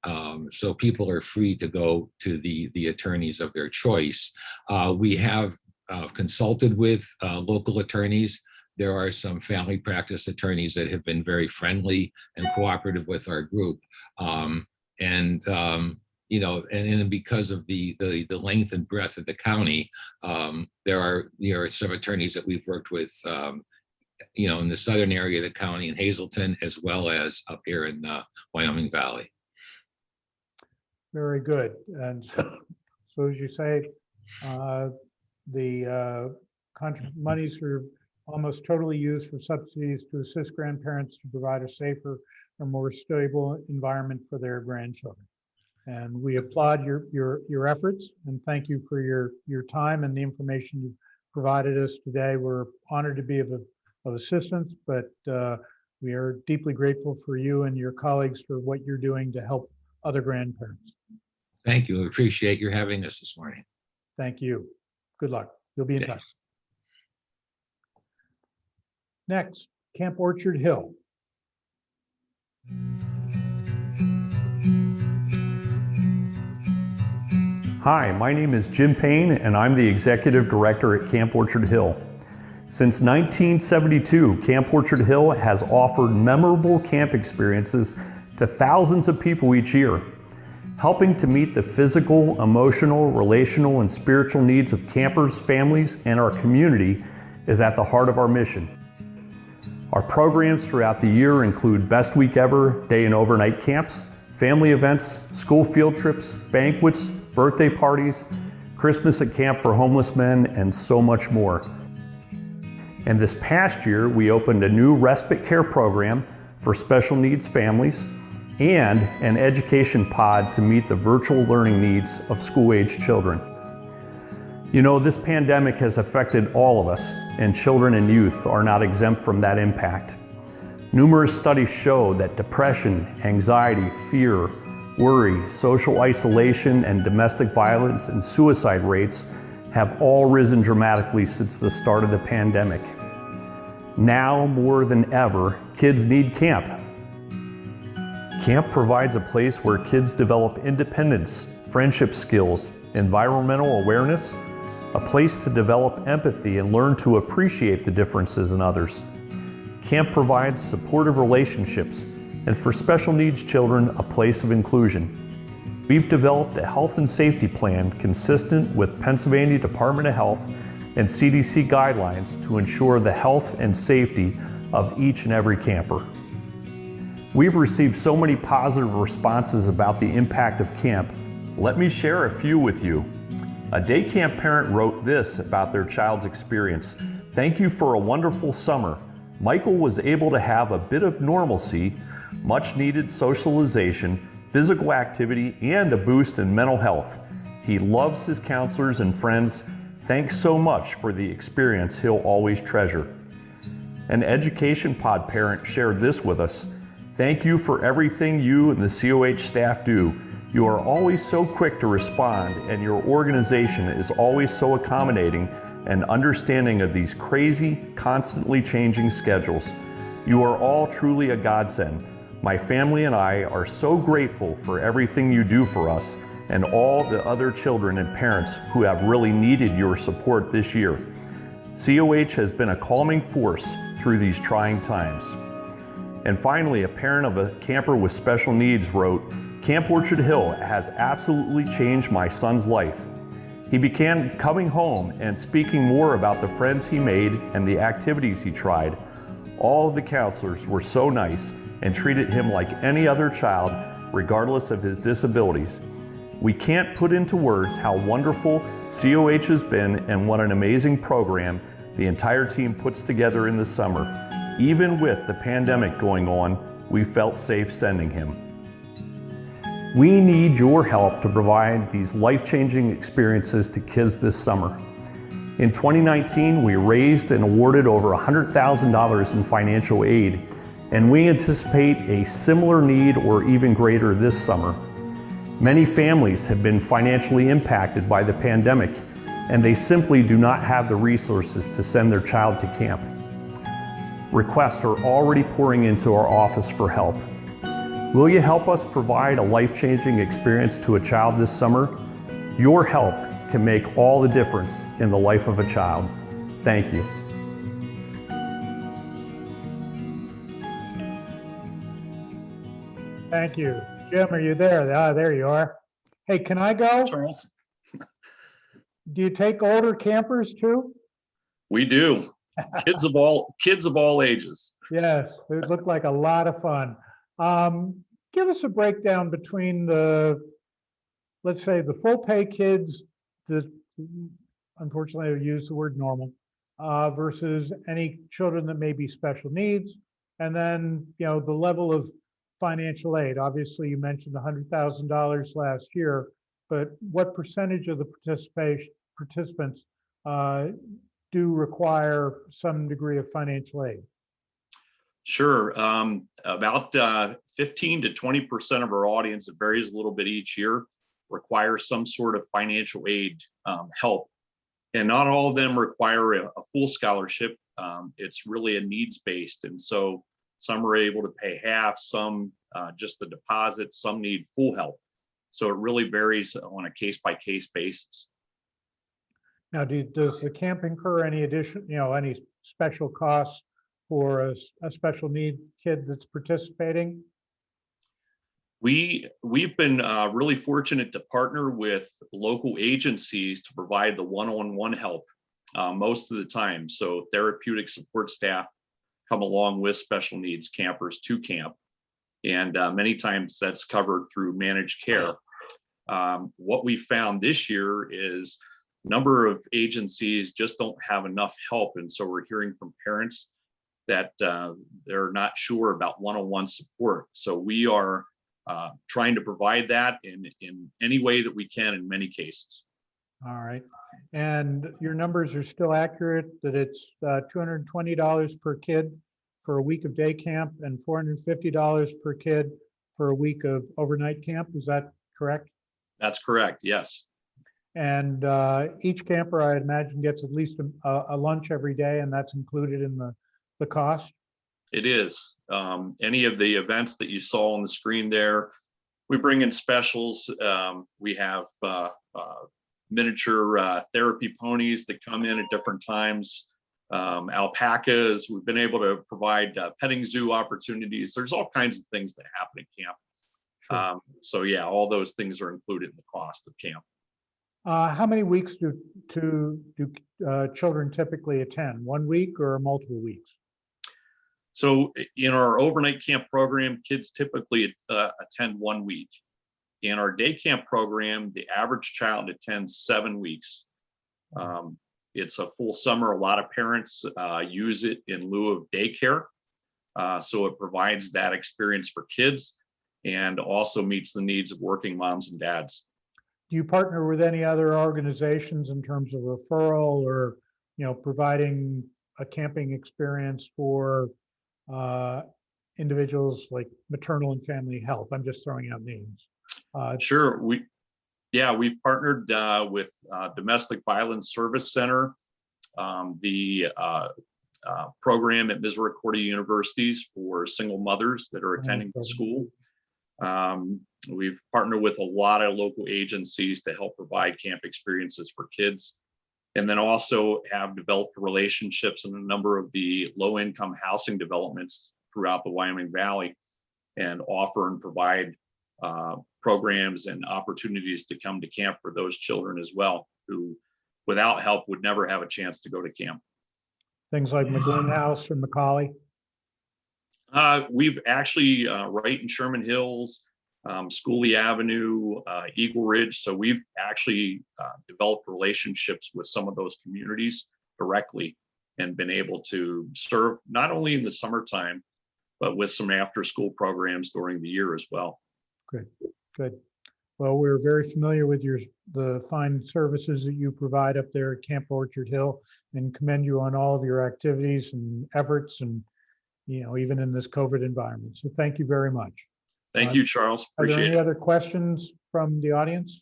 so people are free to go to the attorneys of their choice. We have consulted with local attorneys. There are some family practice attorneys that have been very friendly and cooperative with our group, and because of the length and breadth of the county, there are some attorneys that we've worked with. In the southern area of the county in Hazleton, as well as up here in Wyoming Valley. Very good. And so as you say, the monies are almost totally used for subsidies to assist grandparents to provide a safer or more stable environment for their grandchildren. And we applaud your efforts and thank you for your time and the information you provided us today. We're honored to be of assistance, but we are deeply grateful for you and your colleagues for what you're doing to help other grandparents. Thank you. I appreciate your having us this morning. Thank you. Good luck. You'll be in touch. Next, Camp Orchard Hill. Hi, my name is Jim Payne, and I'm the Executive Director at Camp Orchard Hill. Since 1972, Camp Orchard Hill has offered memorable camp experiences to thousands of people each year. Helping to meet the physical, emotional, relational, and spiritual needs of campers, families, and our community is at the heart of our mission. Our programs throughout the year include Best Week Ever day and overnight camps, family events, school field trips, banquets, birthday parties, Christmas at camp for homeless men, and so much more. And this past year, we opened a new respite care program for special needs families and an education pod to meet the virtual learning needs of school-age children. You know, this pandemic has affected all of us, and children and youth are not exempt from that impact. Numerous studies show that depression, anxiety, fear, worry, social isolation, and domestic violence and suicide rates have all risen dramatically since the start of the pandemic. Now more than ever, kids need camp. Camp provides a place where kids develop independence, friendship skills, environmental awareness, a place to develop empathy and learn to appreciate the differences in others. Camp provides supportive relationships, and for special needs children, a place of inclusion. We've developed a health and safety plan consistent with Pennsylvania Department of Health and CDC guidelines to ensure the health and safety of each and every camper. We've received so many positive responses about the impact of camp. Let me share a few with you. A day camp parent wrote this about their child's experience. Thank you for a wonderful summer. Michael was able to have a bit of normalcy, much needed socialization, physical activity, and a boost in mental health. He loves his counselors and friends. Thanks so much for the experience he'll always treasure. An education pod parent shared this with us. Thank you for everything you and the COH staff do. You are always so quick to respond, and your organization is always so accommodating and understanding of these crazy, constantly changing schedules. You are all truly a godsend. My family and I are so grateful for everything you do for us and all the other children and parents who have really needed your support this year. COH has been a calming force through these trying times. And finally, a parent of a camper with special needs wrote, Camp Orchard Hill has absolutely changed my son's life. He began coming home and speaking more about the friends he made and the activities he tried. All of the counselors were so nice and treated him like any other child, regardless of his disabilities. We can't put into words how wonderful COH has been and what an amazing program the entire team puts together in the summer. Even with the pandemic going on, we felt safe sending him. We need your help to provide these life-changing experiences to kids this summer. In 2019, we raised and awarded over $100,000 in financial aid, and we anticipate a similar need or even greater this summer. Many families have been financially impacted by the pandemic, and they simply do not have the resources to send their child to camp. Requests are already pouring into our office for help. Will you help us provide a life-changing experience to a child this summer? Your help can make all the difference in the life of a child. Thank you. Thank you. Jim, are you there? Ah, there you are. Hey, can I go? Charles? Do you take older campers too? We do. Kids of all ages. Yes, it looked like a lot of fun. Give us a breakdown between let's say the full pay kids that unfortunately I use the word normal, versus any children that may be special needs. And then, the level of financial aid. Obviously, you mentioned $100,000 last year, but what percentage of the participants do require some degree of financial aid? Sure. About 15 to 20% of our audience, it varies a little bit each year, require some sort of financial aid help. And not all of them require a full scholarship. It's really a needs-based. And so some are able to pay half, some just the deposit, some need full help. So it really varies on a case-by-case basis. Now, does the camp incur any any special costs for a special need kid that's participating? We've been really fortunate to partner with local agencies to provide the one-on-one help most of the time. So therapeutic support staff come along with special needs campers to camp. And many times that's covered through managed care. What we found this year is a number of agencies just don't have enough help. And so we're hearing from parents that they're not sure about one-on-one support. So we are trying to provide that in any way that we can in many cases. All right. And your numbers are still accurate, that it's $220 per kid for a week of day camp and $450 per kid for a week of overnight camp. Is that correct? That's correct, yes. And each camper, I imagine, gets at least a lunch every day, and that's included in the cost? It is. Any of the events that you saw on the screen there, we bring in specials. We have miniature therapy ponies that come in at different times. Alpacas, we've been able to provide petting zoo opportunities. There's all kinds of things that happen at camp. Sure. So yeah, all those things are included in the cost of camp. How many weeks do children typically attend? 1 week or multiple weeks? So in our overnight camp program, kids typically attend 1 week. In our day camp program, the average child attends 7 weeks. It's a full summer. A lot of parents use it in lieu of daycare. So it provides that experience for kids and also meets the needs of working moms and dads. Do you partner with any other organizations in terms of referral or, providing a camping experience for individuals like maternal and family health? I'm just throwing out names. Sure. We've partnered with Domestic Violence Service Center, the program at Misericordia Universities for single mothers that are attending the school. We've partnered with a lot of local agencies to help provide camp experiences for kids, and then also have developed relationships in a number of the low-income housing developments throughout the Wyoming Valley, and offer and provide programs and opportunities to come to camp for those children as well, who without help would never have a chance to go to camp. Things like McGlynn House or McCauley? We've actually, right in Sherman Hills, Schooley Avenue, Eagle Ridge. So we've actually developed relationships with some of those communities directly and been able to serve not only in the summertime, but with some after school programs during the year as well. Good, good. Well, we're very familiar with the fine services that you provide up there at Camp Orchard Hill, and commend you on all of your activities and efforts, and even in this COVID environment. So thank you very much. Thank you, Charles. Are there Appreciate any it. other questions from the audience?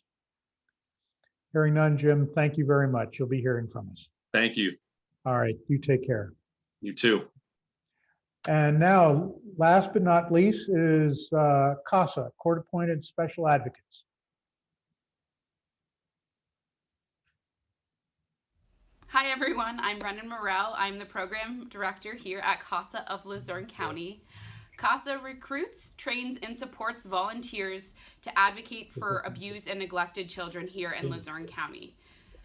Hearing none, Jim, thank you very much. You'll be hearing from us. Thank you. All right, you take care. You too. And now, last but not least, is CASA, Court-Appointed Special Advocates. Hi everyone, I'm Brennan Morrell. I'm the program director here at CASA of Luzerne County. CASA recruits, trains, and supports volunteers to advocate for abused and neglected children here in Luzerne County.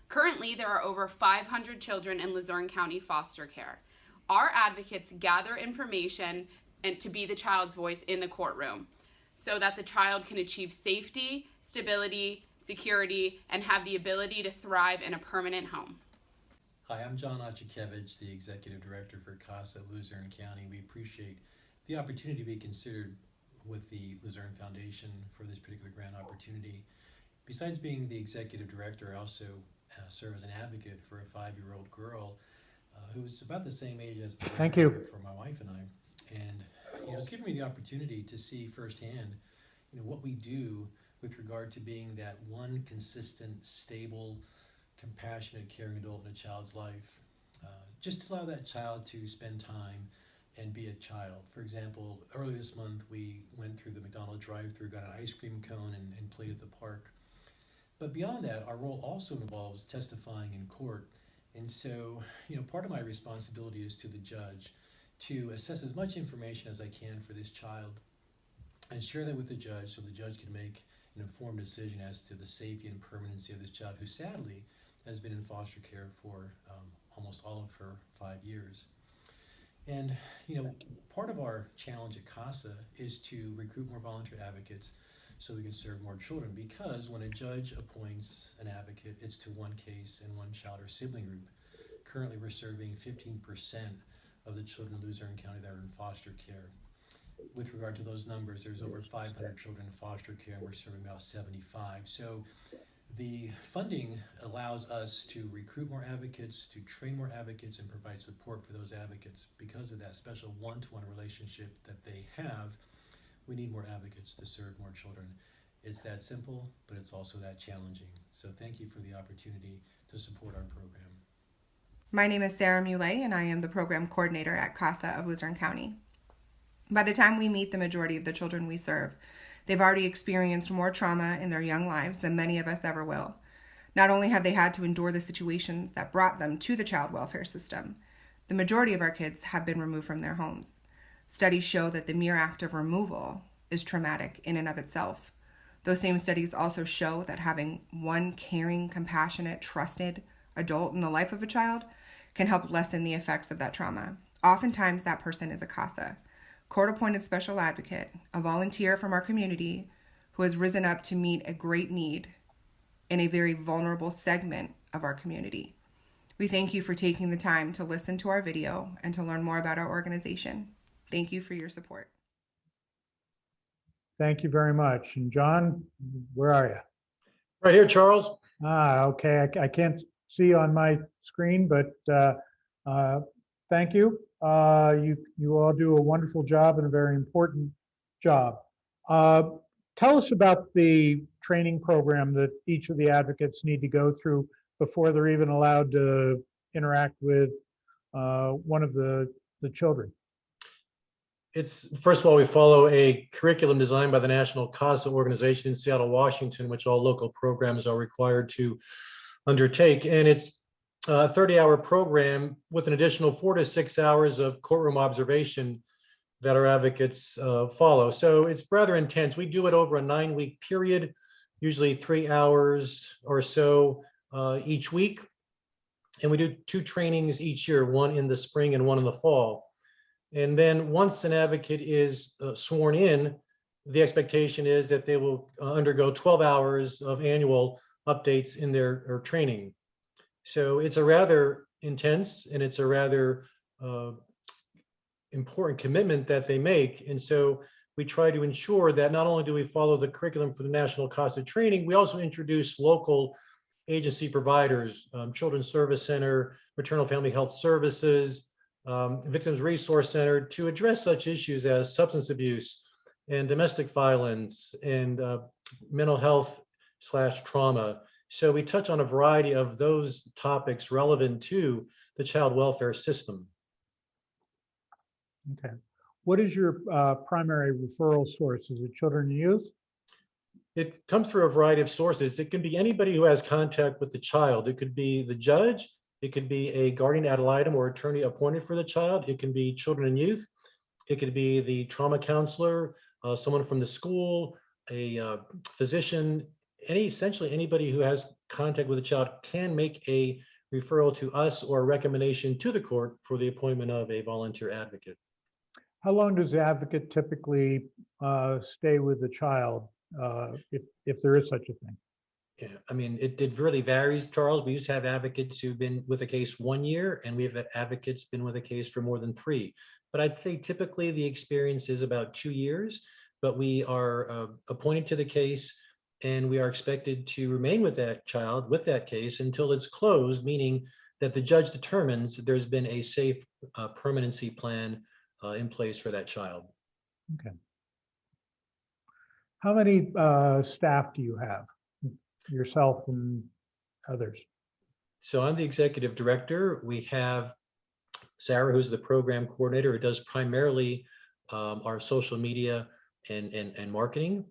Currently, there are over 500 children in Luzerne County foster care. Our advocates gather information and to be the child's voice in the courtroom so that the child can achieve safety, stability, security, and have the ability to thrive in a permanent home. Hi, I'm John Ochakevich, the Executive Director for CASA Luzerne County. We appreciate the opportunity to be considered with the Luzerne Foundation for this particular grant opportunity. Besides being the Executive Director, I also serve as an advocate for a 5-year-old girl who's about the same age as the Thank you. granddaughter for my wife and I. And it's given me the opportunity to see firsthand, what we do with regard to being that one consistent, stable, compassionate, caring adult in a child's life. Just to allow that child to spend time and be a child. For example, earlier this month, we went through the McDonald's drive-thru, got an ice cream cone, and played at the park. But beyond that, our role also involves testifying in court. And so, part of my responsibility is to the judge to assess as much information as I can for this child and share that with the judge so the judge can make an informed decision as to the safety and permanency of this child who sadly has been in foster care for almost all of her 5 years. And, part of our challenge at CASA is to recruit more volunteer advocates so we can serve more children, because when a judge appoints an advocate, it's to one case and one child or sibling group. Currently, we're serving 15% of the children in Luzerne County that are in foster care. With regard to those numbers, there's over 500 children in foster care, and we're serving about 75. So the funding allows us to recruit more advocates, to train more advocates, and provide support for those advocates. Because of that special one-to-one relationship that they have, we need more advocates to serve more children. It's that simple, but it's also that challenging. So thank you for the opportunity to support our program. My name is Sarah Muley, and I am the program coordinator at CASA of Luzerne County. By the time we meet the majority of the children we serve, they've already experienced more trauma in their young lives than many of us ever will. Not only have they had to endure the situations that brought them to the child welfare system, the majority of our kids have been removed from their homes. Studies show that the mere act of removal is traumatic in and of itself. Those same studies also show that having one caring, compassionate, trusted adult in the life of a child can help lessen the effects of that trauma. Oftentimes, that person is a CASA, court-appointed special advocate, a volunteer from our community who has risen up to meet a great need in a very vulnerable segment of our community. We thank you for taking the time to listen to our video and to learn more about our organization. Thank you for your support. Thank you very much. And John, where are you? Right here, Charles. Okay. I can't see on my screen, but thank you. You all do a wonderful job and a very important job. Tell us about the training program that each of the advocates need to go through before they're even allowed to interact with one of the children. First of all, we follow a curriculum designed by the National CASA organization in Seattle, Washington, which all local programs are required to undertake. And it's a 30-hour program with an additional 4 to 6 hours of courtroom observation that our advocates follow. So it's rather intense. We do it over a 9-week period, usually 3 hours or so each week. And we do 2 trainings each year, one in the spring and one in the fall. And then once an advocate is sworn in, the expectation is that they will undergo 12 hours of annual updates in their training. So it's a rather intense and it's a rather important commitment that they make. And so we try to ensure that not only do we follow the curriculum for the National CASA training, we also introduce local agency providers, Children's Service Center, Maternal Family Health Services, Victims Resource Center, to address such issues as substance abuse and domestic violence and mental health / trauma. So we touch on a variety of those topics relevant to the child welfare system. Okay. What is your primary referral source? Is it children and youth? It comes through a variety of sources. It can be anybody who has contact with the child. It could be the judge. It could be a guardian ad litem or attorney appointed for the child. It can be children and youth. It could be the trauma counselor, someone from the school, a physician. Essentially anybody who has contact with a child can make a referral to us or a recommendation to the court for the appointment of a volunteer advocate. How long does the advocate typically stay with the child, if there is such a thing? Yeah, I mean, it really varies, Charles. We used to have advocates who've been with a case 1 year, and we have advocates been with a case for more than 3. But I'd say typically the experience is about 2 years, but we are appointed to the case. and we are expected to remain with that child, with that case, until it's closed, meaning that the judge determines that there's been a safe permanency plan in place for that child. Okay. How many staff do you have, yourself and others? So I'm the executive director. We have Sarah, who's the program coordinator, who does primarily our social media and marketing.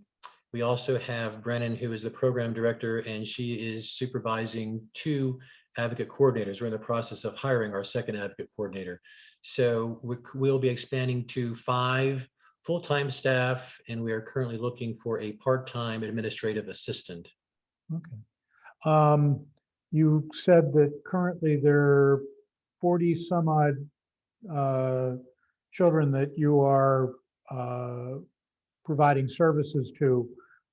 We also have Brennan, who is the program director, and she is supervising 2 advocate coordinators. We're in the process of hiring our second advocate coordinator. So we'll be expanding to 5 full-time staff, and we are currently looking for a part-time administrative assistant. Okay. You said that currently there are 40 some odd children that you are providing services to,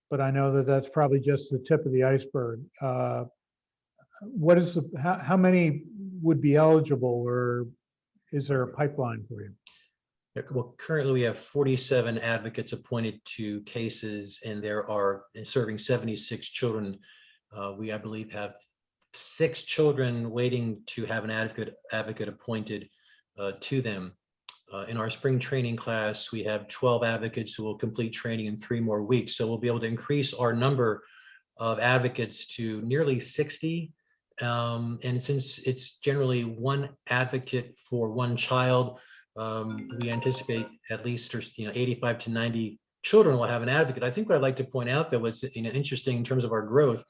but I know that that's probably just the tip of the iceberg. What is how many would be eligible, or is there a pipeline for you? Well, currently we have 47 advocates appointed to cases, and there are serving 76 children. We, I believe, have 6 children waiting to have an advocate appointed to them. In our spring training class, we have 12 advocates who will complete training in 3 more weeks. So we'll be able to increase our number of advocates to nearly 60. And since it's generally 1 advocate for 1 child, we anticipate at least 85 to 90 children will have an advocate. I think what I'd like to point out that was interesting in terms of our growth,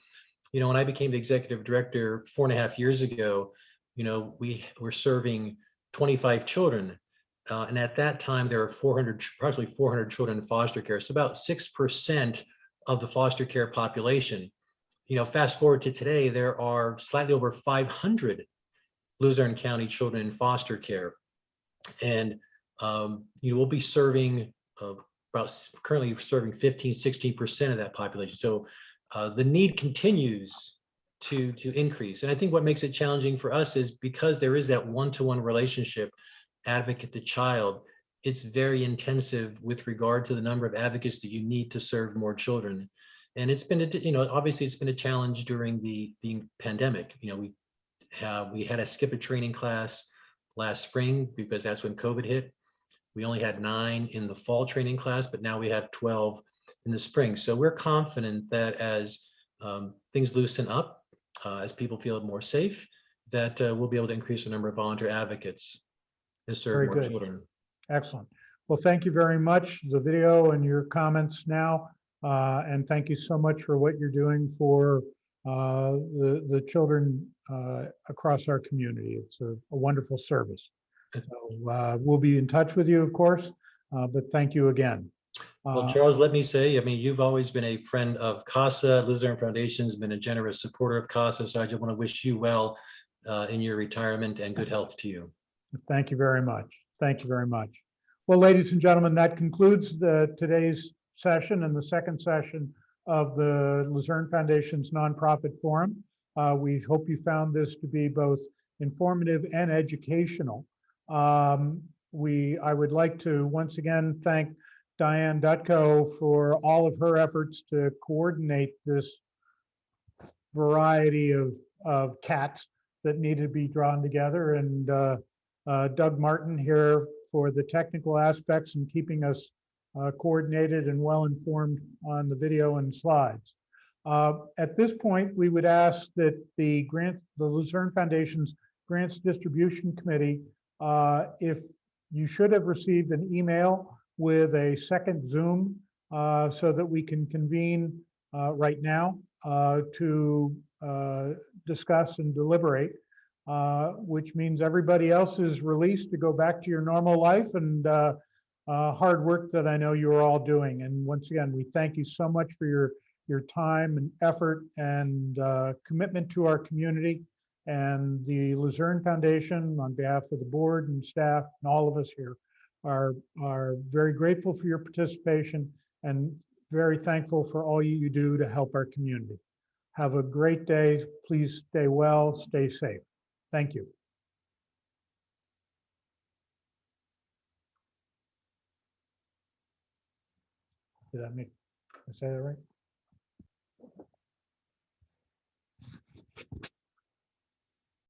when I became the executive director 4.5 years ago, we were serving 25 children. And at that time, there were approximately 400 children in foster care. So about 6% of the foster care population. Fast forward to today, there are slightly over 500 Luzerne County children in foster care. And we'll be serving currently serving 15-16% of that population. So the need continues to increase. And I think what makes it challenging for us is because there is that one-to-one relationship, advocate to child, it's very intensive with regard to the number of advocates that you need to serve more children. And it's been, obviously it's been a challenge during the pandemic. We had to skip a training class last spring because that's when COVID hit. We only had 9 in the fall training class, but now we have 12 in the spring. So we're confident that as things loosen up, as people feel more safe, that we'll be able to increase the number of volunteer advocates and serve Very more good. children. Excellent. Well, thank you very much, the video and your comments now. And thank you so much for what you're doing for the children across our community. It's a wonderful service. So we'll be in touch with you, of course, but thank you again. Well, Charles, let me say, you've always been a friend of CASA. Luzerne Foundation's been a generous supporter of CASA. So I just want to wish you well in your retirement and good health to you. Thank you very much. Thank you very much. Well, ladies and gentlemen, that concludes today's session and the second session of the Luzerne Foundation's Nonprofit Forum. We hope you found this to be both informative and educational. I would like to once again thank Diane Dutko for all of her efforts to coordinate this variety of cats that needed to be drawn together, and Doug Martin here for the technical aspects and keeping us coordinated and well informed on the video and slides. At this point, we would ask that the Luzerne Foundation's Grants Distribution Committee, if you should have received an email with a second Zoom so that we can convene right now to discuss and deliberate, which means everybody else is released to go back to your normal life and hard work that I know you're all doing. And once again, we thank you so much for your time and effort and commitment to our community. And the Luzerne Foundation, on behalf of the board and staff and all of us here, are very grateful for your participation and very thankful for all you do to help our community. Have a great day. Please stay well, stay safe. Thank you. Did I say that right?